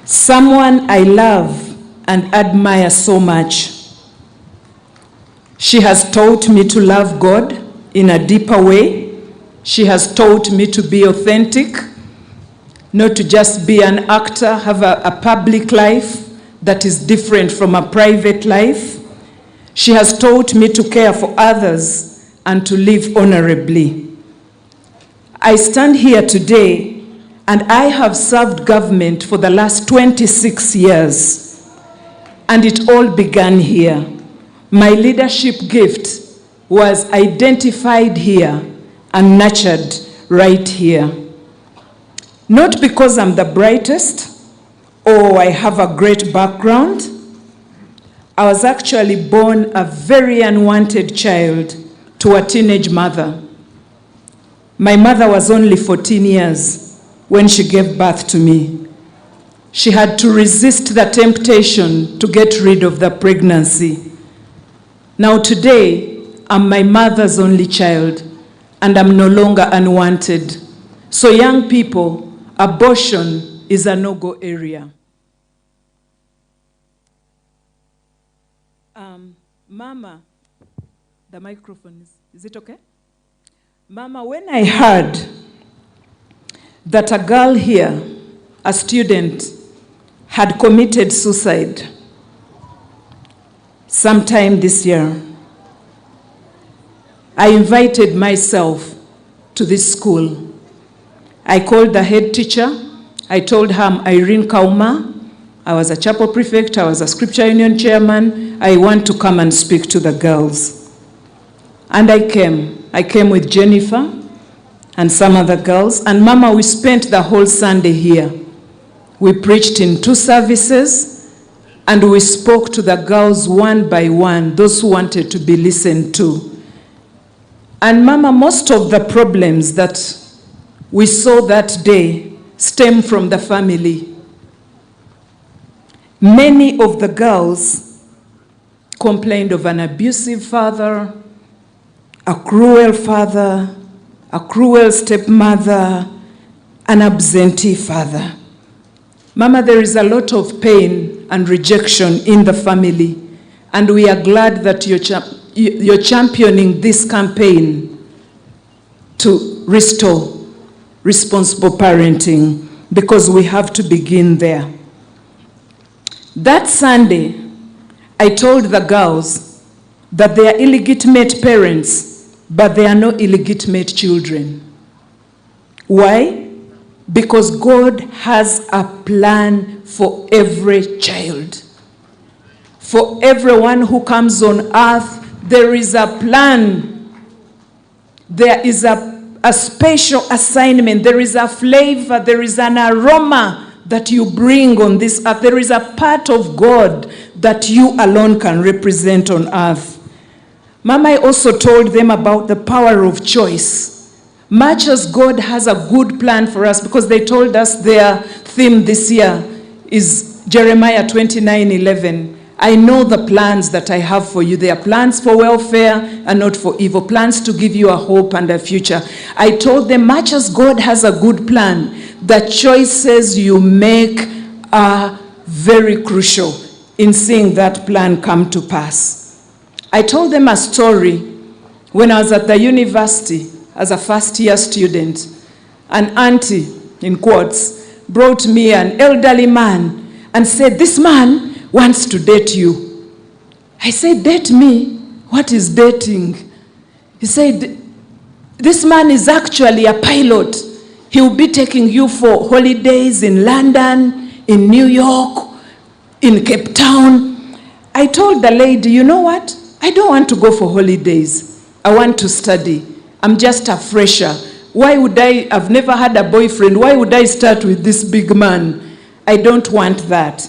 Speaker 15: Someone I love and admire so much. She has taught me to love God in a deeper way. She has taught me to be authentic, not to just be an actor, have a public life that is different from a private life. She has taught me to care for others and to live honorably. I stand here today and I have served government for the last 26 years. And it all began here. My leadership gift was identified here and nurtured right here. Not because I'm the brightest or I have a great background. I was actually born a very unwanted child to a teenage mother. My mother was only 14 years when she gave birth to me. She had to resist the temptation to get rid of the pregnancy. Now today, I'm my mother's only child, and I'm no longer unwanted. So young people, abortion is a no-go area. Mama, the microphone, is it okay? Mama, when I heard that a girl here, a student, had committed suicide sometime this year, I invited myself to this school. I called the head teacher. I told her I'm Irene Kauma. I was a chapel prefect. I was a scripture union chairman. I want to come and speak to the girls. And I came. I came with Jennifer and some other girls. And Mama, we spent the whole Sunday here. We preached in 2 services, and we spoke to the girls one by one, those who wanted to be listened to. And Mama, most of the problems that we saw that day stem from the family. Many of the girls complained of an abusive father, a cruel father, a cruel stepmother, an absentee father. Mama, there is a lot of pain and rejection in the family, and we are glad that you're championing this campaign to restore responsible parenting, because we have to begin there. That Sunday, I told the girls that they are illegitimate parents, but they are not illegitimate children. Why? Because God has a plan for every child. For everyone who comes on earth, there is a plan. There is a special assignment. There is a flavor. There is an aroma that you bring on this earth. There is a part of God that you alone can represent on earth. Mama, I also told them about the power of choice. Much as God has a good plan for us, because they told us their theme this year is Jeremiah 29:11. I know the plans that I have for you. They are plans for welfare and not for evil, plans to give you a hope and a future. I told them, much as God has a good plan, the choices you make are very crucial in seeing that plan come to pass. I told them a story When I was at the university as a first-year student, an auntie, in quotes, brought me an elderly man and said, "This man wants to date you." I said, "Date me? What is dating?" He said, "This man is actually a pilot. He will be taking you for holidays in London, in New York, in Cape Town." I told the lady, "You know what? I don't want to go for holidays. I want to study. I'm just a fresher. Why would I've never had a boyfriend. Why would I start with this big man? I don't want that."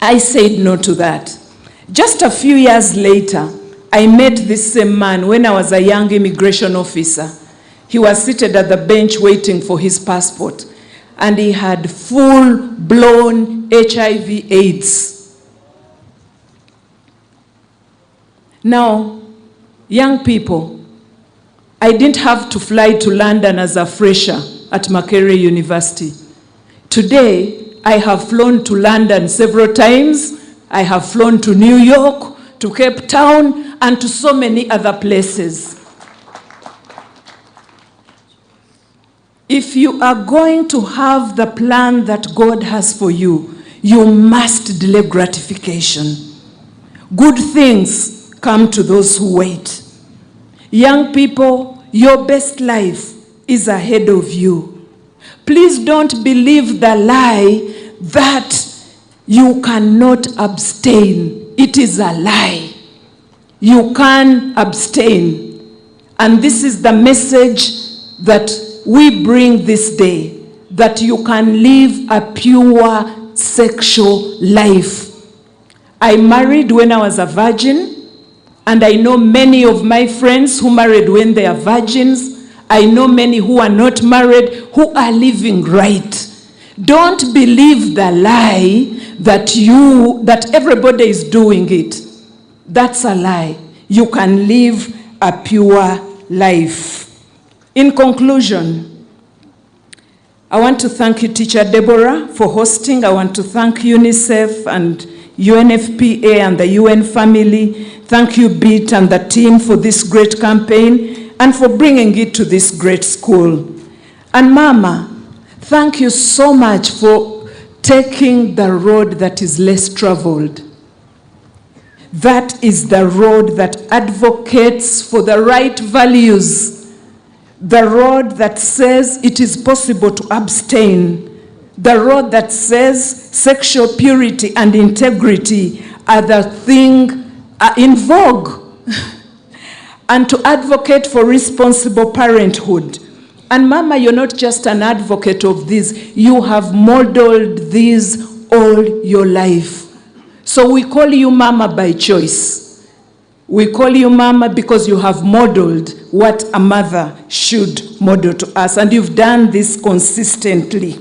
Speaker 15: I said no to that. Just a few years later, I met this same man when I was a young immigration officer. He was seated at the bench waiting for his passport, and he had full-blown HIV/AIDS. Now, young people, I didn't have to fly to London as a fresher at Makerere University. Today, I have flown to London several times. I have flown to New York, to Cape Town, and to so many other places. If you are going to have the plan that God has for you, you must delay gratification. Good things come to those who wait. Young people, your best life is ahead of you. Please don't believe the lie that you cannot abstain. It is a lie. You can abstain. And this is the message that we bring this day, that you can live a pure sexual life. I married when I was a virgin, and I know many of my friends who married when they are virgins. I know many who are not married who are living right. Don't believe the lie that everybody is doing it. That's a lie. You can live a pure life. In conclusion, I want to thank you, Teacher Deborah, for hosting. I want to thank UNICEF and UNFPA and the UN family. Thank you, BEAT and the team, for this great campaign and for bringing it to this great school. And Mama, thank you so much for taking the road that is less traveled. That is the road that advocates for the right values. The road that says it is possible to abstain. The road that says sexual purity and integrity are the thing in vogue. And to advocate for responsible parenthood. And Mama, you're not just an advocate of this. You have modeled this all your life. So we call you Mama by choice. We call you Mama because you have modeled what a mother should model to us. And you've done this consistently.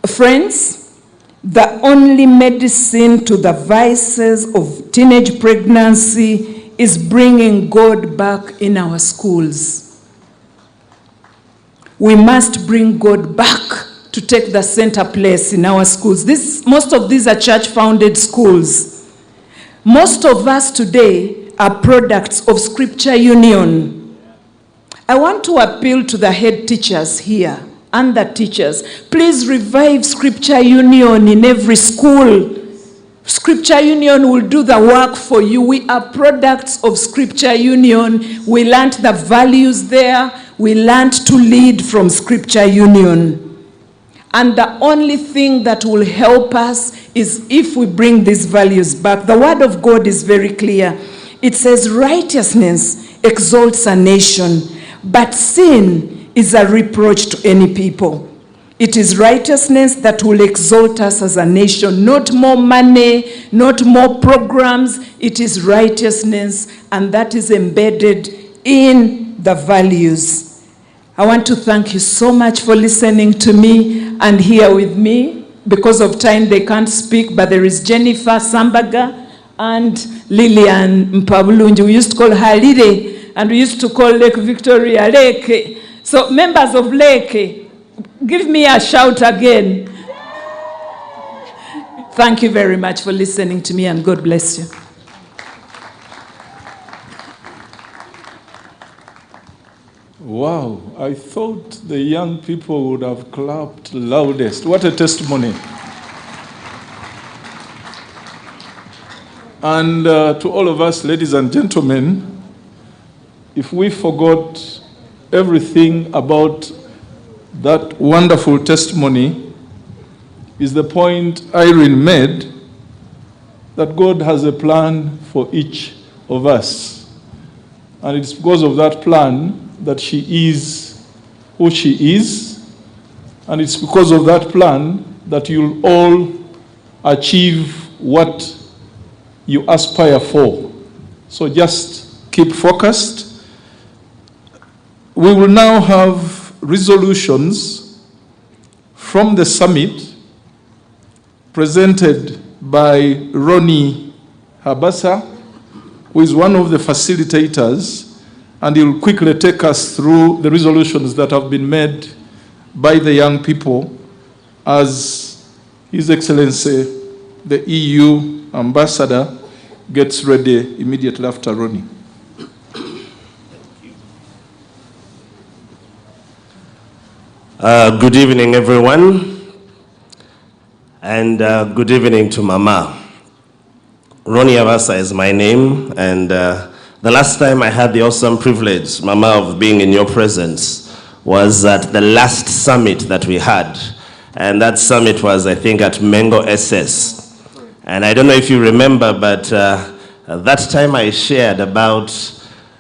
Speaker 15: Friends, the only medicine to the vices of teenage pregnancy is bringing God back in our schools. We must bring God back to take the center place in our schools. Most of these are church-founded schools. Most of us today are products of Scripture Union. I want to appeal to the head teachers here and the teachers. Please revive Scripture Union in every school. Scripture Union will do the work for you. We are products of Scripture Union. We learned the values there. We learned to lead from Scripture Union. And the only thing that will help us is if we bring these values back. The Word of God is very clear. It says righteousness exalts a nation, but sin is a reproach to any people. It is righteousness that will exalt us as a nation, not more money, not more programs. It is righteousness, and that is embedded in the values. I want to thank you so much for listening to me and here with me. Because of time, they can't speak, but there is Jennifer Sambaga and Lillian Mpabulunji. We used to call her Lire, and we used to call Lake Victoria Leke. So members of Leke, give me a shout again. Thank you very much for listening to me, and God bless you.
Speaker 14: Wow, I thought the young people would have clapped loudest. What a testimony. And to all of us, ladies and gentlemen, if we forgot everything about that wonderful testimony, is the point Irene made, that God has a plan for each of us. And it's because of that plan that she is who she is. And it's because of that plan that you'll all achieve what you aspire for. So just keep focused. We will now have resolutions from the summit presented by Ronnie Habasa, who is one of the facilitators, and he'll quickly take us through the resolutions that have been made by the young people as His Excellency, the EU Ambassador, gets ready immediately after Ronnie.
Speaker 16: Good evening, everyone, and good evening to Mama. Ronnie Avasa is my name, and the last time I had the awesome privilege, Mama, of being in your presence was at the last summit that we had. And that summit was, I think, at Mengo SS. And I don't know if you remember, but that time I shared about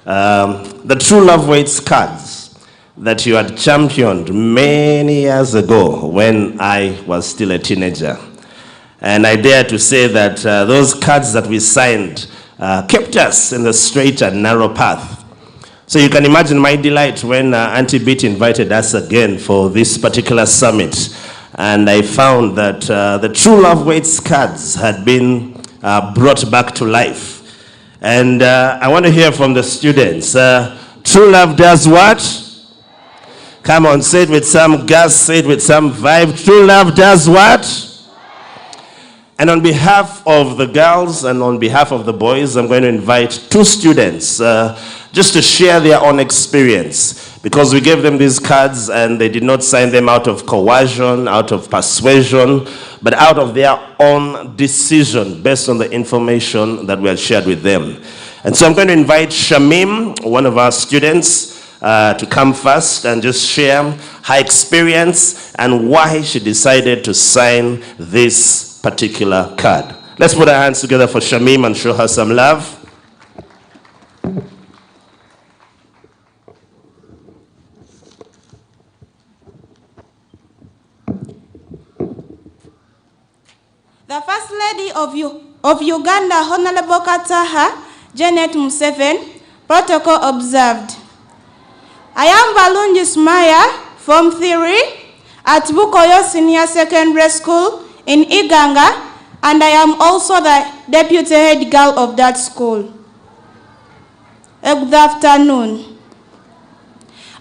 Speaker 16: the True Love Waits cards that you had championed many years ago when I was still a teenager. And I dare to say that those cards that we signed kept us in the straight and narrow path. So you can imagine my delight when Auntie Beat invited us again for this particular summit. And I found that the True Love Waits cards had been brought back to life. And I want to hear from the students. True love does what? Come on, say it with some gas, say it with some vibe. True love does what? And on behalf of the girls and on behalf of the boys, I'm going to invite two students just to share their own experience, because we gave them these cards and they did not sign them out of coercion, out of persuasion, but out of their own decision based on the information that we had shared with them. And so I'm going to invite Shamim, one of our students, to come first and just share her experience and why she decided to sign this particular card. Let's put our hands together for Shamim and show her some love.
Speaker 17: The First Lady of Uganda, Honorable Kataha Janet Museveni, protocol observed. I am Balungi Smaya, Form 3 at Bukoyo Senior Secondary School in Uganda, and I am also the deputy head girl of that school. Good afternoon.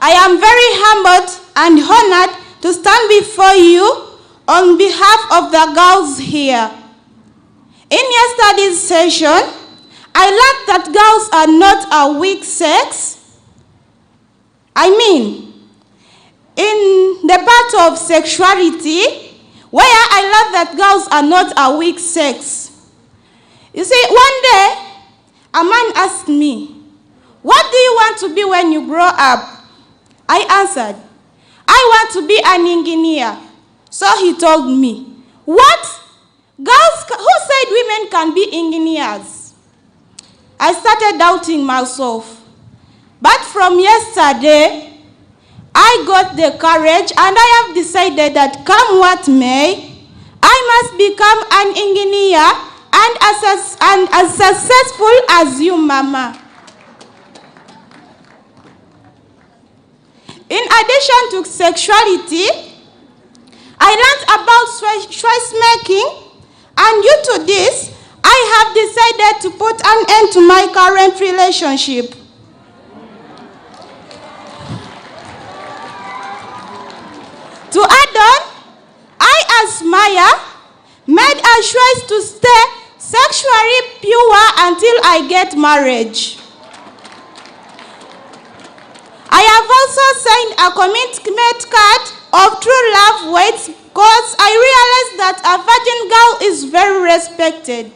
Speaker 17: I am very humbled and honored to stand before you on behalf of the girls here. In yesterday's session, I learned that girls are not a weak sex. I mean, in the part of sexuality, where I learned that girls are not a weak sex. You see, one day, a man asked me, "What do you want to be when you grow up?" I answered, "I want to be an engineer." So he told me, "What? Girls, who said women can be engineers?" I started doubting myself. But from yesterday, I got the courage and I have decided that come what may, I must become an engineer and as successful as you, Mama. In addition to sexuality, I learned about choice making, and due to this, I have decided to put an end to my current relationship. To add on, I, as Maya, made a choice to stay sexually pure until I get married. I have signed a commitment card of true love waits because I realized that a virgin girl is very respected.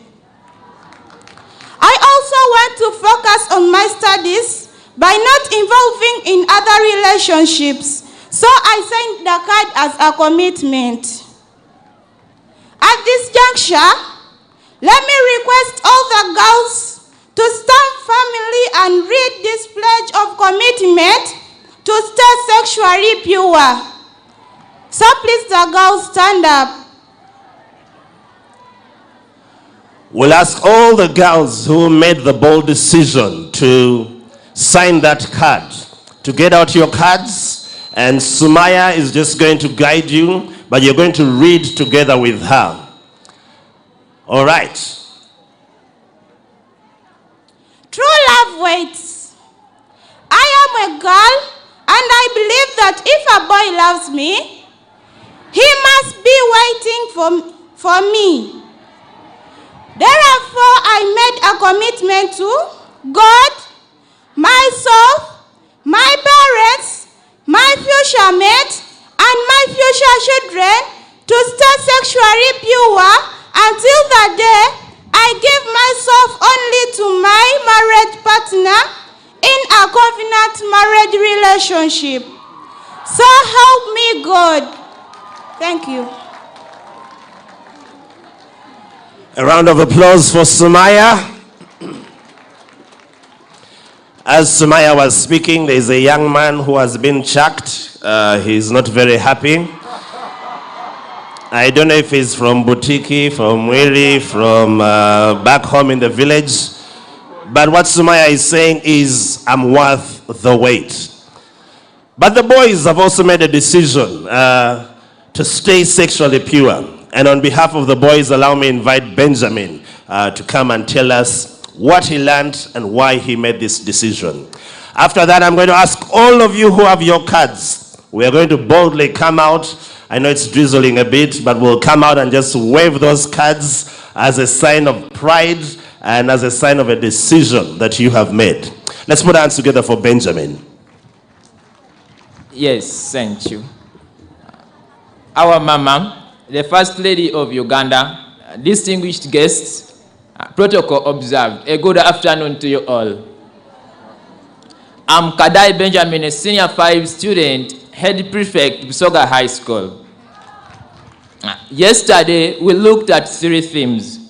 Speaker 17: I also want to focus on my studies by not involving in other relationships, so I signed the card as a commitment. At this juncture, let me request all the girls to stand firmly and read this pledge of commitment to stay sexually pure. So please, the girls, stand up.
Speaker 16: We'll ask all the girls who made the bold decision to sign that card to get out your cards, and Sumaya is just going to guide you, but you're going to read together with her. All right.
Speaker 17: True love waits. I am a girl, and I believe that if a boy loves me, he must be waiting for me. Therefore, I made a commitment to God, myself, my parents, my future mate, and my future children to stay sexually pure until the day I give myself only to my marriage partner in a covenant marriage relationship. So help me God. Thank you.
Speaker 16: A round of applause for Sumaya. As Sumaya was speaking, there is a young man who has been chucked. He's not very happy. I don't know if he's from Butiki, from Wiri, from back home in the village. But what Sumaya is saying is, I'm worth the wait. But the boys have also made a decision to stay sexually pure. And on behalf of the boys, allow me to invite Benjamin to come and tell us what he learned and why he made this decision. After that, I'm going to ask all of you who have your cards. We are going to boldly come out. I know it's drizzling a bit, but we'll come out and just wave those cards as a sign of pride and as a sign of a decision that you have made. Let's put our hands together for Benjamin.
Speaker 18: Yes, thank you. Our mama, the First Lady of Uganda, distinguished guests, protocol observed. A good afternoon to you all. I'm Kadai Benjamin, a senior 5 student, head prefect, Busoga High School. Yesterday, we looked at 3 themes.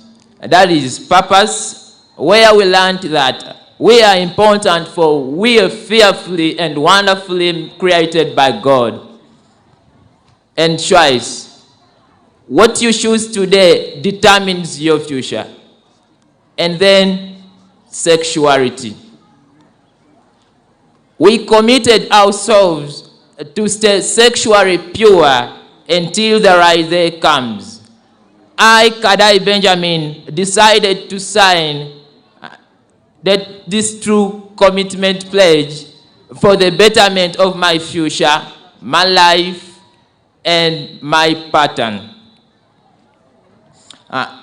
Speaker 18: That is purpose, where we learned that we are important for we are fearfully and wonderfully created by God. And choice, what you choose today determines your future. And then sexuality. We committed ourselves to stay sexually pure until the right day comes. I, Kadai Benjamin, decided to sign this true commitment pledge for the betterment of my future, my life, and my pattern.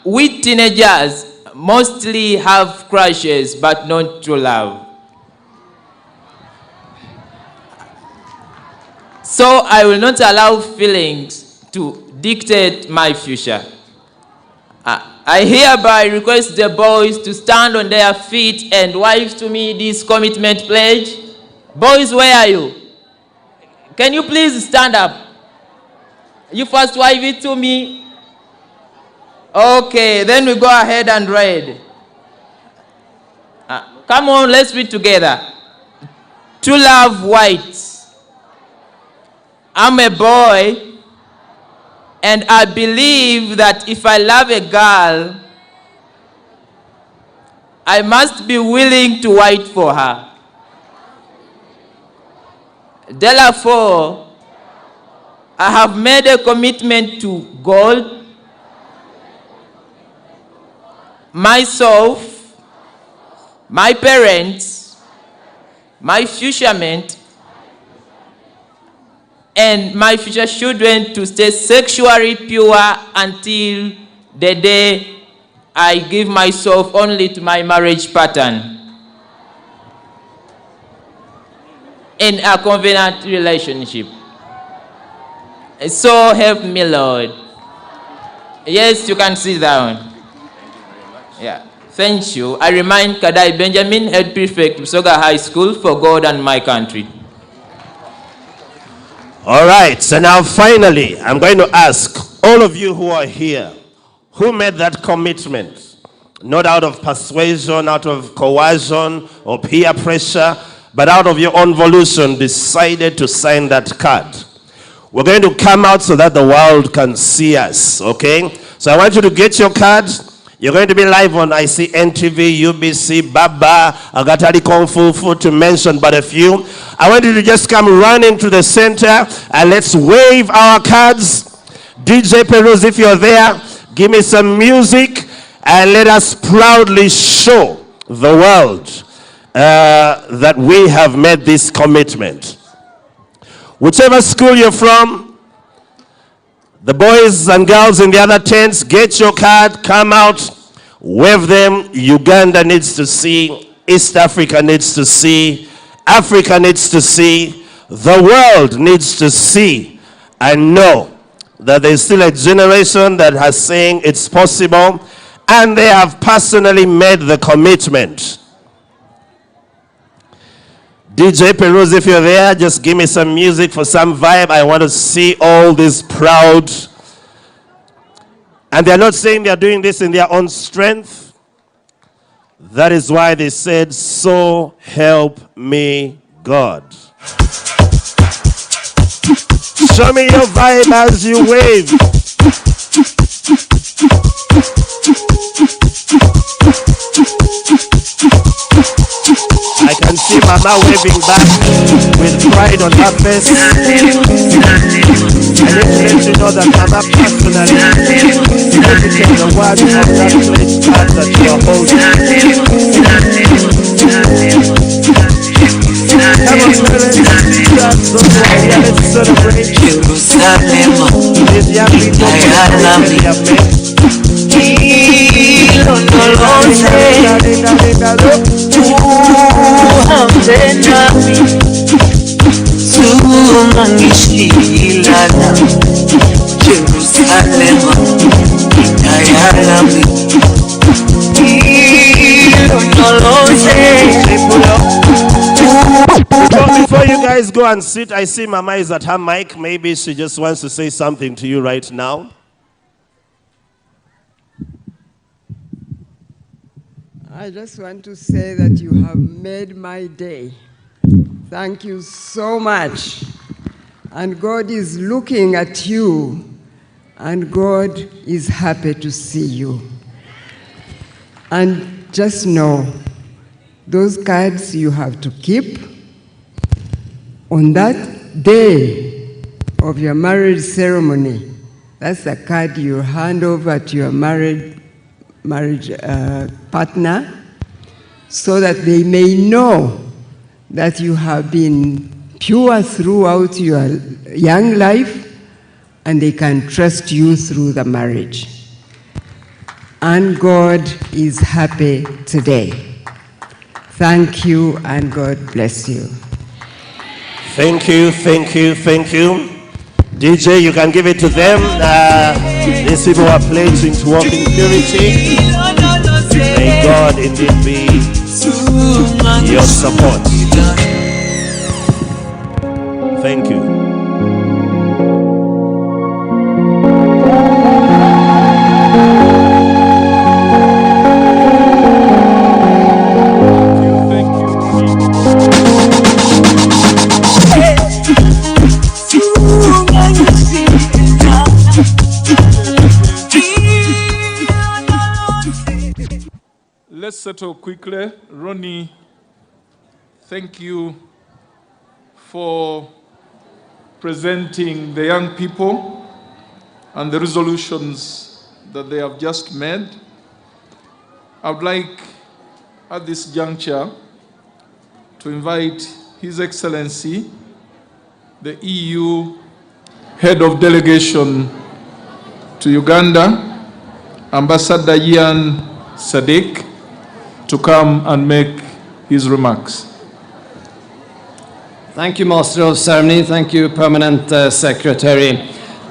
Speaker 18: We teenagers mostly have crushes, but not true love. So I will not allow feelings to dictate my future. I hereby request the boys to stand on their feet and wave to me this commitment pledge. Boys, where are you? Can you please stand up? You first wave it to me. Okay, then we go ahead and read. Come on, let's read together. To love white. I'm a boy, and I believe that if I love a girl, I must be willing to wait for her. Therefore, I have made a commitment to God, myself, my parents, my future mate, and my future children to stay sexually pure until the day I give myself only to my marriage pattern. in a covenant relationship. So help me, Lord. Yes, you can sit down. Yeah, thank you. I remind Kadai Benjamin, Head Prefect, Soga High School, for God and my country.
Speaker 16: All right, so now finally, I'm going to ask all of you who are here, who made that commitment, not out of persuasion, out of coercion or peer pressure, but out of your own volition, decided to sign that card. We're going to come out so that the world can see us, okay? So I want you to get your card. You're going to be live on NTV, UBC, Baba, Agatari Kung Fu, to mention but a few. I want you to just come running to the center and let's wave our cards. DJ Peruz, if you're there, give me some music and let us proudly show the world that we have made this commitment. Whichever school you're from, the boys and girls in the other tents, get your card, come out, wave them. Uganda needs to see, East Africa needs to see, Africa needs to see, the world needs to see and know that there's still a generation that has saying it's possible, and they have personally made the commitment. DJ Peruz, if you're there, just give me some music for some vibe. I want to see all this proud. And they're not saying they're doing this in their own strength. That is why they said, so help me God. Show me your vibe as you wave. I can see Mama waving back with pride on her face. I need to let you know that Mama personally dedicated the word of that pledge card that you are holding. Come on, parents, that's the way. Let's celebrate. These young people have met. Before you guys go and sit, I see Mama is at her mic. Maybe she just wants to say something to you right now.
Speaker 19: I just want to say that you have made my day. Thank you so much. And God is looking at you, and God is happy to see you. And just know, those cards you have to keep. On that day of your marriage ceremony, that's the card you hand over to your marriage partner, so that they may know that you have been pure throughout your young life and they can trust you through the marriage. And God is happy today. Thank you and God bless you.
Speaker 16: Thank you, thank you, thank you. DJ, you can give it to them. These people are pledging to walk in purity. May God indeed be your support. Thank you.
Speaker 14: Let's settle quickly. Ronnie, thank you for presenting the young people and the resolutions that they have just made. I would like, at this juncture, to invite His Excellency, the EU Head of Delegation to Uganda, Ambassador Ian Sadiq, to come and make his remarks.
Speaker 20: Thank you, Master of Ceremony. Thank you, Permanent Secretary.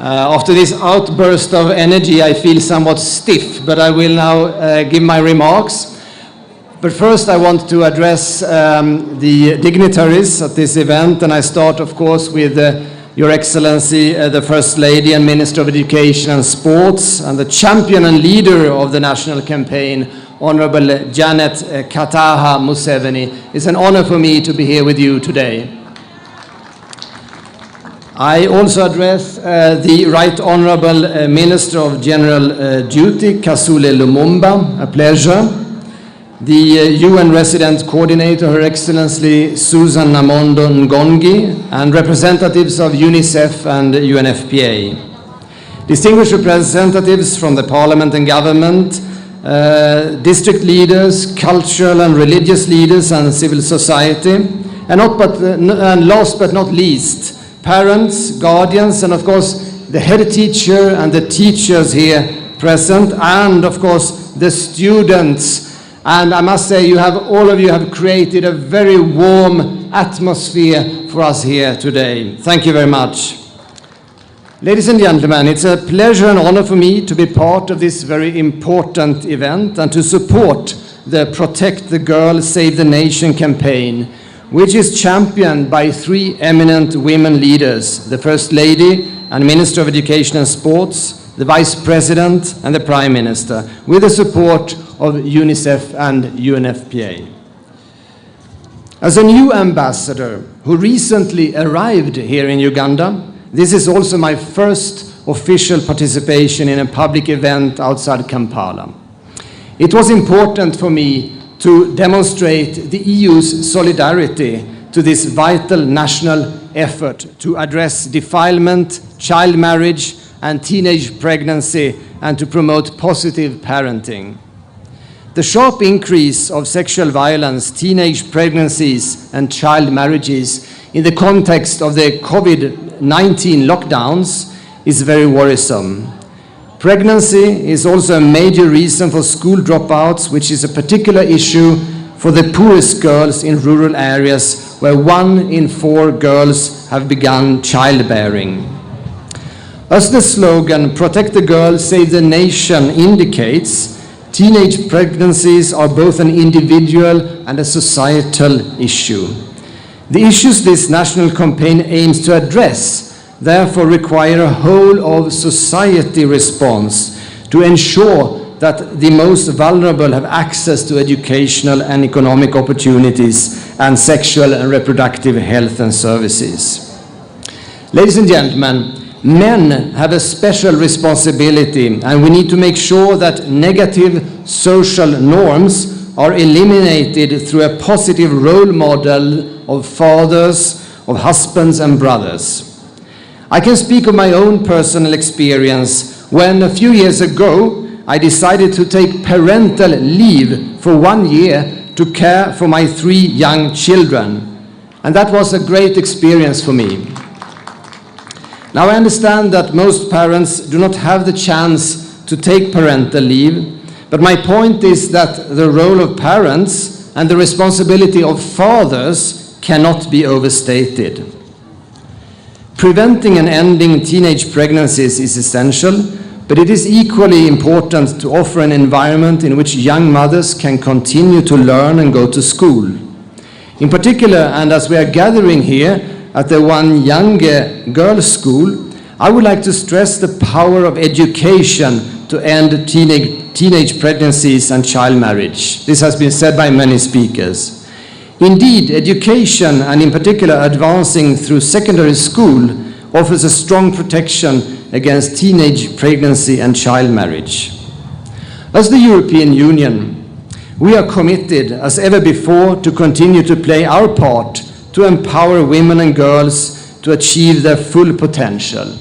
Speaker 20: After this outburst of energy, I feel somewhat stiff, but I will now give my remarks. But first, I want to address the dignitaries at this event, and I start, of course, with Your Excellency, the First Lady and Minister of Education and Sports, and the champion and leader of the national campaign, Honorable Janet Kataha Museveni. It's an honor for me to be here with you today. I also address the Right Honorable Minister of General Duty, Kasule Lumumba, a pleasure. The UN Resident Coordinator, Her Excellency Susan Namondo Ngongi, and representatives of UNICEF and UNFPA. Distinguished representatives from the Parliament and Government, district leaders, cultural and religious leaders and civil society, and last but not least, parents, guardians, and of course the head teacher and the teachers here present, and of course the students. And I must say, all of you have created a very warm atmosphere for us here today. Thank you very much. Ladies and gentlemen, it's a pleasure and honor for me to be part of this very important event and to support the Protect the Girl, Save the Nation campaign, which is championed by three eminent women leaders, the First Lady and Minister of Education and Sports, the Vice President and the Prime Minister, with the support of UNICEF and UNFPA. As a new ambassador who recently arrived here in Uganda, this is also my first official participation in a public event outside Kampala. It was important for me to demonstrate the EU's solidarity to this vital national effort to address defilement, child marriage, and teenage pregnancy, and to promote positive parenting. The sharp increase of sexual violence, teenage pregnancies, and child marriages in the context of the COVID-19 lockdowns is very worrisome. Pregnancy is also a major reason for school dropouts, which is a particular issue for the poorest girls in rural areas, where 1 in 4 girls have begun childbearing. As the slogan, Protect the Girl, Save the Nation indicates, teenage pregnancies are both an individual and a societal issue. The issues this national campaign aims to address therefore require a whole of society response to ensure that the most vulnerable have access to educational and economic opportunities and sexual and reproductive health and services. Ladies and gentlemen, men have a special responsibility, and we need to make sure that negative social norms are eliminated through a positive role model of fathers, of husbands and brothers. I can speak of my own personal experience when a few years ago I decided to take parental leave for 1 year to care for my 3 young children. And that was a great experience for me. Now I understand that most parents do not have the chance to take parental leave, but my point is that the role of parents and the responsibility of fathers cannot be overstated. Preventing and ending teenage pregnancies is essential, but it is equally important to offer an environment in which young mothers can continue to learn and go to school. In particular, and as we are gathering here at the One Younger Girls School, I would like to stress the power of education to end teenage pregnancies and child marriage. This has been said by many speakers. Indeed, education, and in particular advancing through secondary school, offers a strong protection against teenage pregnancy and child marriage. As the European Union, we are committed, as ever before, to continue to play our part to empower women and girls to achieve their full potential.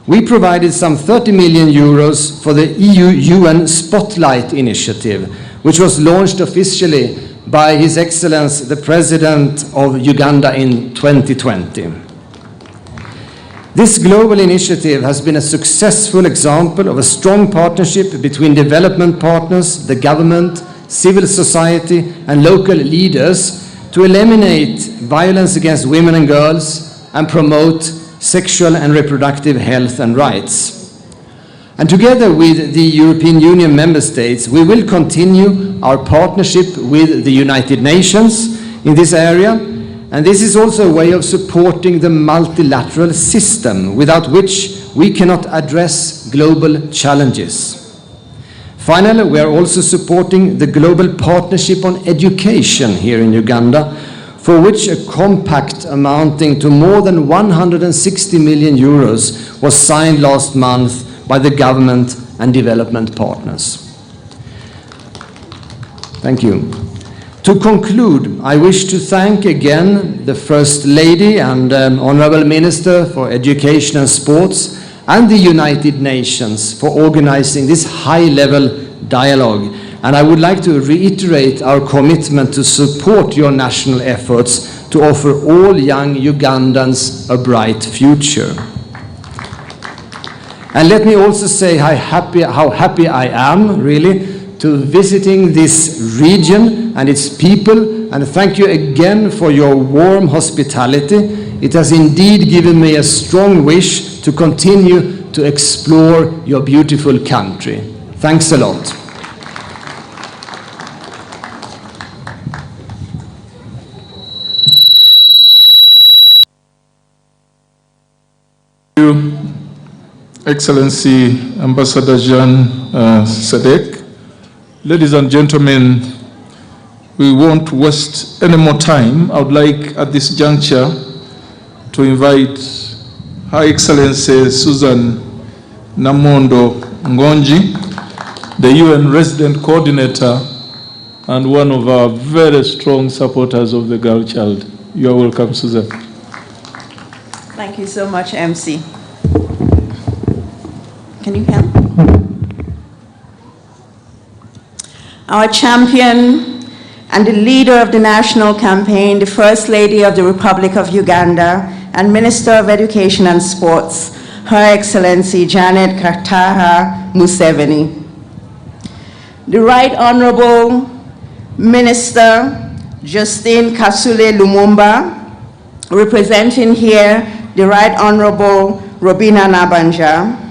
Speaker 20: We provided some 30 million euros for the EU-UN Spotlight initiative, which was launched officially by His Excellency the President of Uganda in 2020. This global initiative has been a successful example of a strong partnership between development partners, the government, civil society and local leaders to eliminate violence against women and girls and promote sexual and reproductive health and rights. And together with the European Union member states, we will continue our partnership with the United Nations in this area, and this is also a way of supporting the multilateral system without which we cannot address global challenges. Finally, we are also supporting the Global Partnership on Education here in Uganda, for which a compact amounting to more than 160 million euros was signed last month by the government and development partners. Thank you. To conclude, I wish to thank again the First Lady and Honourable Minister for Education and Sports and the United Nations for organizing this high-level dialogue. And I would like to reiterate our commitment to support your national efforts to offer all young Ugandans a bright future. And let me also say how happy I am, really, to visiting this region and its people, and thank you again for your warm hospitality. It has indeed given me a strong wish to continue to explore your beautiful country. Thanks a lot.
Speaker 14: Thank you, Excellency Ambassador Jean Sadek. Ladies and gentlemen, we won't waste any more time. I would like at this juncture to invite Her Excellency Susan Namondo Ngonji, the UN Resident Coordinator and one of our very strong supporters of the girl child. You are welcome, Susan.
Speaker 21: Thank you so much, MC. Can you help? Our champion and the leader of the national campaign, the First Lady of the Republic of Uganda and Minister of Education and Sports, Her Excellency Janet Kataha Museveni. The Right Honorable Minister Justine Kasule Lumumba, representing here the Right Honorable Robina Nabanja,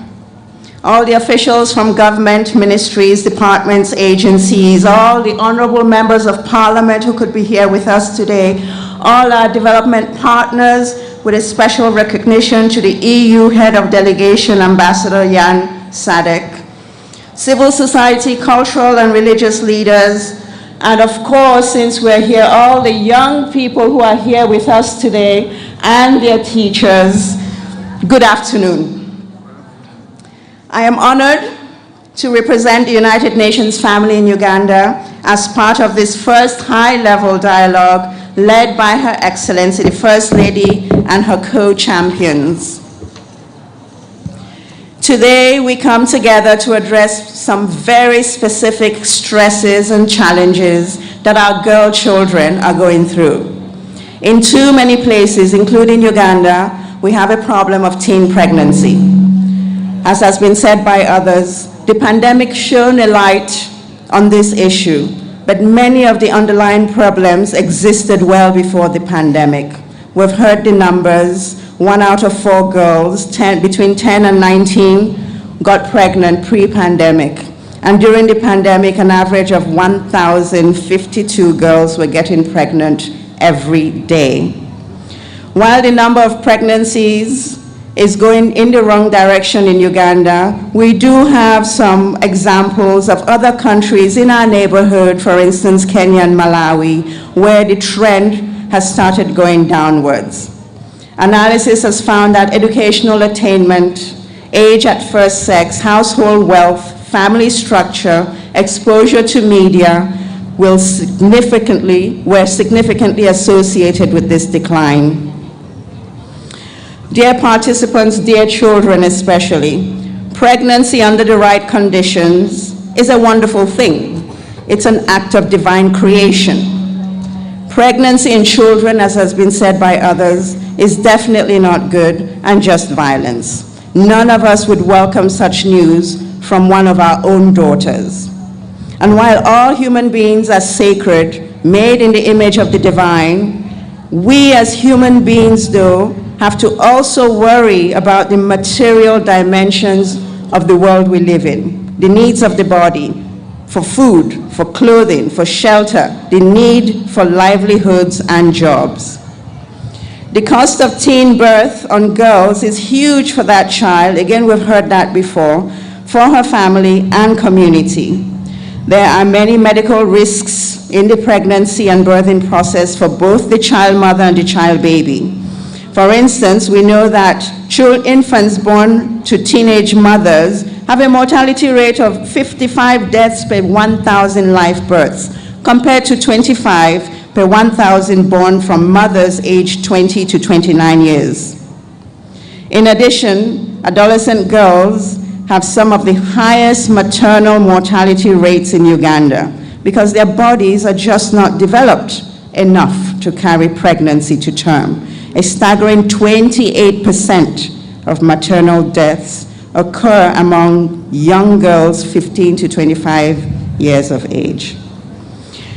Speaker 21: all the officials from government, ministries, departments, agencies, all the honorable members of parliament who could be here with us today, all our development partners, with a special recognition to the EU Head of Delegation, Ambassador Jan Sadek, civil society, cultural and religious leaders, and of course, since we're here, all the young people who are here with us today and their teachers, good afternoon. I am honored to represent the United Nations family in Uganda as part of this first high-level dialogue led by Her Excellency, the First Lady, and her co-champions. Today, we come together to address some very specific stresses and challenges that our girl children are going through. In too many places, including Uganda, we have a problem of teen pregnancy. As has been said by others, the pandemic shone a light on this issue, but many of the underlying problems existed well before the pandemic. We've heard the numbers. 1 out of 4 girls, between 10 and 19, got pregnant pre-pandemic. And during the pandemic, an average of 1,052 girls were getting pregnant every day. While the number of pregnancies is going in the wrong direction in Uganda, we do have some examples of other countries in our neighborhood, for instance, Kenya and Malawi, where the trend has started going downwards. Analysis has found that educational attainment, age at first sex, household wealth, family structure, exposure to media were significantly associated with this decline. Dear participants, dear children especially, pregnancy under the right conditions is a wonderful thing. It's an act of divine creation. Pregnancy in children, as has been said by others, is definitely not good and just violence. None of us would welcome such news from one of our own daughters. And while all human beings are sacred, made in the image of the divine, we as human beings, though, have to also worry about the material dimensions of the world we live in, the needs of the body, for food, for clothing, for shelter, the need for livelihoods and jobs. The cost of teen birth on girls is huge for that child. Again, we've heard that before, for her family and community. There are many medical risks in the pregnancy and birthing process for both the child mother and the child baby. For instance, we know that infants born to teenage mothers have a mortality rate of 55 deaths per 1,000 live births, compared to 25 per 1,000 born from mothers aged 20 to 29 years. In addition, adolescent girls have some of the highest maternal mortality rates in Uganda because their bodies are just not developed enough to carry pregnancy to term. A staggering 28% of maternal deaths occur among young girls 15 to 25 years of age.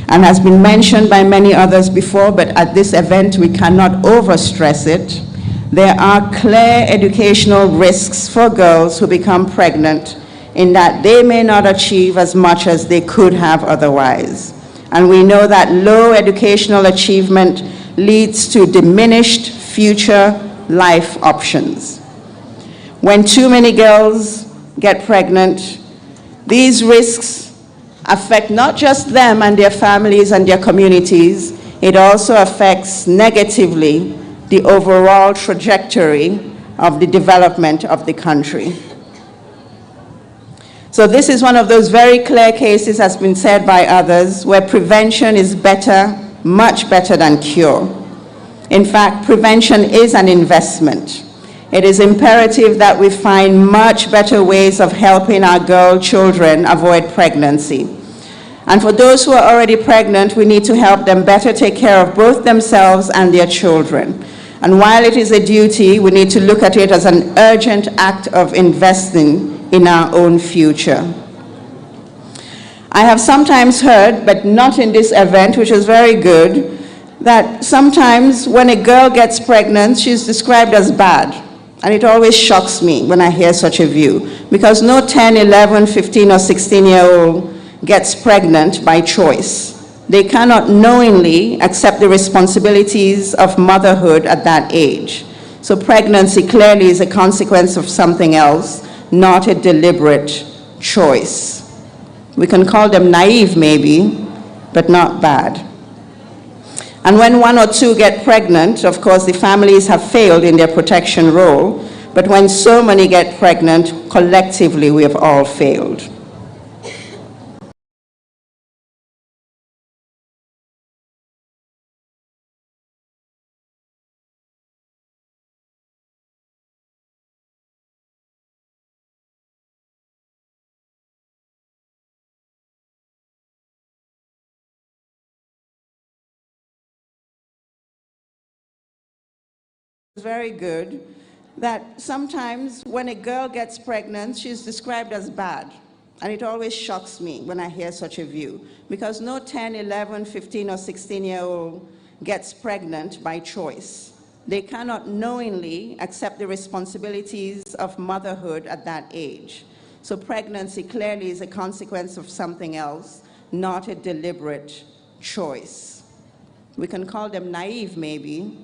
Speaker 21: And has been mentioned by many others before, but at this event we cannot overstress it. There are clear educational risks for girls who become pregnant in that they may not achieve as much as they could have otherwise. And we know that low educational achievement leads to diminished future life options. When too many girls get pregnant, these risks affect not just them and their families and their communities, it also affects negatively the overall trajectory of the development of the country. So this is one of those very clear cases, has been said by others, where prevention is better, much better than cure. In fact, prevention is an investment. It is imperative that we find much better ways of helping our girl children avoid pregnancy. And for those who are already pregnant, we need to help them better take care of both themselves and their children. And while it is a duty, we need to look at it as an urgent act of investing in our own future. I have sometimes heard, but not in this event, which is very good, that sometimes when a girl gets pregnant, she's described as bad. And it always shocks me when I hear such a view, because no 10, 11, 15, or 16-year-old gets pregnant by choice. They cannot knowingly accept the responsibilities of motherhood at that age. So pregnancy clearly is a consequence of something else, not a deliberate choice. We can call them naive maybe, but not bad. And when one or two get pregnant, of course, the families have failed in their protection role, but when so many get pregnant, collectively we have all failed. Very good, that sometimes when a girl gets pregnant, she's described as bad. And it always shocks me when I hear such a view, because no 10, 11, 15, or 16-year-old gets pregnant by choice. They cannot knowingly accept the responsibilities of motherhood at that age. So pregnancy clearly is a consequence of something else, not a deliberate choice. We can call them naive maybe,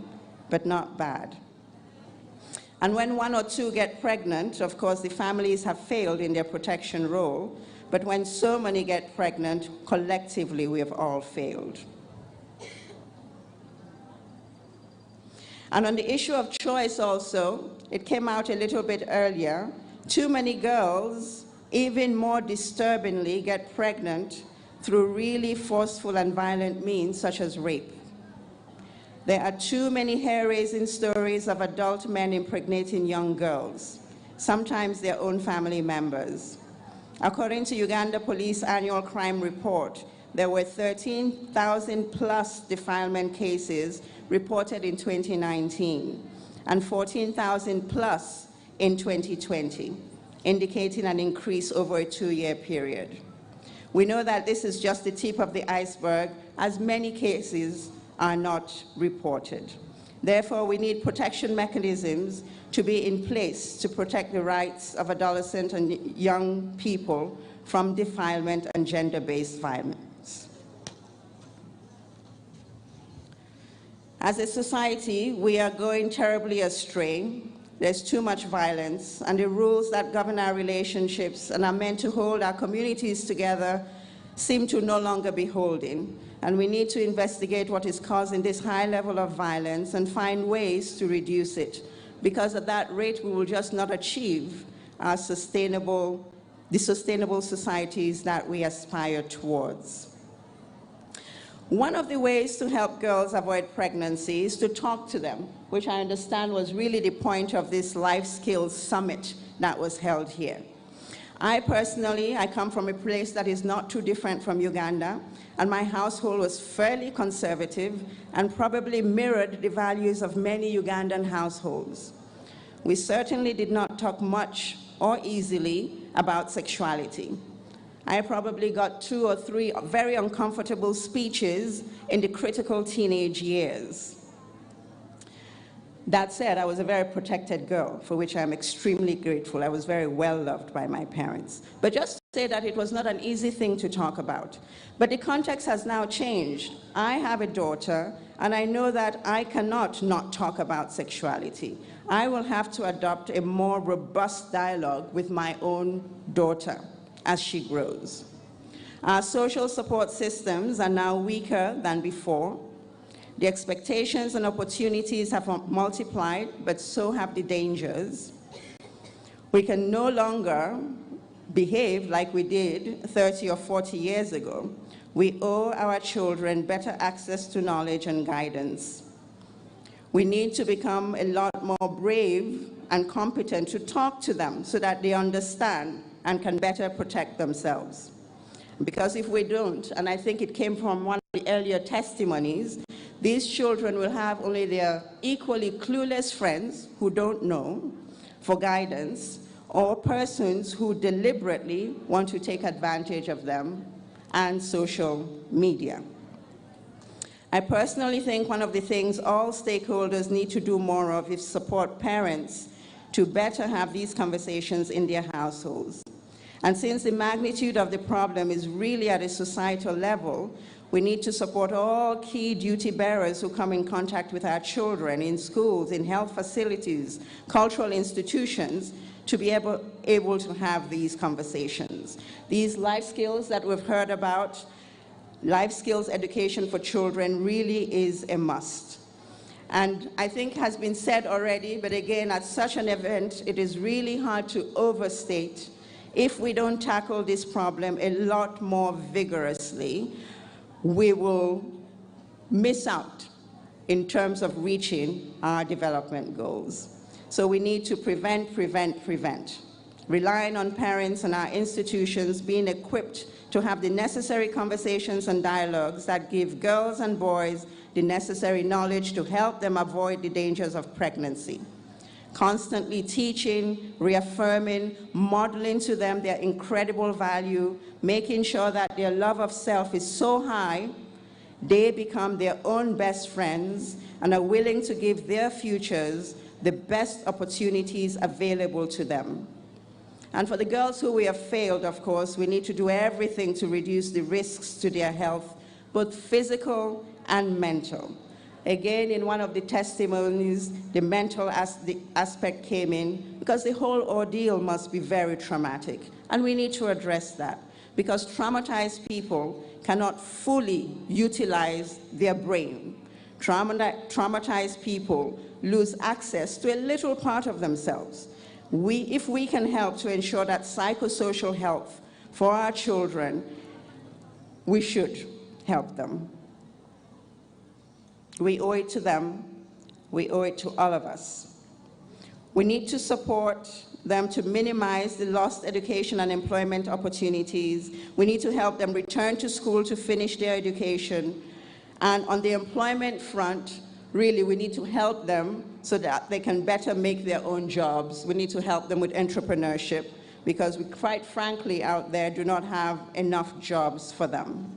Speaker 21: but not bad. And when one or two get pregnant, of course, the families have failed in their protection role, but when so many get pregnant, collectively we have all failed. And on the issue of choice also, it came out a little bit earlier, too many girls, even more disturbingly, get pregnant through really forceful and violent means, such as rape. There are too many hair-raising stories of adult men impregnating young girls, sometimes their own family members. According to Uganda Police Annual Crime Report, there were 13,000 plus defilement cases reported in 2019 and 14,000 plus in 2020, indicating an increase over a 2-year period. We know that this is just the tip of the iceberg, as many cases are not reported. Therefore, we need protection mechanisms to be in place to protect the rights of adolescent and young people from defilement and gender-based violence. As a society, we are going terribly astray. There's too much violence, and the rules that govern our relationships and are meant to hold our communities together seem to no longer be holding. And we need to investigate what is causing this high level of violence and find ways to reduce it, because at that rate we will just not achieve our sustainable societies that we aspire towards. One of the ways to help girls avoid pregnancy is to talk to them, which I understand was really the point of this Life Skills Summit that was held here. I personally come from a place that is not too different from Uganda, and my household was fairly conservative and probably mirrored the values of many Ugandan households. We certainly did not talk much or easily about sexuality. I probably got 2 or 3 very uncomfortable speeches in the critical teenage years. That said, I was a very protected girl, for which I'm extremely grateful. I was very well loved by my parents. But just to say that it was not an easy thing to talk about. But the context has now changed. I have a daughter, and I know that I cannot not talk about sexuality. I will have to adopt a more robust dialogue with my own daughter as she grows. Our social support systems are now weaker than before. The expectations and opportunities have multiplied, but so have the dangers. We can no longer behave like we did 30 or 40 years ago. We owe our children better access to knowledge and guidance. We need to become a lot more brave and competent to talk to them so that they understand and can better protect themselves. Because if we don't, and I think it came from one of the earlier testimonies, these children will have only their equally clueless friends who don't know for guidance, or persons who deliberately want to take advantage of them, and social media. I personally think one of the things all stakeholders need to do more of is support parents to better have these conversations in their households. And since the magnitude of the problem is really at a societal level, we need to support all key duty bearers who come in contact with our children in schools, in health facilities, cultural institutions, to be able to have these conversations. These life skills that we've heard about, life skills education for children, really is a must. And I think has been said already, but again, at such an event, it is really hard to overstate. If we don't tackle this problem a lot more vigorously, we will miss out in terms of reaching our development goals. So we need to prevent, relying on parents and our institutions being equipped to have the necessary conversations and dialogues that give girls and boys the necessary knowledge to help them avoid the dangers of pregnancy. Constantly teaching, reaffirming, modeling to them their incredible value, making sure that their love of self is so high, they become their own best friends and are willing to give their futures the best opportunities available to them. And for the girls who we have failed, of course, we need to do everything to reduce the risks to their health, both physical and mental. Again, in one of the testimonies, the mental aspect came in, because the whole ordeal must be very traumatic. And we need to address that, because traumatized people cannot fully utilize their brain. Traumatized people lose access to a little part of themselves. If we can help to ensure that psychosocial health for our children, we should help them. We owe it to them. We owe it to all of us. We need to support them to minimize the lost education and employment opportunities. We need to help them return to school to finish their education. And on the employment front, really, we need to help them so that they can better make their own jobs. We need to help them with entrepreneurship. because we quite frankly out there do not have enough jobs for them.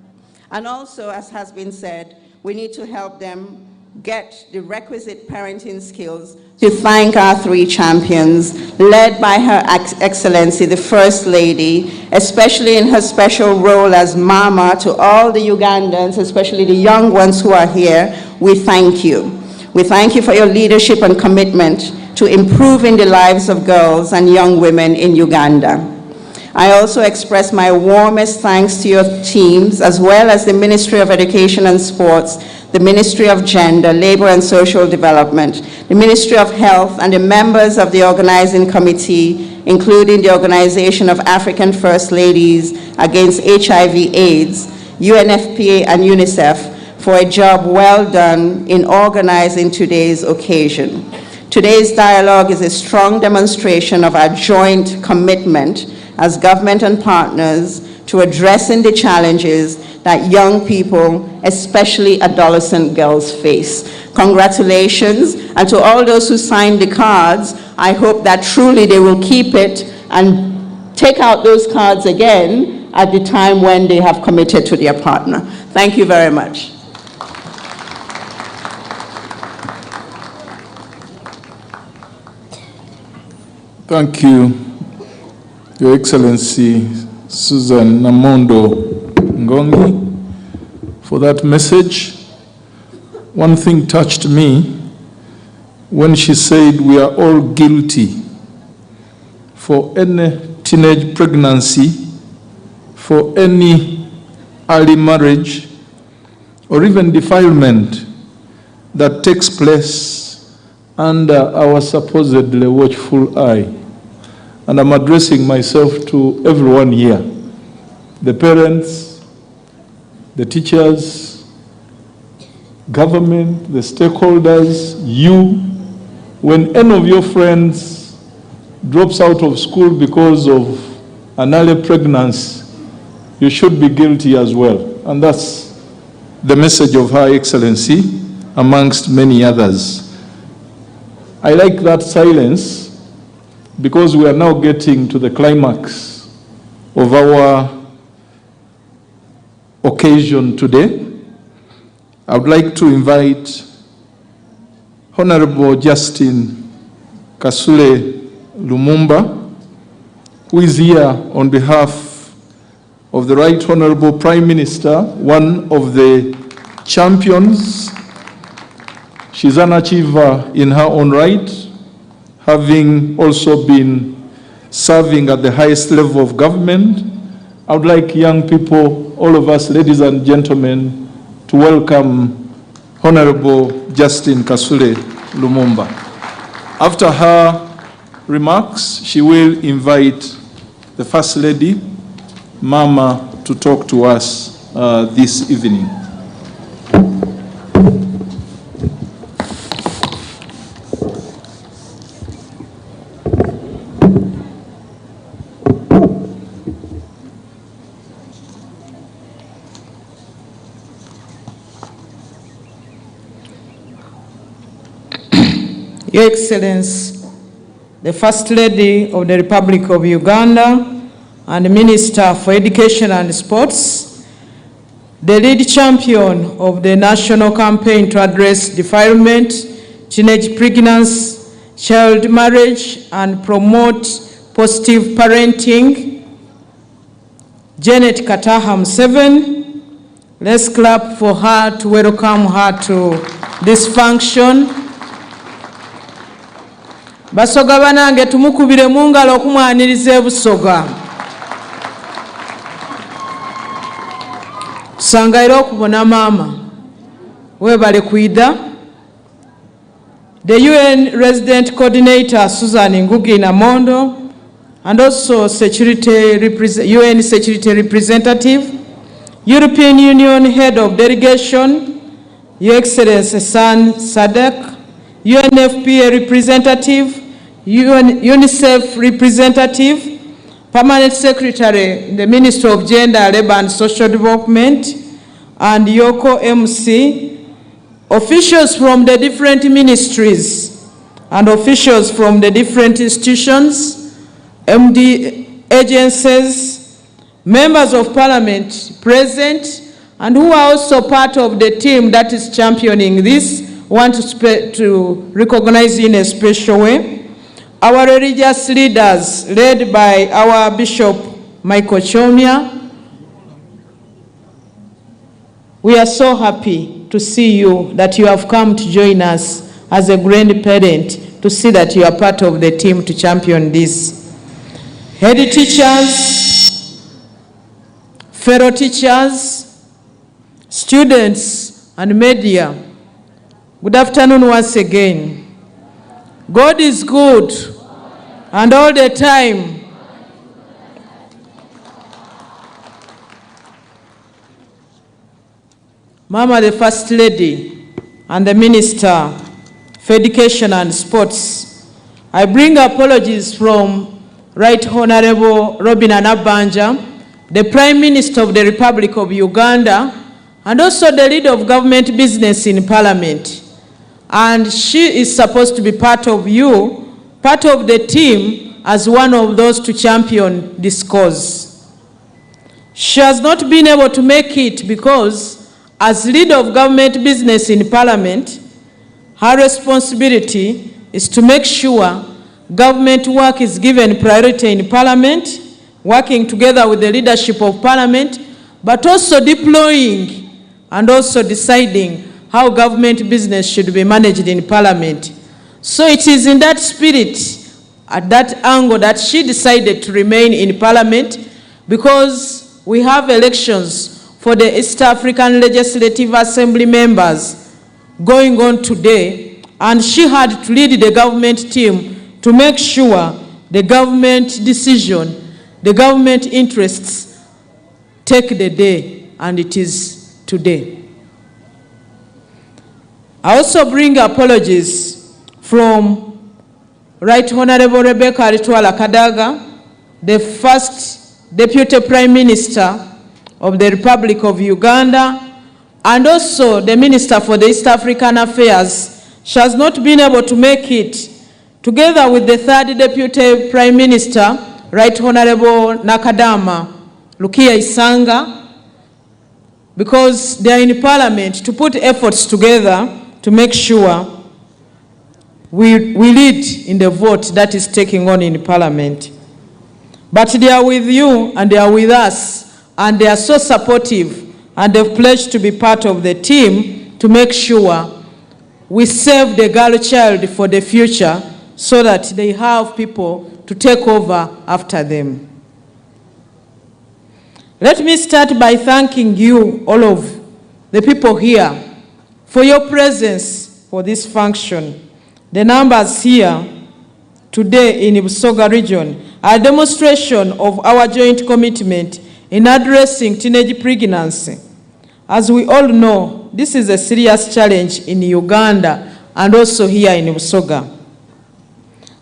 Speaker 21: And also, as has been said, we need to help them get the requisite parenting skills. To thank our three champions, led by Her Excellency, the First Lady, especially in her special role as Mama to all the Ugandans, especially the young ones who are here, we thank you. We thank you for your leadership and commitment to improving the lives of girls and young women in Uganda. I also express my warmest thanks to your teams, as well as the Ministry of Education and Sports, the Ministry of Gender, Labor and Social Development, the Ministry of Health, and the members of the organizing committee, including the Organization of African First Ladies Against HIV/AIDS, UNFPA, and UNICEF, for a job well done in organizing today's occasion. Today's dialogue is a strong demonstration of our joint commitment as government and partners to addressing the challenges that young people, especially adolescent girls, face. Congratulations, and to all those who signed the cards, I hope that truly they will keep it and take out those cards again at the time when they have committed to their partner. Thank you very much.
Speaker 14: Thank you, Your Excellency Susan Namondo Ngongi, for that message. One thing touched me when she said we are all guilty for any teenage pregnancy, for any early marriage, or even defilement that takes place under our supposedly watchful eye. And I'm addressing myself to everyone here, the parents, the teachers, government, the stakeholders, you. When any of your friends drops out of school because of an early pregnancy, you should be guilty as well. And that's the message of Her Excellency, amongst many others. I like that silence, because we are now getting to the climax of our occasion today. I would like to invite Honorable Justin Kasule Lumumba, who is here on behalf of the Right Honorable Prime Minister, one of the champions. She's an achiever in her own right, having also been serving at the highest level of government. I would like young people, all of us, ladies and gentlemen, to welcome Honorable Justin Kasule Lumumba. After her remarks, she will invite the First Lady, Mama, to talk to us this evening.
Speaker 2: Your Excellency, the First Lady of the Republic of Uganda and the Minister for Education and Sports, the lead champion of the national campaign to address defilement, teenage pregnancy, child marriage, and promote positive parenting, Janet Kataham 7. Let's clap for her to welcome her to this function. Basoga banange tumukubire mu ngalo okumwaniriza ebusoga. Tusangaira okubona mama webale kwida. The UN Resident Coordinator Susan Ngugi Namondo, and also UN Security Representative, European Union Head of Delegation, Your Excellency San Sadek, UNFPA representative, UNICEF representative, Permanent Secretary in the Ministry of Gender, Labor and Social Development, and Yoko MC, officials from the different ministries and officials from the different institutions, MD agencies, members of parliament present, and who are also part of the team that is championing this, want to recognize in a special way. Our religious leaders, led by our Bishop Michael Chomia. We are so happy to see you, that you have come to join us as a grandparent, to see that you are part of the team to champion this. Head teachers, fellow teachers, students, and media, good afternoon once again. God is good, and all the time. Mama, the First Lady, and the Minister for Education and Sports, I bring apologies from Right Honorable Robin Anabanja, the Prime Minister of the Republic of Uganda, and also the leader of government business in Parliament. And she is supposed to be part of the team, as one of those to champion this cause. She has not been able to make it because, as leader of government business in Parliament, her responsibility is to make sure government work is given priority in Parliament, working together with the leadership of Parliament, but also deploying and also deciding how government business should be managed in Parliament. So it is in that spirit, at that angle, that she decided to remain in Parliament, because we have elections for the East African Legislative Assembly members going on today, and she had to lead the government team to make sure the government decision, the government interests take the day, and it is today. I also bring apologies from Right Honorable Rebecca Ritwala Kadaga, the first Deputy Prime Minister of the Republic of Uganda, and also the Minister for the East African Affairs. She has not been able to make it, together with the third Deputy Prime Minister, Right Honorable Nakadama Lukia Isanga, because they are in Parliament to put efforts together to make sure we lead in the vote that is taking on in Parliament. But they are with you and they are with us, and they are so supportive, and they've pledged to be part of the team to make sure we save the girl child for the future, so that they have people to take over after them. Let me start by thanking you, all of the people here, for your presence for this function. The numbers here today in Busoga region are a demonstration of our joint commitment in addressing teenage pregnancy. As we all know, this is a serious challenge in Uganda and also here in Busoga.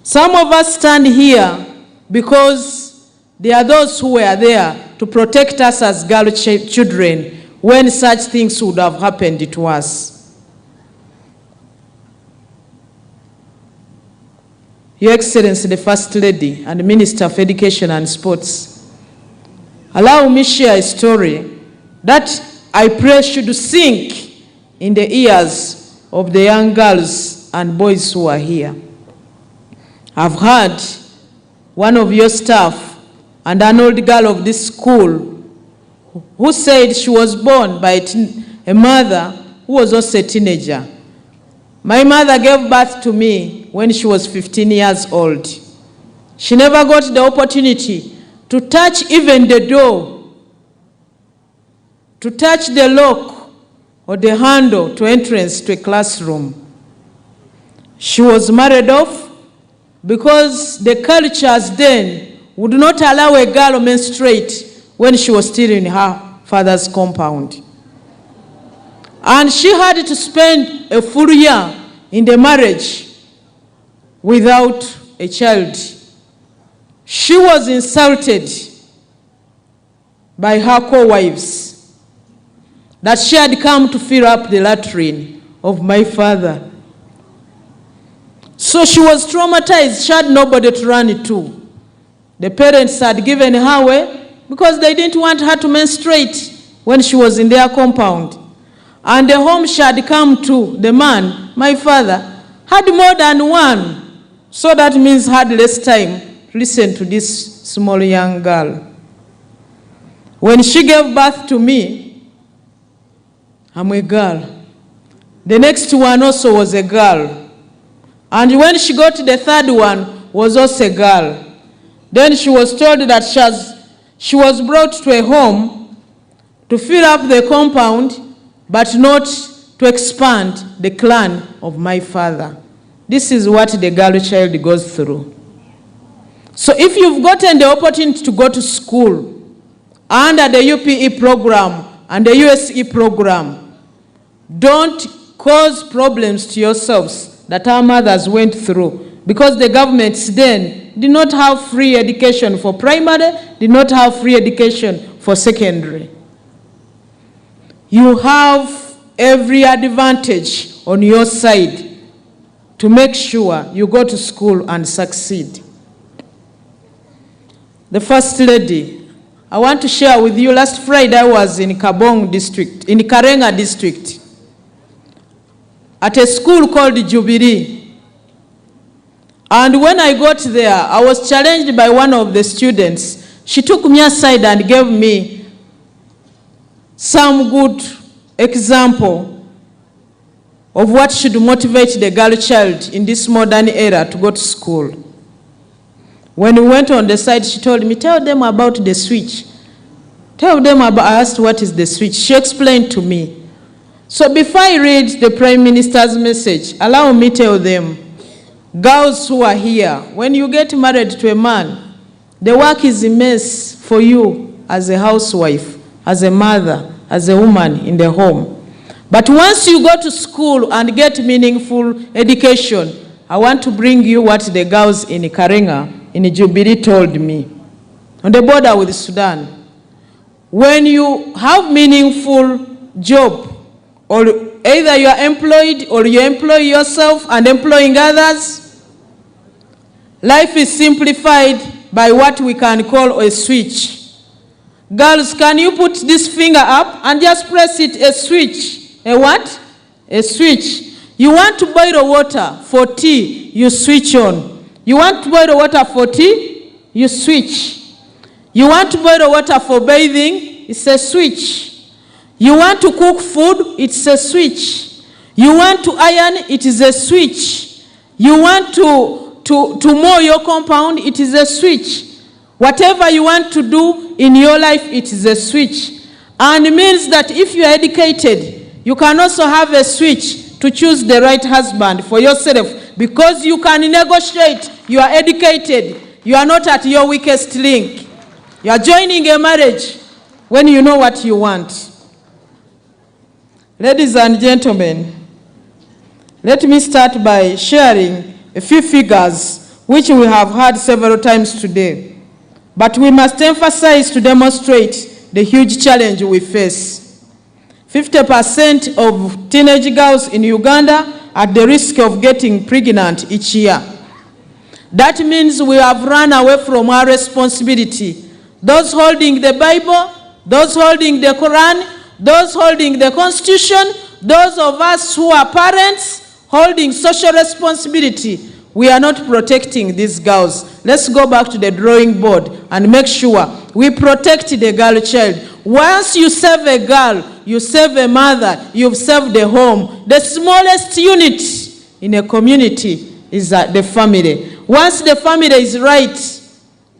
Speaker 2: Some of us stand here because there are those who were there to protect us as girl children when such things would have happened to us. Your Excellency, the First Lady and Minister for Education and Sports, allow me share a story that I pray should sink in the ears of the young girls and boys who are here. I've heard one of your staff and an old girl of this school who said she was born by a mother who was also a teenager. My mother gave birth to me when she was 15 years old. She never got the opportunity to touch even the door, to touch the lock or the handle to entrance to a classroom. She was married off because the cultures then would not allow a girl to menstruate when she was still in her father's compound. And she had to spend a full year in the marriage without a child. She was insulted by her co-wives that she had come to fill up the latrine of my father. So she was traumatized. She had nobody to run it to. The parents had given her away because they didn't want her to menstruate when she was in their compound. And the home she had come to, the man, my father, had more than one. So that means had less time to listen to this small young girl. When she gave birth to me, I'm a girl. The next one also was a girl. And when she got the third one, was also a girl. Then she was told that she was brought to a home to fill up the compound, but not to expand the clan of my father. This is what the girl child goes through. So if you've gotten the opportunity to go to school under the UPE program and the USE program, don't cause problems to yourselves that our mothers went through, because the governments then did not have free education for primary, did not have free education for secondary. You have every advantage on your side to make sure you go to school and succeed. The First Lady, I want to share with you, last Friday I was in Kabong district, in Karenga district, at a school called Jubilee. And when I got there, I was challenged by one of the students. She took me aside and gave me some good example of what should motivate the girl child in this modern era to go to school. When we went on the side, she told me, tell them about the switch. Tell them about, I asked what is the switch. She explained to me. So before I read the Prime Minister's message, allow me to tell them, girls who are here, when you get married to a man, the work is immense for you as a housewife, as a mother, as a woman in the home. But once you go to school and get meaningful education, I want to bring you what the girls in Karenga, in Jubilee told me, on the border with Sudan. When you have meaningful job, or either you are employed or you employ yourself and employing others, life is simplified by what we can call a switch. Girls, can you put this finger up and just press it, a switch? A what? A switch. You want to boil water for tea, you switch on. You want to boil water for tea, you switch. You want to boil water for bathing, it's a switch. You want to cook food, it's a switch. You want to iron, it is a switch. You want to mow your compound, it is a switch. Whatever you want to do in your life, it is a switch. And it means that if you are educated, you can also have a switch to choose the right husband for yourself, because you can negotiate. You are educated. You are not at your weakest link. You are joining a marriage when you know what you want. Ladies and gentlemen, let me start by sharing a few figures which we have heard several times today. But we must emphasize to demonstrate the huge challenge we face. 50% of teenage girls in Uganda are at the risk of getting pregnant each year. That means we have run away from our responsibility. Those holding the Bible, those holding the Quran, those holding the Constitution, those of us who are parents holding social responsibility, we are not protecting these girls. Let's go back to the drawing board and make sure we protect the girl child. Once you save a girl, you save a mother, you've saved the home. The smallest unit in a community is the family. Once the family is right,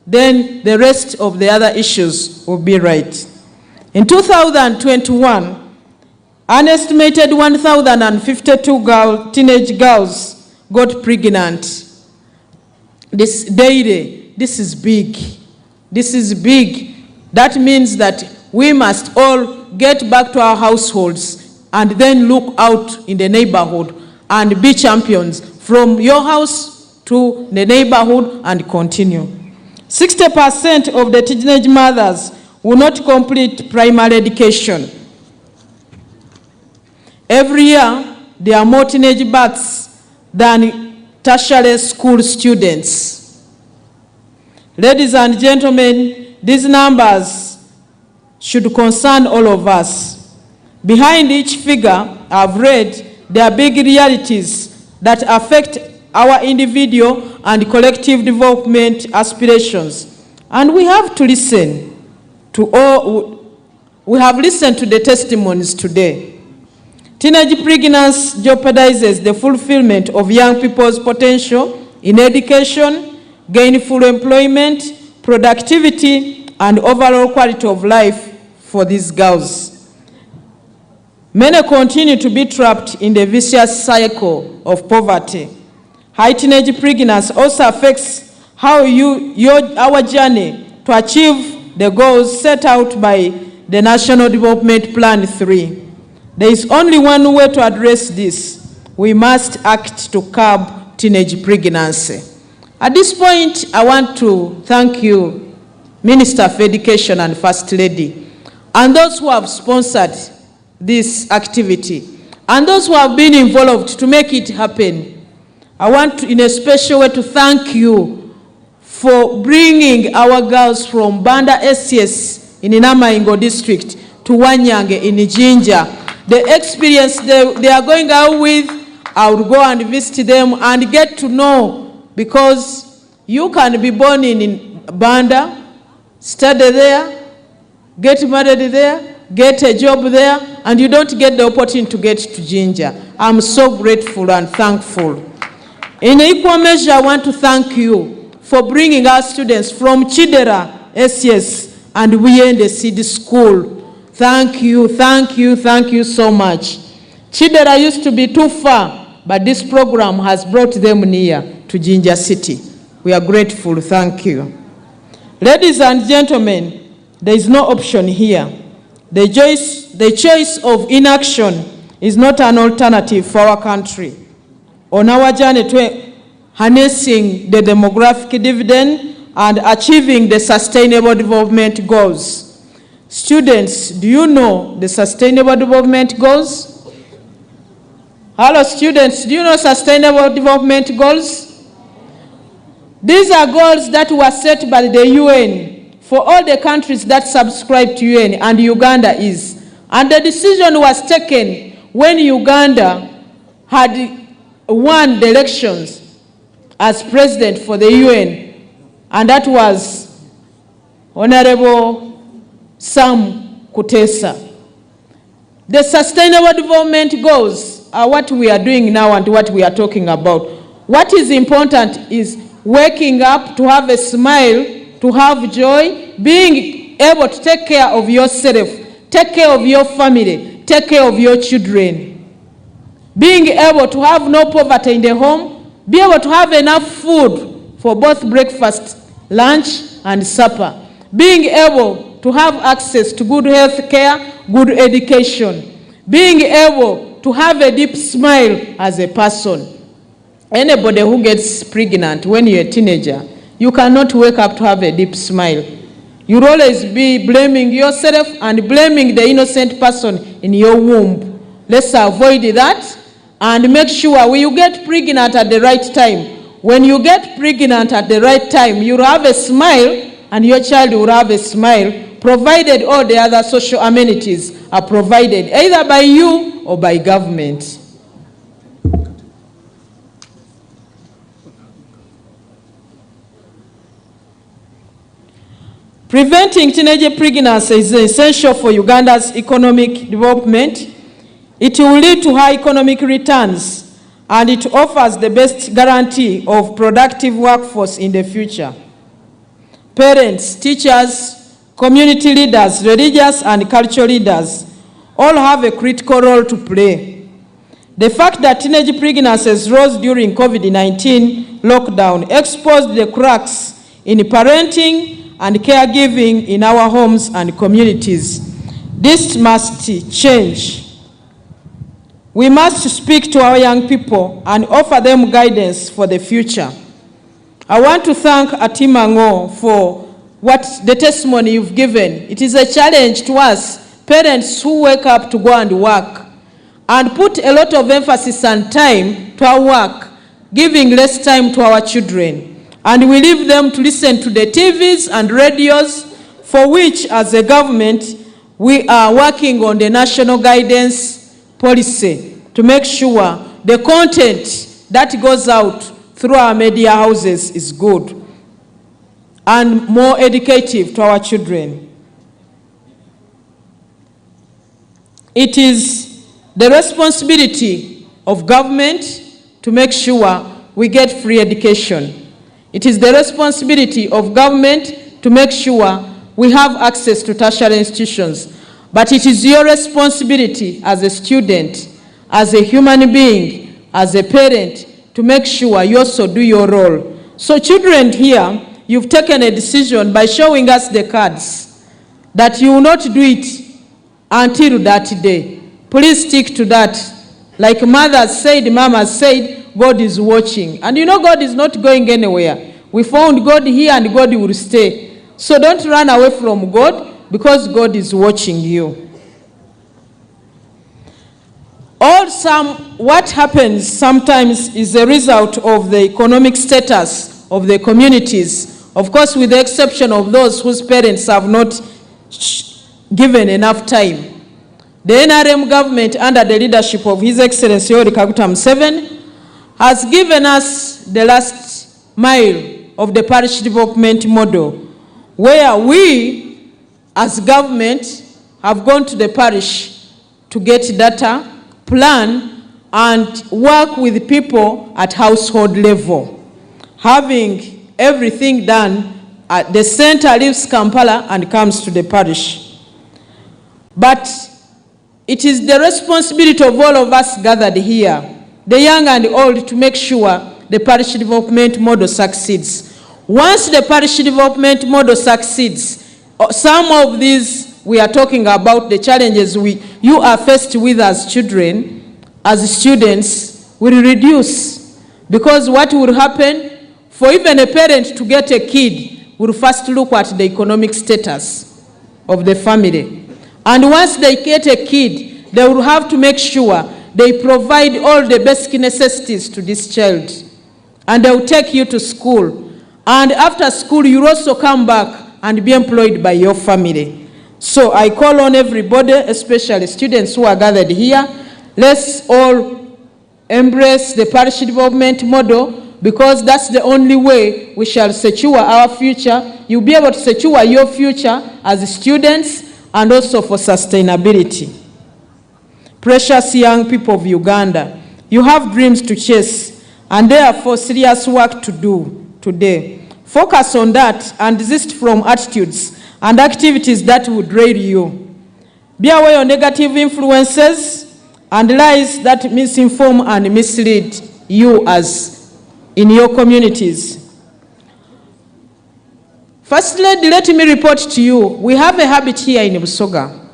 Speaker 2: then the rest of the other issues will be right. In 2021, an estimated 1,052 teenage girls got pregnant this daily. This is big. This is big. That means that we must all get back to our households and then look out in the neighborhood and be champions from your house to the neighborhood and continue. 60% of the teenage mothers will not complete primary education. Every year, there are more teenage births than tertiary school students. Ladies and gentlemen, these numbers should concern all of us. Behind each figure I've read, there are big realities that affect our individual and collective development aspirations. And we have to listen to all, we have listened to the testimonies today. Teenage pregnancy jeopardizes the fulfillment of young people's potential in education, gainful employment, productivity, and overall quality of life for these girls. Many continue to be trapped in the vicious cycle of poverty. High teenage pregnancy also affects how our journey to achieve the goals set out by the National Development Plan 3. There is only one way to address this. We must act to curb teenage pregnancy. At this point, I want to thank you, Minister for Education and First Lady, and those who have sponsored this activity, and those who have been involved to make it happen. I want to, in a special way, to thank you for bringing our girls from Banda SCS in Inamaingo district to Wanyange in Jinja. The experience they are going out with, I will go and visit them and get to know, because you can be born in Banda, study there, get married there, get a job there, and you don't get the opportunity to get to Jinja. I'm so grateful and thankful. In equal measure, I want to thank you for bringing our students from Chidera SCS and Wiyende Seed School. Thank you, thank you, thank you so much. Chidera used to be too far, but this program has brought them near to Jinja City. We are grateful, thank you. Ladies and gentlemen, there is no option here. The choice of inaction is not an alternative for our country. On our journey to harnessing the demographic dividend and achieving the sustainable development goals. Students, do you know the sustainable development goals? Hello students, do you know sustainable development goals? These are goals that were set by the UN for all the countries that subscribe to UN, and Uganda is. And the decision was taken when Uganda had won the elections as president for the UN, and that was Honorable Sam Kutesa. The sustainable development goals are what we are doing now and what we are talking about. What is important is waking up, to have a smile, to have joy, being able to take care of yourself, take care of your family, take care of your children. Being able to have no poverty in the home, be able to have enough food for both breakfast, lunch, and supper. Being able to have access to good health care, good education. Being able to have a deep smile as a person. Anybody who gets pregnant when you're a teenager, you cannot wake up to have a deep smile. You'll always be blaming yourself and blaming the innocent person in your womb. Let's avoid that. And make sure when you get pregnant at the right time. When you get pregnant at the right time, you'll have a smile and your child will have a smile, provided all the other social amenities are provided, either by you or by government. Preventing teenage pregnancy is essential for Uganda's economic development. It will lead to high economic returns, and it offers the best guarantee of productive workforce in the future. Parents, teachers, community leaders, religious and cultural leaders all have a critical role to play. The fact that teenage pregnancies rose during COVID-19 lockdown exposed the cracks in parenting and caregiving in our homes and communities. This must change. We must speak to our young people and offer them guidance for the future. I want to thank Atimango for the testimony you've given. It is a challenge to us, parents who wake up to go and work, and put a lot of emphasis and time to our work, giving less time to our children. and we leave them to listen to the TVs and radios, for which, as a government, we are working on the national guidance policy to make sure the content that goes out through our media houses is good and more educative to our children. It is the responsibility of government to make sure we get free education. It is the responsibility of government to make sure we have access to tertiary institutions. But it is your responsibility as a student, as a human being, as a parent, to make sure you also do your role. So children here, you've taken a decision by showing us the cards that you will not do it until that day. Please stick to that. Like mother said, mama said, God is watching. And you know God is not going anywhere. We found God here and God will stay. So don't run away from God because God is watching you. What happens sometimes is a result of the economic status of the communities. Of course, with the exception of those whose parents have not given enough time. The NRM government, under the leadership of His Excellency Yoweri Kaguta Museveni, has given us the last mile of the parish development model, where we, as government, have gone to the parish to get data, plan, and work with people at household level. Having everything done, the center leaves Kampala and comes to the parish. But it is the responsibility of all of us gathered here, the young and old, to make sure the parish development model succeeds. Once the parish development model succeeds, some of these we are talking about, the challenges you are faced with as children, as students, will reduce. Because what will happen, for even a parent to get a kid, will first look at the economic status of the family. And once they get a kid, they will have to make sure they provide all the basic necessities to this child. And they will take you to school. And after school, you also come back and be employed by your family. So I call on everybody, especially students who are gathered here, let's all embrace the parish development model, because that's the only way we shall secure our future. You'll be able to secure your future as students and also for sustainability. Precious young people of Uganda, you have dreams to chase and therefore serious work to do today. Focus on that and desist from attitudes and activities that would drain you. Be aware of negative influences and lies that misinform and mislead you as in your communities. First Lady, let me report to you, we have a habit here in Busoga.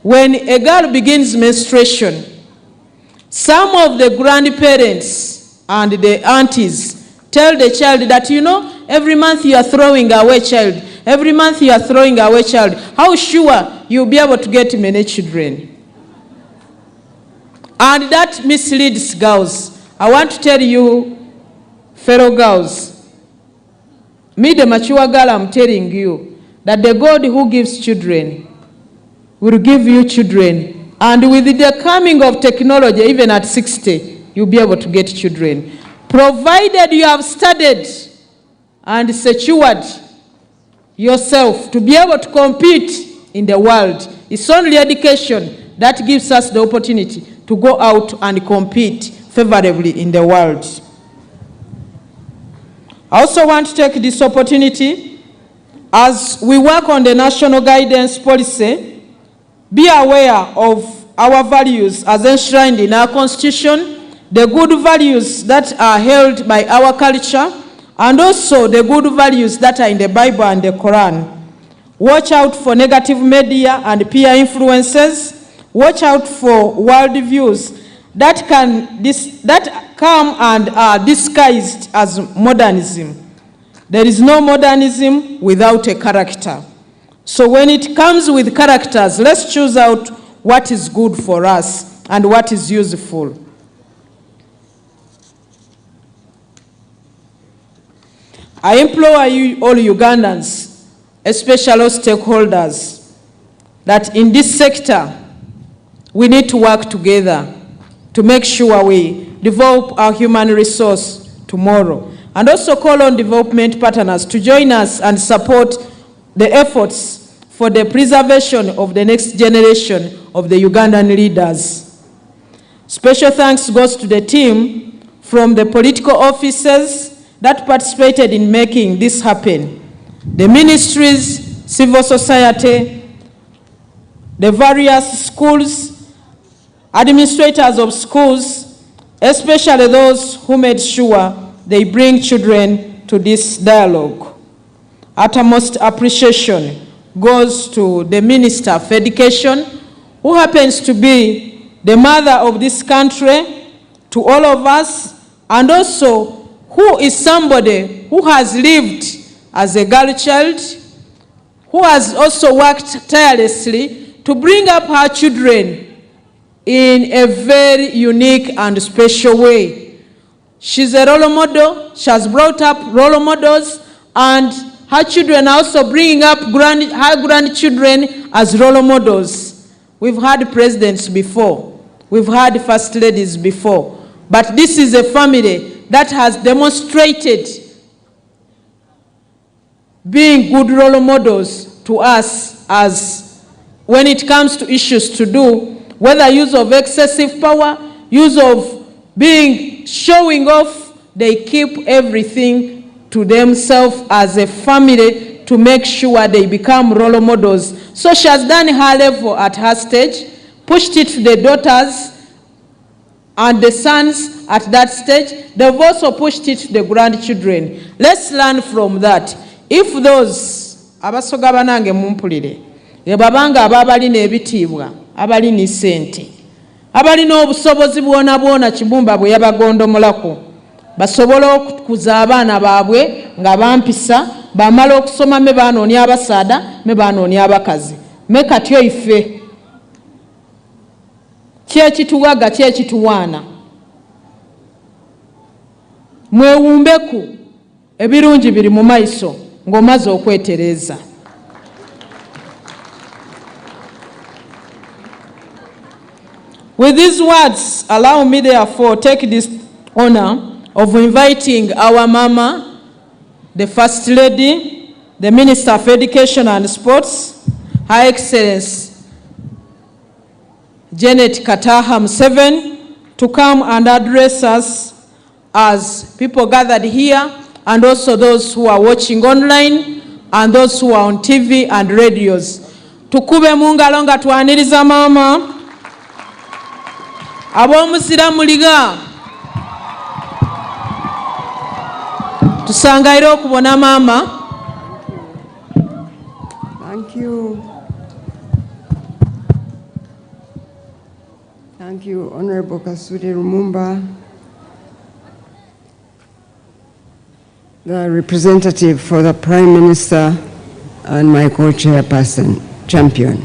Speaker 2: When a girl begins menstruation, some of the grandparents and the aunties tell the child that, you know, every month you are throwing away child. Every month you are throwing away child. How sure you'll be able to get many children? And that misleads girls. I want to tell you, fellow girls, me, the mature girl, I'm telling you that the God who gives children will give you children. And with the coming of technology, even at 60, you'll be able to get children. Provided you have studied and secured yourself to be able to compete in the world. It's only education that gives us the opportunity to go out and compete favorably in the world. I also want to take this opportunity, as we work on the national guidance policy, be aware of our values as enshrined in our constitution, the good values that are held by our culture, and also the good values that are in the Bible and the Quran. Watch out for negative media and peer influences. Watch out for world views that come and are disguised as modernism. There is no modernism without a character. So when it comes with characters, let's choose out what is good for us and what is useful. I implore you, all Ugandans, especially all stakeholders, that in this sector, we need to work together to make sure we develop our human resource tomorrow. And also call on development partners to join us and support the efforts for the preservation of the next generation of the Ugandan leaders. Special thanks goes to the team from the political officers that participated in making this happen. The ministries, civil society, the various schools, administrators of schools, especially those who made sure they bring children to this dialogue. Utmost appreciation goes to the Minister of Education, who happens to be the mother of this country, to all of us, and also who is somebody who has lived as a girl child, who has also worked tirelessly to bring up her children in a very unique and special way. She's a role model. She has brought up role models, and her children are also bringing up her grandchildren as role models. We've had presidents before. We've had first ladies before. But this is a family that has demonstrated being good role models to us as when it comes to issues to do, whether use of excessive power, use of showing off, they keep everything to themselves as a family to make sure they become role models. So she has done her level at her stage, pushed it to the daughters and the sons at that stage. They've also pushed it to the grandchildren. Let's learn from that. If those abasoga banange mumpulire babanga ababalina ebitiibwa abalina sente abalina obusobozi bwona Kibumba bwe yabagondomolako basobola okukuza abaana baabwe nga bampisa bamala okusoma me baanoonya abasaada me baanoonya abakazi me katyo ife kyekituwaga kyekituwaana mwewumbeku ebirungi biri mu maiso ng'omaze okwetereza. With these words, allow me therefore take this honor of inviting our mama, the First Lady, the Minister of Education and Sports, Her Excellency Janet Kataha Museveni, to come and address us as people gathered here, and also those who are watching online and those who are on TV and radios. Tukube mungalo nga twaniriza mama. Ab'omusiramu liga tusangaire okubona mama.
Speaker 19: Thank you. Thank you, Honorable Kasule Lumumba, the representative for the Prime Minister and my co-chairperson, Champion.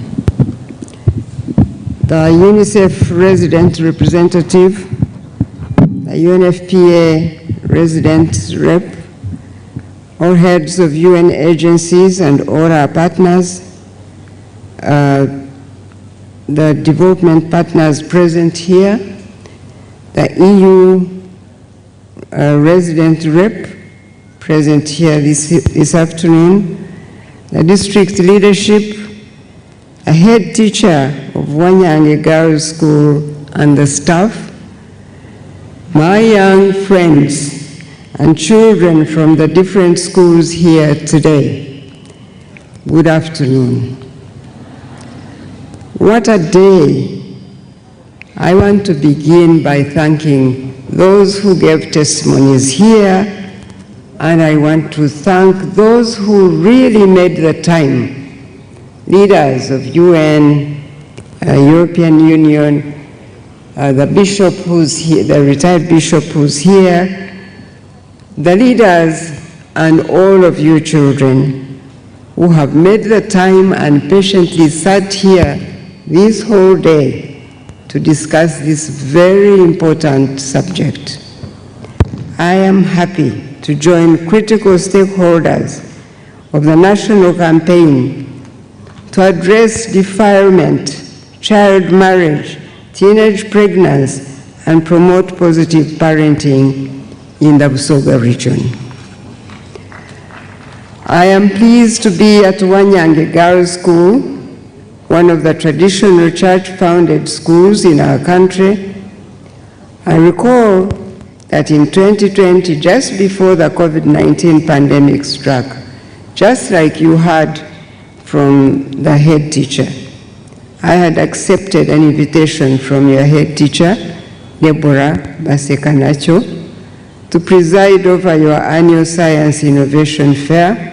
Speaker 19: The UNICEF resident representative, the UNFPA resident rep, all heads of UN agencies and all our partners, the development partners present here, the EU resident rep present here this afternoon, the district leadership, a head teacher of Wanyange Girls School and the staff, my young friends and children from the different schools here today, good afternoon. What a day. I want to begin by thanking those who gave testimonies here, and I want to thank those who really made the time, leaders of UN, European Union, the bishop who's here, the retired bishop who's here, the leaders and all of you children who have made the time and patiently sat here this whole day to discuss this very important subject. I am happy to join critical stakeholders of the national campaign to address defilement, child marriage, teenage pregnancy, and promote positive parenting in the Busoga region. I am pleased to be at Wanyange Girls' School, one of the traditional church-founded schools in our country. I recall that in 2020, just before the COVID-19 pandemic struck, just like you heard from the head teacher, I had accepted an invitation from your head teacher, Deborah Basekanacho, to preside over your annual Science Innovation Fair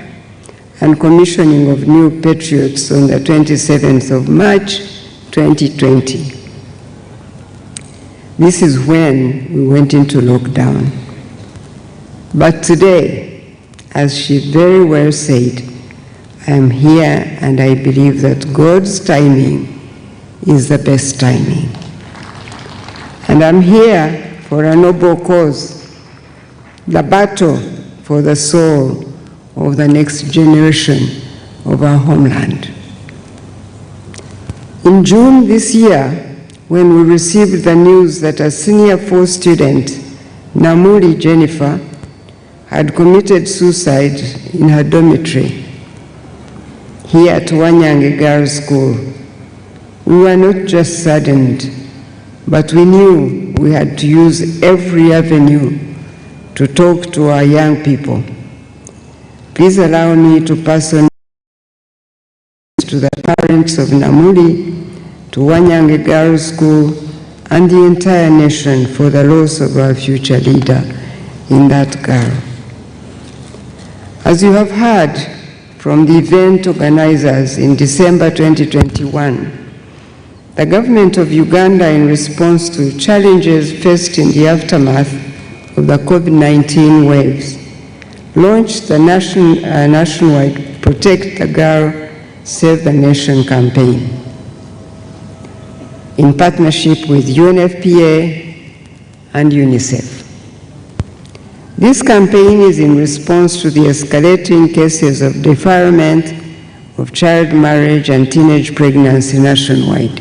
Speaker 19: and commissioning of new Patriots on the 27th of March, 2020. This is when we went into lockdown. But today, as she very well said, I am here and I believe that God's timing is the best timing. And I'm here for a noble cause, the battle for the soul of the next generation of our homeland. In June this year, when we received the news that a senior 4 student, Namuli Jennifer, had committed suicide in her dormitory here at Wanyange Girls' School, we were not just saddened, but we knew we had to use every avenue to talk to our young people. Please allow me to pass on to the parents of Namuli, to Wanyange Girls' School, and the entire nation for the loss of our future leader in that girl. As you have heard from the event organizers in December 2021, the government of Uganda, in response to challenges faced in the aftermath of the COVID-19 waves, launched the nationwide Protect the Girl, Save the Nation campaign in partnership with UNFPA and UNICEF. This campaign is in response to the escalating cases of defilement, of child marriage, and teenage pregnancy nationwide.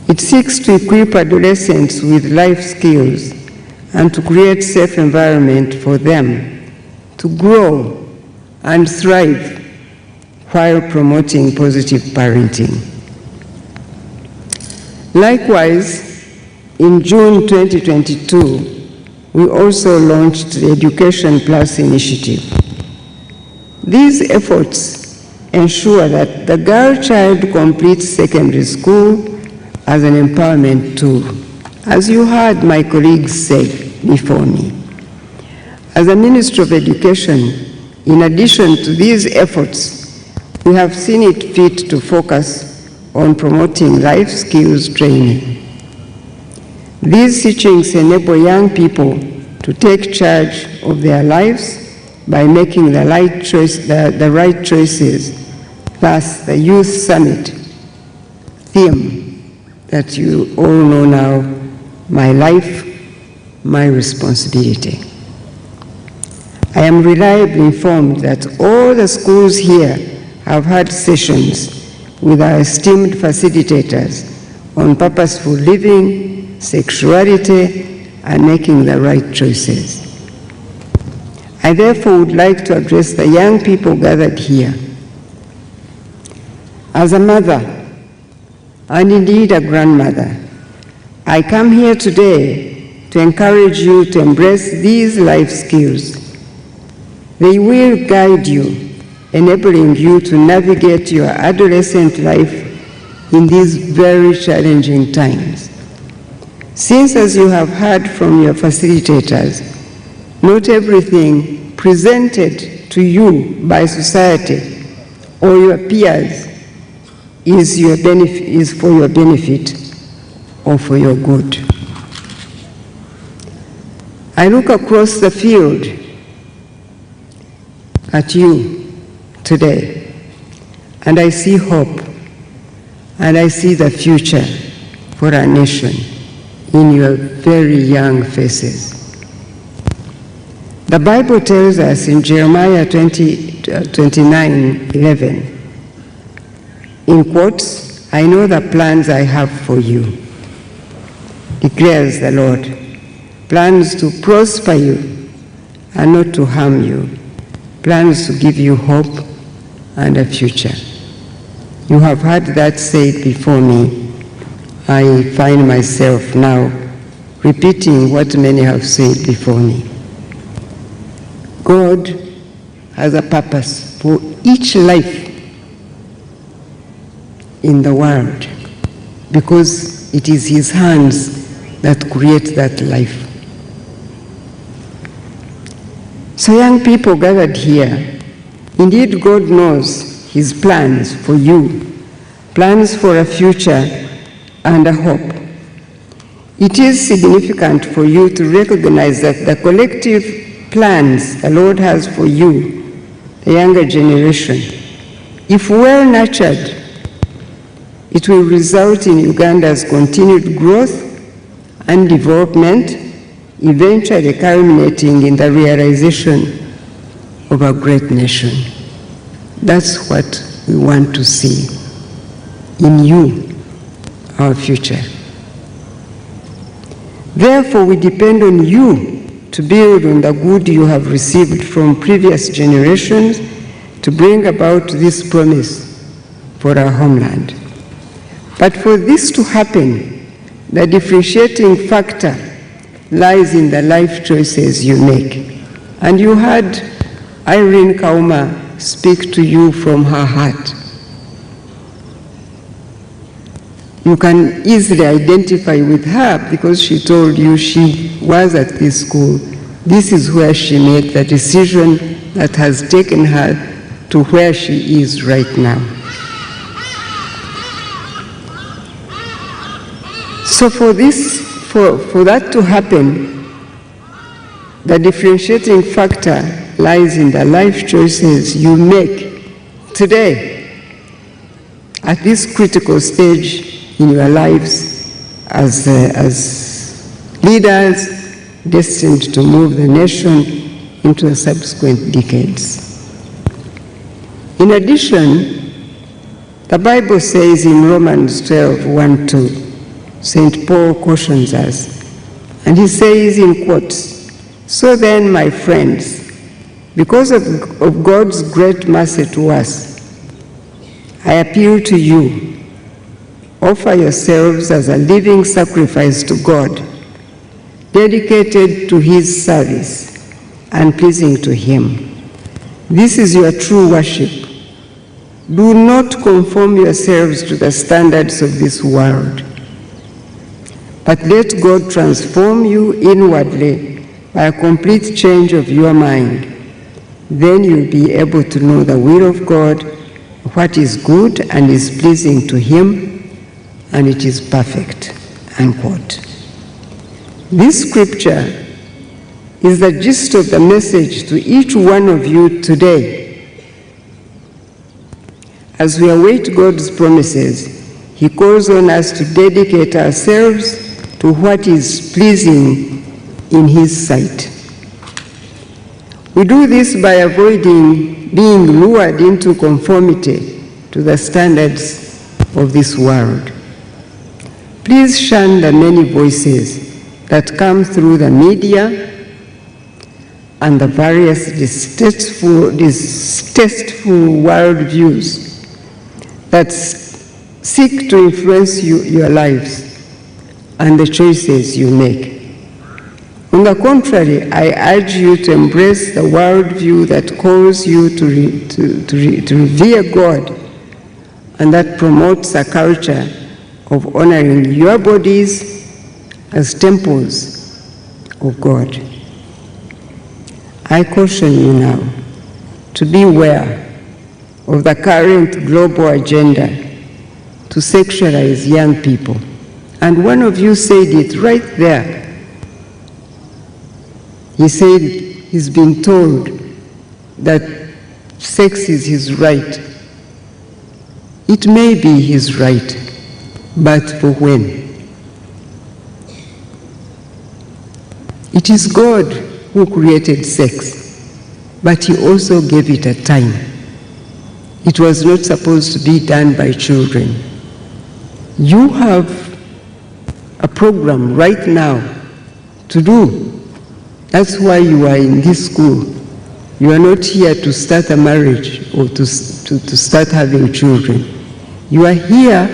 Speaker 19: It seeks to equip adolescents with life skills and to create a safe environment for them to grow and thrive while promoting positive parenting. Likewise, in June 2022, we also launched the Education Plus initiative. These efforts ensure that the girl child completes secondary school as an empowerment tool, as you heard my colleagues say before me. As a Minister of Education, in addition to these efforts, we have seen it fit to focus on promoting life skills training. These teachings enable young people to take charge of their lives by making the right choices. Thus, the Youth Summit theme that you all know now, my life, my responsibility. I am reliably informed that all the schools here have had sessions with our esteemed facilitators on purposeful living, sexuality, and making the right choices. I therefore would like to address the young people gathered here. As a mother, and indeed a grandmother, I come here today to encourage you to embrace these life skills. They will guide you, enabling you to navigate your adolescent life in these very challenging times. Since, as you have heard from your facilitators, not everything presented to you by society or your peers is for your benefit or for your good. I look across the field at you today, and I see hope, and I see the future for our nation in your very young faces. The Bible tells us in Jeremiah 29:11, in quotes, "I know the plans I have for you, declares the Lord, plans to prosper you and not to harm you, plans to give you hope and a future." You have heard that said before me. I find myself now repeating what many have said before me. God has a purpose for each life in the world because it is His hands that create that life. So young people gathered here, indeed God knows His plans for you, plans for a future and a hope. It is significant for you to recognize that the collective plans the Lord has for you, the younger generation, if well nurtured, it will result in Uganda's continued growth and development, eventually culminating in the realization of a great nation. That's what we want to see in you, our future. Therefore, we depend on you to build on the good you have received from previous generations to bring about this promise for our homeland. But for this to happen, the differentiating factor lies in the life choices you make. And you heard Irene Kauma speak to you from her heart. You can easily identify with her because she told you she was at this school. This is where she made the decision that has taken her to where she is right now. So for that to happen, the differentiating factor lies in the life choices you make today at this critical stage in your lives as leaders destined to move the nation into the subsequent decades. In addition, the Bible says in Romans 12:1-2, St. Paul cautions us, and he says in quotes, "So then, my friends, because of God's great mercy to us, I appeal to you, offer yourselves as a living sacrifice to God, dedicated to His service and pleasing to Him. This is your true worship. Do not conform yourselves to the standards of this world, but let God transform you inwardly by a complete change of your mind. Then you'll be able to know the will of God, what is good and is pleasing to Him, and it is perfect." Unquote. This scripture is the gist of the message to each one of you today. As we await God's promises, He calls on us to dedicate ourselves to what is pleasing in His sight. We do this by avoiding being lured into conformity to the standards of this world. Please shun the many voices that come through the media and the various distasteful worldviews that seek to influence your lives and the choices you make. On the contrary, I urge you to embrace the worldview that calls you to revere God and that promotes a culture of honoring your bodies as temples of God. I caution you now to beware of the current global agenda to sexualize young people. And one of you said it right there. He said he's been told that sex is his right. It may be his right, but for when? It is God who created sex, but he also gave it a time. It was not supposed to be done by children. You have a program right now to do. That's why you are in this school. You are not here to start a marriage or to start having children. You are here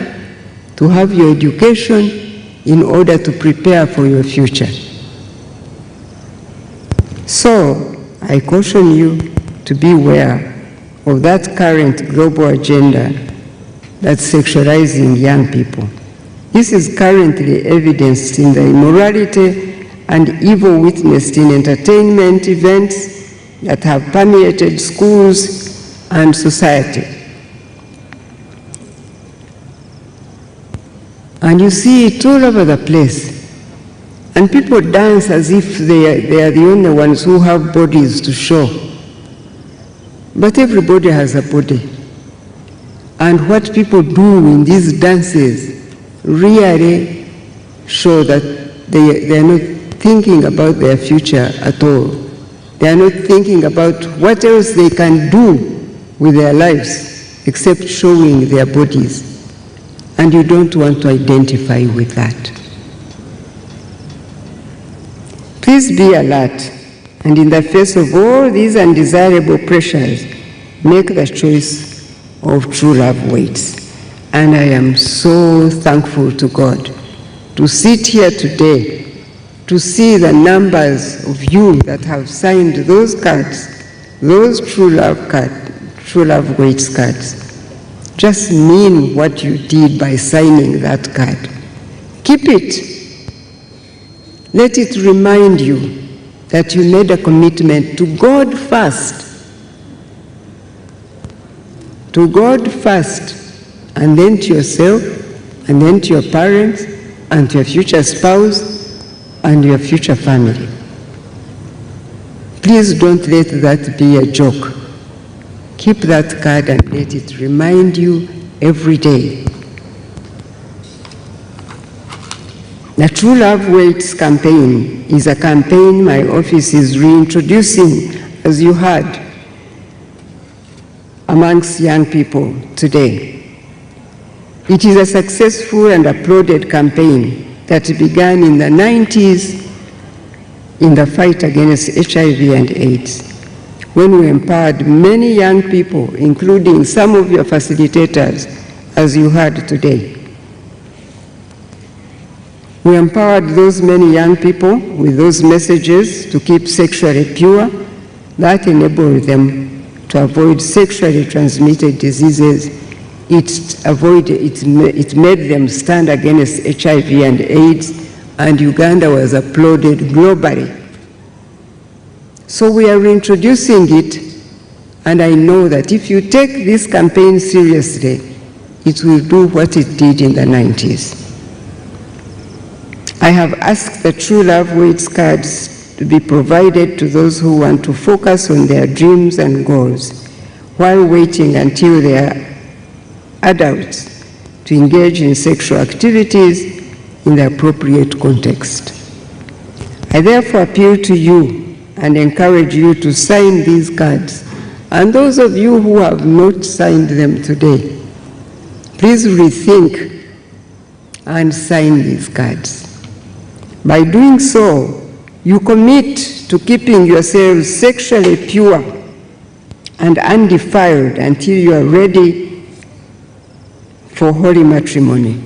Speaker 19: to have your education in order to prepare for your future. So, I caution you to beware of that current global agenda that's sexualizing young people. This is currently evidenced in the immorality and evil witnessed in entertainment events that have permeated schools and society. And you see it all over the place. And people dance as if they are the only ones who have bodies to show. But everybody has a body. And what people do in these dances really show that they are not thinking about their future at all. They are not thinking about what else they can do with their lives except showing their bodies. And you don't want to identify with that. Please be alert, and in the face of all these undesirable pressures, make the choice of true love waits. And I am so thankful to God to sit here today, to see the numbers of you that have signed those cards, those true love waits cards. Just mean what you did by signing that card. Keep it. Let it remind you that you made a commitment to God first. To God first, and then to yourself, and then to your parents, and to your future spouse, and your future family. Please don't let that be a joke. Keep that card and let it remind you every day. The True Love Waits campaign is a campaign my office is reintroducing, as you heard, amongst young people today. It is a successful and applauded campaign that began in the 90s in the fight against HIV and AIDS, when we empowered many young people, including some of your facilitators, as you heard today. We empowered those many young people with those messages to keep sexually pure. That enabled them to avoid sexually transmitted diseases. It made them stand against HIV and AIDS, and Uganda was applauded globally. So we are reintroducing it, and I know that if you take this campaign seriously, it will do what it did in the 90s. I have asked the True Love Waits cards to be provided to those who want to focus on their dreams and goals while waiting until they are adults to engage in sexual activities in the appropriate context. I therefore appeal to you and encourage you to sign these cards. And those of you who have not signed them today, please rethink and sign these cards. By doing so, you commit to keeping yourselves sexually pure and undefiled until you are ready for holy matrimony.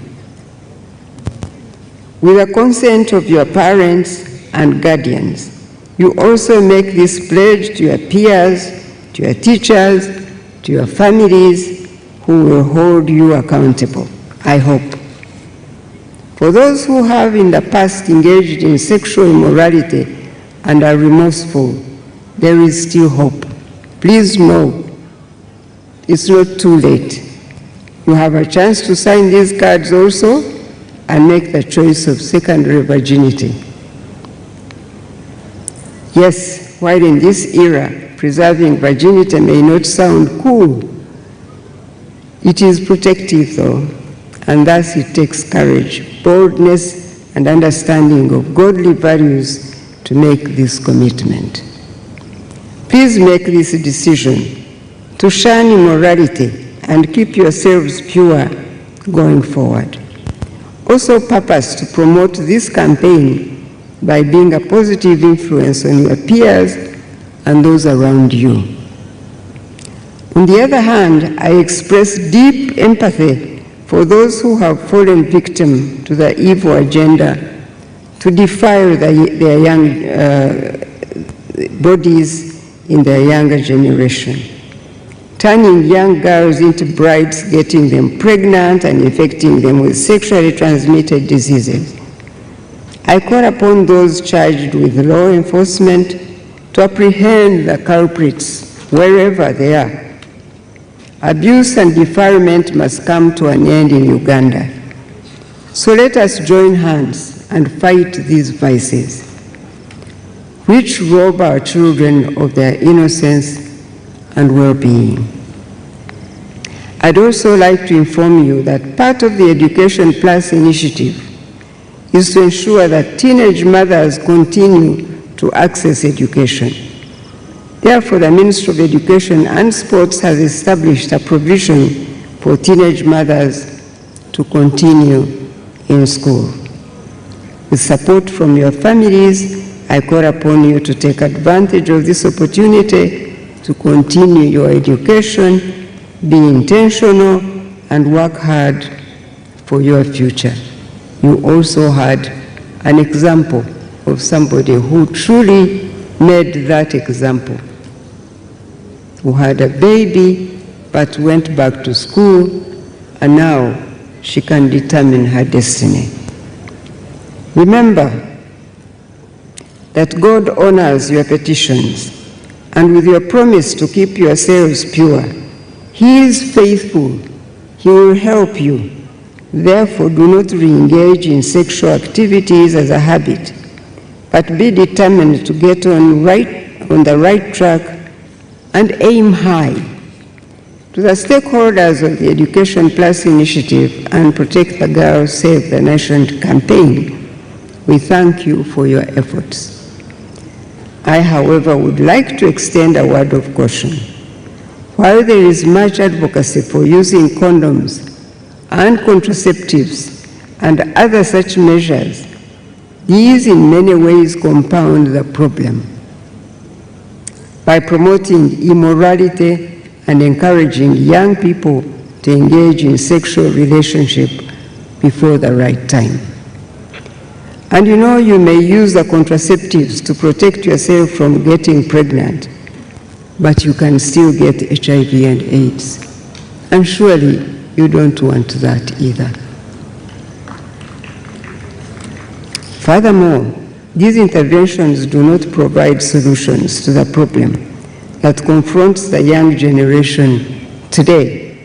Speaker 19: With the consent of your parents and guardians, you also make this pledge to your peers, to your teachers, to your families, who will hold you accountable, I hope. For those who have in the past engaged in sexual immorality and are remorseful, there is still hope. Please know, it's not too late. You have a chance to sign these cards also and make the choice of secondary virginity. Yes, while in this era, preserving virginity may not sound cool, it is protective though, and thus it takes courage, boldness, and understanding of godly values to make this commitment. Please make this decision to shun immorality and keep yourselves pure going forward. Also purpose to promote this campaign by being a positive influence on your peers and those around you. On the other hand, I express deep empathy for those who have fallen victim to the evil agenda to defile their young bodies in their younger generation, turning young girls into brides, getting them pregnant and infecting them with sexually transmitted diseases. I call upon those charged with law enforcement to apprehend the culprits wherever they are. Abuse and defilement must come to an end in Uganda. So let us join hands and fight these vices, which rob our children of their innocence and well-being. I'd also like to inform you that part of the Education Plus initiative is to ensure that teenage mothers continue to access education. Therefore, the Ministry of Education and Sports has established a provision for teenage mothers to continue in school. With support from your families, I call upon you to take advantage of this opportunity to continue your education, be intentional, and work hard for your future. You also had an example of somebody who truly made that example, who had a baby but went back to school, and now she can determine her destiny. Remember that God honors your petitions, and with your promise to keep yourselves pure, He is faithful. He will help you. Therefore, do not re-engage in sexual activities as a habit, but be determined to get on the right track and aim high. To the stakeholders of the Education Plus initiative and Protect the Girl, Save the Nation campaign, we thank you for your efforts. I, however, would like to extend a word of caution. While there is much advocacy for using condoms and contraceptives and other such measures, these in many ways compound the problem by promoting immorality and encouraging young people to engage in sexual relationship before the right time. And you know, you may use the contraceptives to protect yourself from getting pregnant, but you can still get HIV and AIDS. And surely you don't want that either. Furthermore, these interventions do not provide solutions to the problem that confronts the young generation today.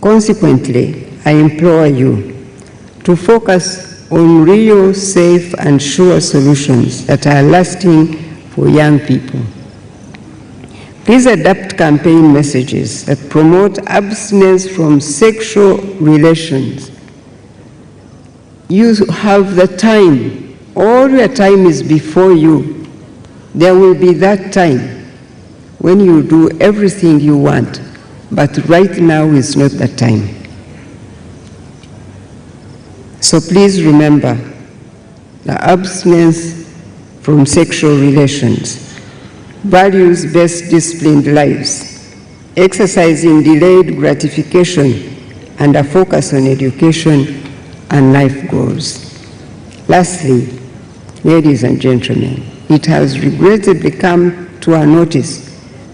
Speaker 19: Consequently, I implore you to focus on real, safe, and sure solutions that are lasting for young people. Please adapt campaign messages that promote abstinence from sexual relations. You have the time. All your time is before you. There will be that time when you do everything you want, but right now is not the time. So please remember the abstinence from sexual relations, values-based disciplined lives, exercising delayed gratification, and a focus on education and life goals. Lastly, ladies and gentlemen, it has regrettably come to our notice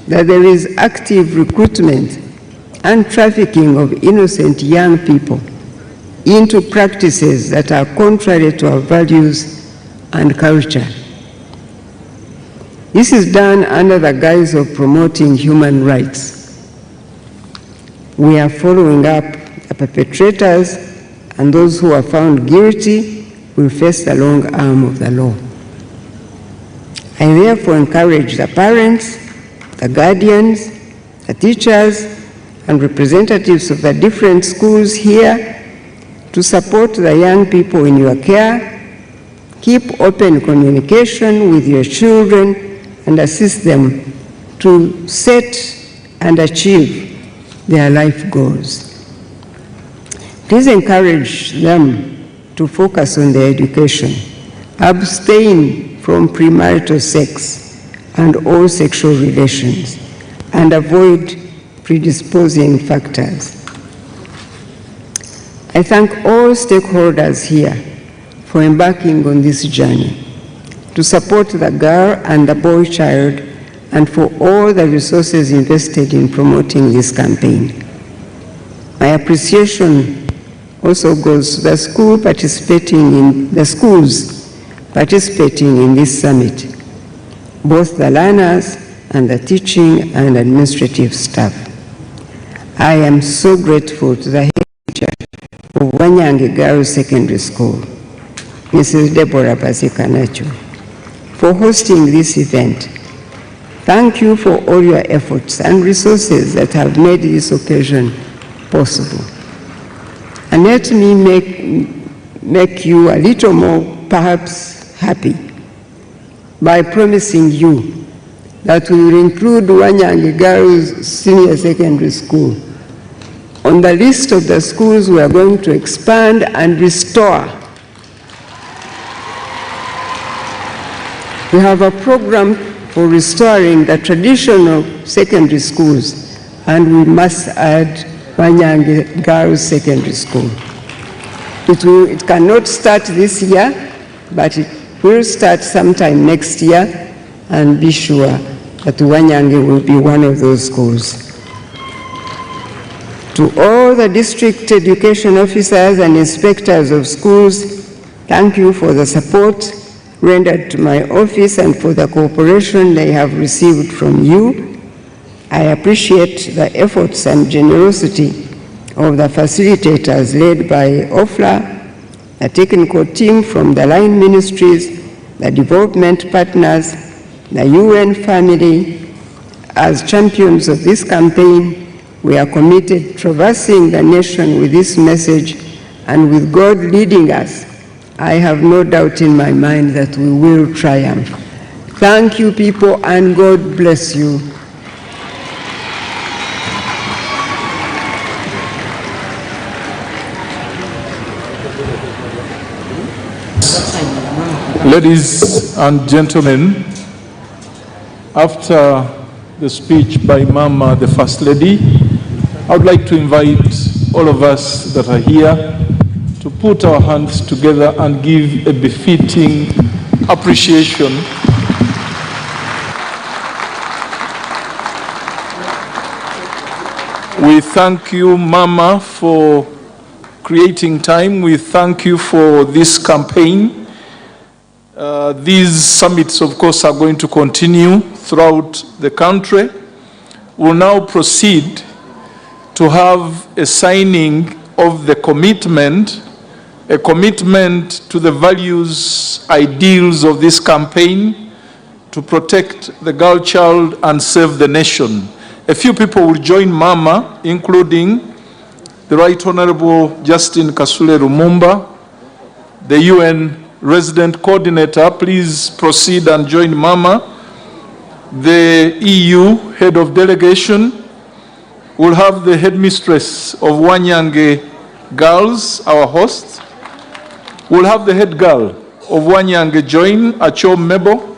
Speaker 19: that there is active recruitment and trafficking of innocent young people into practices that are contrary to our values and culture. This is done under the guise of promoting human rights. We are following up the perpetrators, and those who are found guilty will face the long arm of the law. I therefore encourage the parents, the guardians, the teachers, and representatives of the different schools here to support the young people in your care, Keep open communication with your children and assist them to set and achieve their life goals. Please encourage them to focus on their education, abstain from premarital sex and all sexual relations, and avoid predisposing factors. I thank all stakeholders here for embarking on this journey to support the girl and the boy child and for all the resources invested in promoting this campaign. My appreciation also goes to the schools participating in this summit, both the learners and the teaching and administrative staff. I am so grateful to the head teacher of Wanyange Girls Secondary School, Mrs. Deborah Bazikanacho, for hosting this event. Thank you for all your efforts and resources that have made this occasion possible. And let me make you a little more, perhaps, happy by promising you that we will include Wanyange Girls Senior Secondary School on the list of the schools we are going to expand and restore. We have a program for restoring the traditional secondary schools, and we must add Wanyange Girls Secondary School. It cannot start this year, but it will start sometime next year, and be sure that Wanyange will be one of those schools. To all the district education officers and inspectors of schools, thank you for the support rendered to my office and for the cooperation they have received from you. I appreciate the efforts and generosity of the facilitators led by OFLA, the technical team from the line ministries, the development partners, the UN family. As champions of this campaign, we are committed to traversing the nation with this message, and with God leading us, I have no doubt in my mind that we will triumph. Thank you, people, and God bless you.
Speaker 14: Ladies and gentlemen, after the speech by Mama, the First Lady, I would like to invite all of us that are here to put our hands together and give a befitting appreciation We thank you, Mama, for creating time. We thank you for this campaign. These summits, of course, are going to continue throughout the country. We'll now proceed to have a signing of the commitment, a commitment to the values, ideals of this campaign to protect the girl child and save the nation. A few people will join Mama, including the Right Honorable Justin Kasule Lumumba, the UN Resident Coordinator. Please proceed and join Mama. The EU Head of Delegation will have the Headmistress of Wanyange Girls, our host. We'll have the head girl of Wanyange join, Acho Mebo,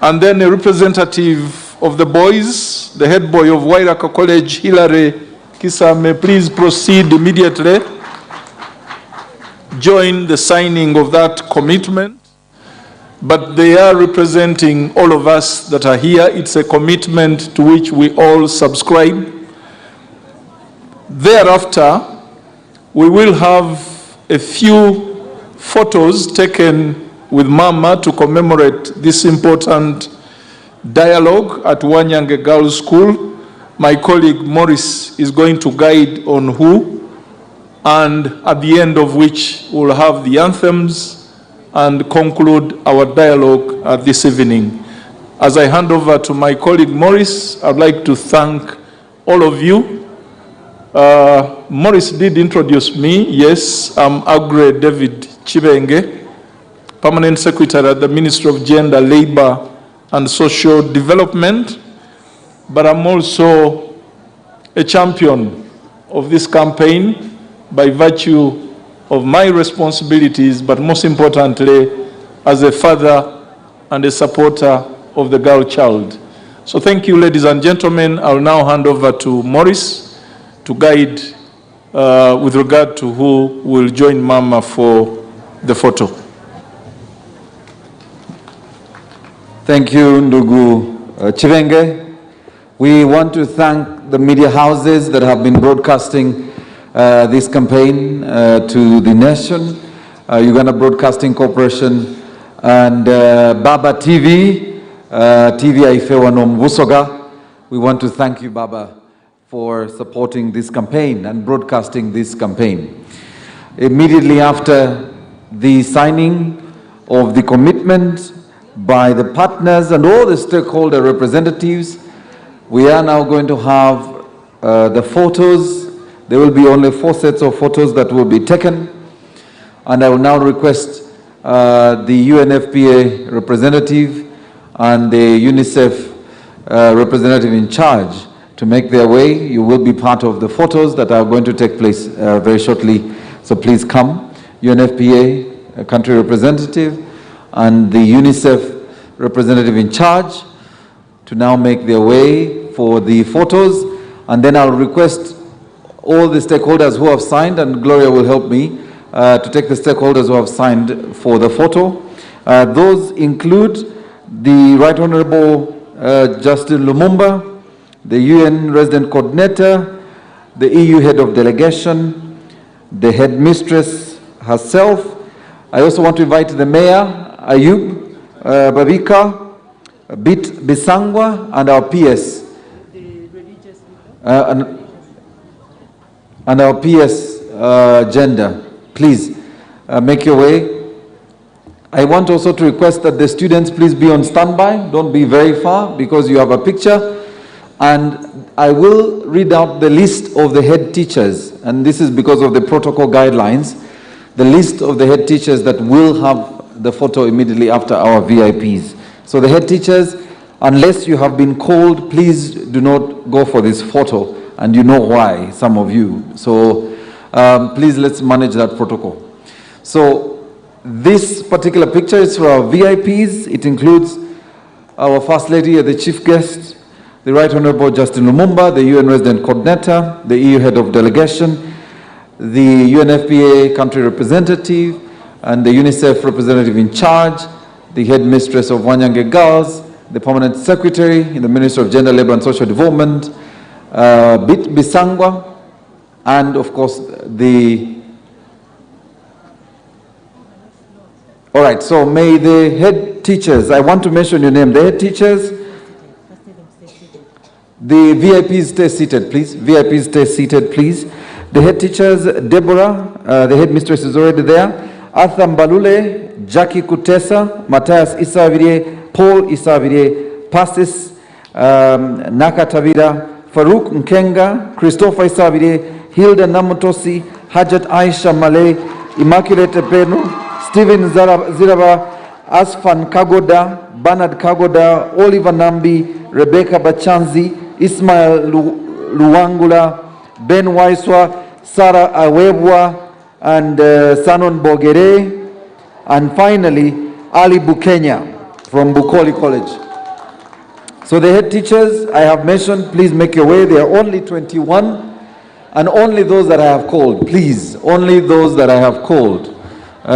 Speaker 14: and then a representative of the boys, the head boy of Wairaka College, Hilary Kisame. Please proceed immediately. Join the signing of that commitment. But they are representing all of us that are here. It's a commitment to which we all subscribe. Thereafter, we will have a few photos taken with Mama to commemorate this important dialogue at Wanyange Girls School. My colleague Morris is going to guide on who, and at the end of which we'll have the anthems and conclude our dialogue this evening. As I hand over to my colleague Morris, I'd like to thank all of you. Morris did introduce me. Yes, I'm Agre David Chibenge. Permanent Secretary at the Ministry of Gender, Labor and Social Development, but I'm also a champion of this campaign by virtue of my responsibilities, but most importantly, as a father and a supporter of the girl child. So thank you, ladies and gentlemen. I'll now hand over to Maurice to guide with regard to who will join Mama for the photo.
Speaker 6: Thank you, Ndugu Chivenge. We want to thank the media houses that have been broadcasting this campaign to the nation, Uganda Broadcasting Corporation, and Baba TV, TV Aifewa no Mvusoga. We want to thank you, Baba, for supporting this campaign and broadcasting this campaign. Immediately after the signing of the commitment by the partners and all the stakeholder representatives, we are now going to have the photos. There will be only 4 sets of photos that will be taken. And I will now request the UNFPA representative and the UNICEF representative in charge to make their way. You will be part of the photos that are going to take place very shortly. So please come. UNFPA, a country representative, and the UNICEF representative in charge to now make their way for the photos. And then I'll request all the stakeholders who have signed, and Gloria will help me to take the stakeholders who have signed for the photo. Those include the Right Honorable Justin Lumumba, the UN Resident Coordinator, the EU Head of Delegation, the Headmistress herself. I also want to invite the Mayor, Ayub Babika, Bit Bisangwa, and our PS. And our PS gender. Please make your way. I want also to request that the students please be on standby. Don't be very far because you have a picture. And I will read out the list of the head teachers, and this is because of the protocol guidelines, the list of the head teachers that will have the photo immediately after our VIPs. So the head teachers, unless you have been called, please do not go for this photo, and you know why, some of you. So please let's manage that protocol. So this particular picture is for our VIPs. It includes our First Lady, the Chief Guest, the Right Honorable Justin Lumumba, the UN Resident Coordinator, the EU Head of Delegation, the UNFPA Country Representative, and the UNICEF Representative in Charge, the Headmistress of Wanyange Girls, the Permanent Secretary in the Ministry of Gender, Labor and Social Development, Bit Bisangwa, and of course the... All right, so may the head teachers, I want to mention your name, the head teachers, the VIPs stay seated, please. VIPs stay seated, please. The head teachers, Deborah, the headmistress is already there. Arthur Mbalule, Jackie Kutesa, Matthias Isavire, Paul Isavire, Pastis Nakatavira, Farouk Nkenga, Christopher Isavire, Hilda Namutosi, Hajat Aisha Malay, Immaculate Peno, Stephen Ziraba, Asfan Kagoda, Bernard Kagoda, Oliver Nambi, Rebecca Bachanzi, Ismail Luangula, Ben Waiswa, Sarah Awebwa, and Sanon Bogere, and finally Ali Bukenya from Bukoli College. So the head teachers I have mentioned, please make your way. There are only 21, and only those that I have called, please, only those that I have called,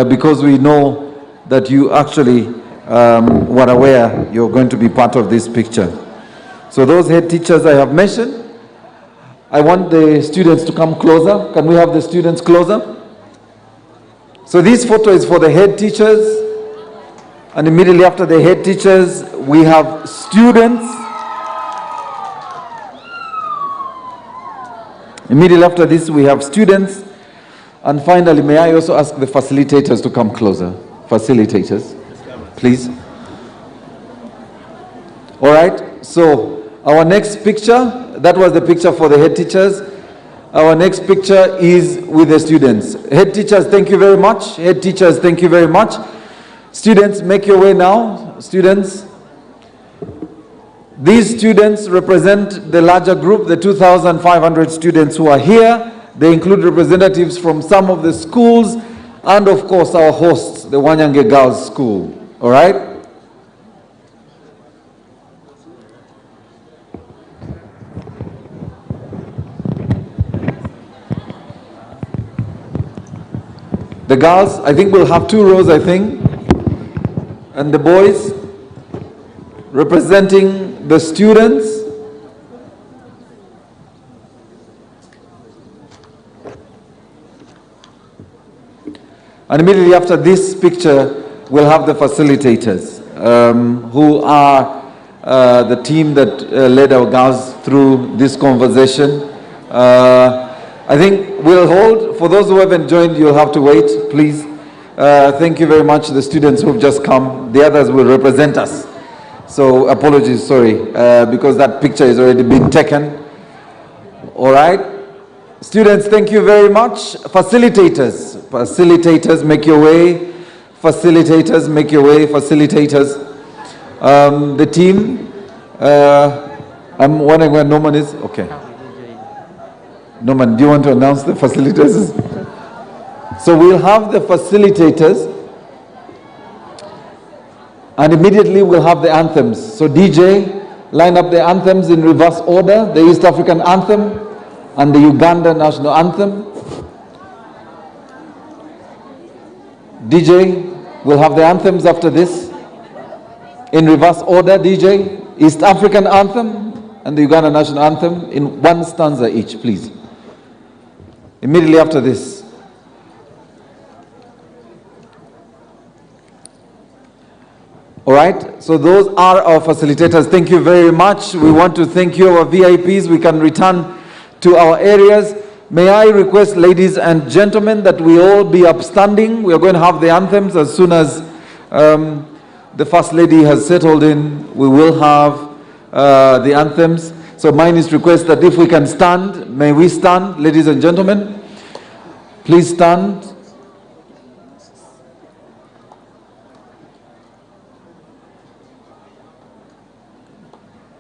Speaker 6: because we know that you actually were aware you're going to be part of this picture. So those head teachers I have mentioned, I want the students to come closer. Can we have the students closer? So this photo is for the head teachers, and immediately after the head teachers, we have students. Immediately after this, we have students. And finally, may I also ask the facilitators to come closer? Facilitators, please. All right, so our next picture, that was the picture for the head teachers. Our next picture is with the students. Head teachers, thank you very much. Head teachers, thank you very much. Students, make your way now. Students. These students represent the larger group, the 2,500 students who are here. They include representatives from some of the schools and, of course, our hosts, the Wanyange Girls School. All right? The girls, I think we'll have 2 rows, I think. And the boys representing the students. And immediately after this picture, we'll have the facilitators, who are the team that led our girls through this conversation. I think we'll hold. For those who haven't joined, you'll have to wait, please. Thank you very much, the students who've just come. The others will represent us. So apologies, sorry, because that picture has already been taken. All right. Students, thank you very much. Facilitators, make your way. Facilitators, make your way. Facilitators. The team, I'm wondering where Norman is. Okay. Norman, do you want to announce the facilitators? So we'll have the facilitators, and immediately we'll have the anthems. So DJ, line up the anthems in reverse order, the East African anthem and the Uganda national anthem. DJ, we'll have the anthems after this. In reverse order, DJ, East African anthem and the Uganda national anthem in 1 stanza each, please. Immediately after this. All right, so those are our facilitators. Thank you very much. We want to thank you, our VIPs. We can return to our areas. May I request, ladies and gentlemen, that we all be upstanding. We are going to have the anthems as soon as the First Lady has settled in. We will have the anthems. So mine is request that if we can stand, may we stand, ladies and gentlemen. Please stand.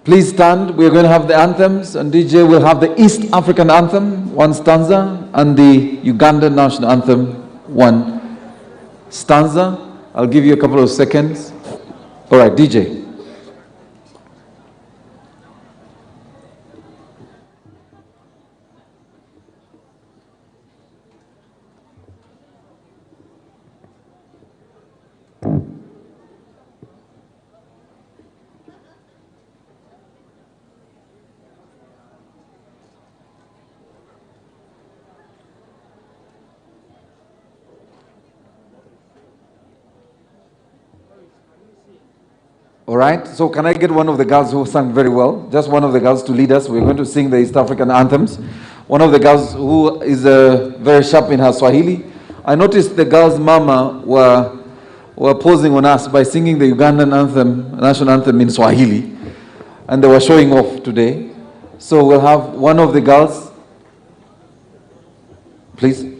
Speaker 6: Please stand. We are going to have the anthems, and DJ will have the East African anthem, 1 stanza, and the Ugandan national anthem, 1 stanza. I'll give you a couple of seconds. All right, DJ. All right, so can I get one of the girls who sang very well, just one of the girls to lead us? We're going to sing the East African anthems. One of the girls who is very sharp in her Swahili. I noticed the girls' mama were posing on us by singing the Ugandan anthem, national anthem in Swahili, and they were showing off today. So we'll have one of the girls, please.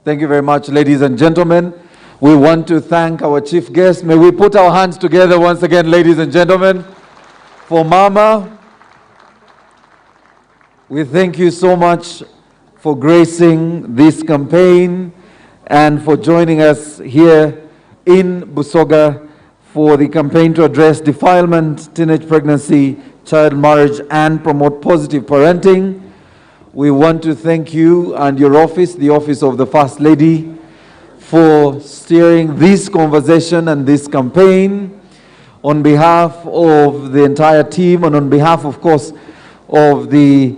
Speaker 6: Thank you very much, ladies and gentlemen. We want to thank our chief guest. May we put our hands together once again, ladies and gentlemen, for Mama. We thank you so much for gracing this campaign and for joining us here in Busoga for the campaign to address defilement, teenage pregnancy, child marriage, and promote positive parenting. We want to thank you and your office, the Office of the First Lady, for steering this conversation and this campaign. On behalf of the entire team and on behalf, of course, of the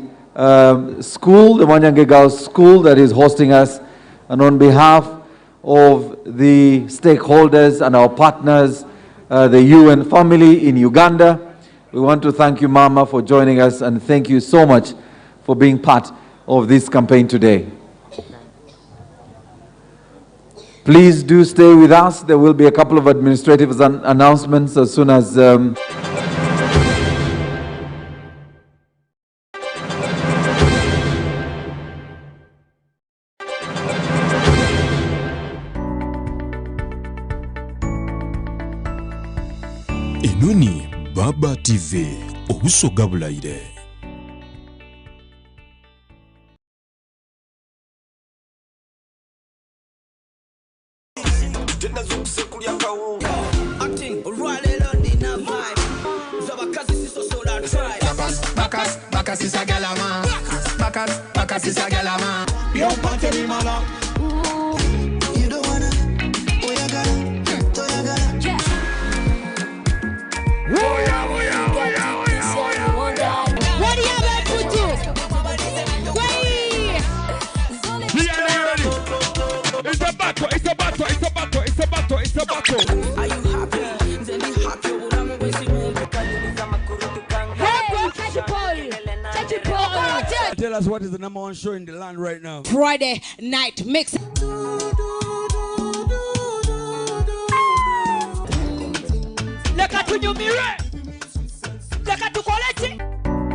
Speaker 6: school, the Wanyange Girls School that is hosting us, and on behalf of the stakeholders and our partners, the UN family in Uganda, we want to thank you, Mama, for joining us, and thank you so much for being part of this campaign today. Please do stay with us. There will be a couple of administrative announcements as soon as...
Speaker 4: Enoni Baba TV Obusoga Bulaire.
Speaker 22: Bakas is a galama. Bakas is a galama. Yo ponte mi mala. You don't wanna. Oyagala. Yeah. What do you have to do? Wait.
Speaker 23: It's a battle. It's a battle. It's a battle. It's a battle. It's a battle. Are you happy? Then you happy. Tell us what is the #1 show in the land right now.
Speaker 22: Friday night mix.
Speaker 23: Look at you, Mire.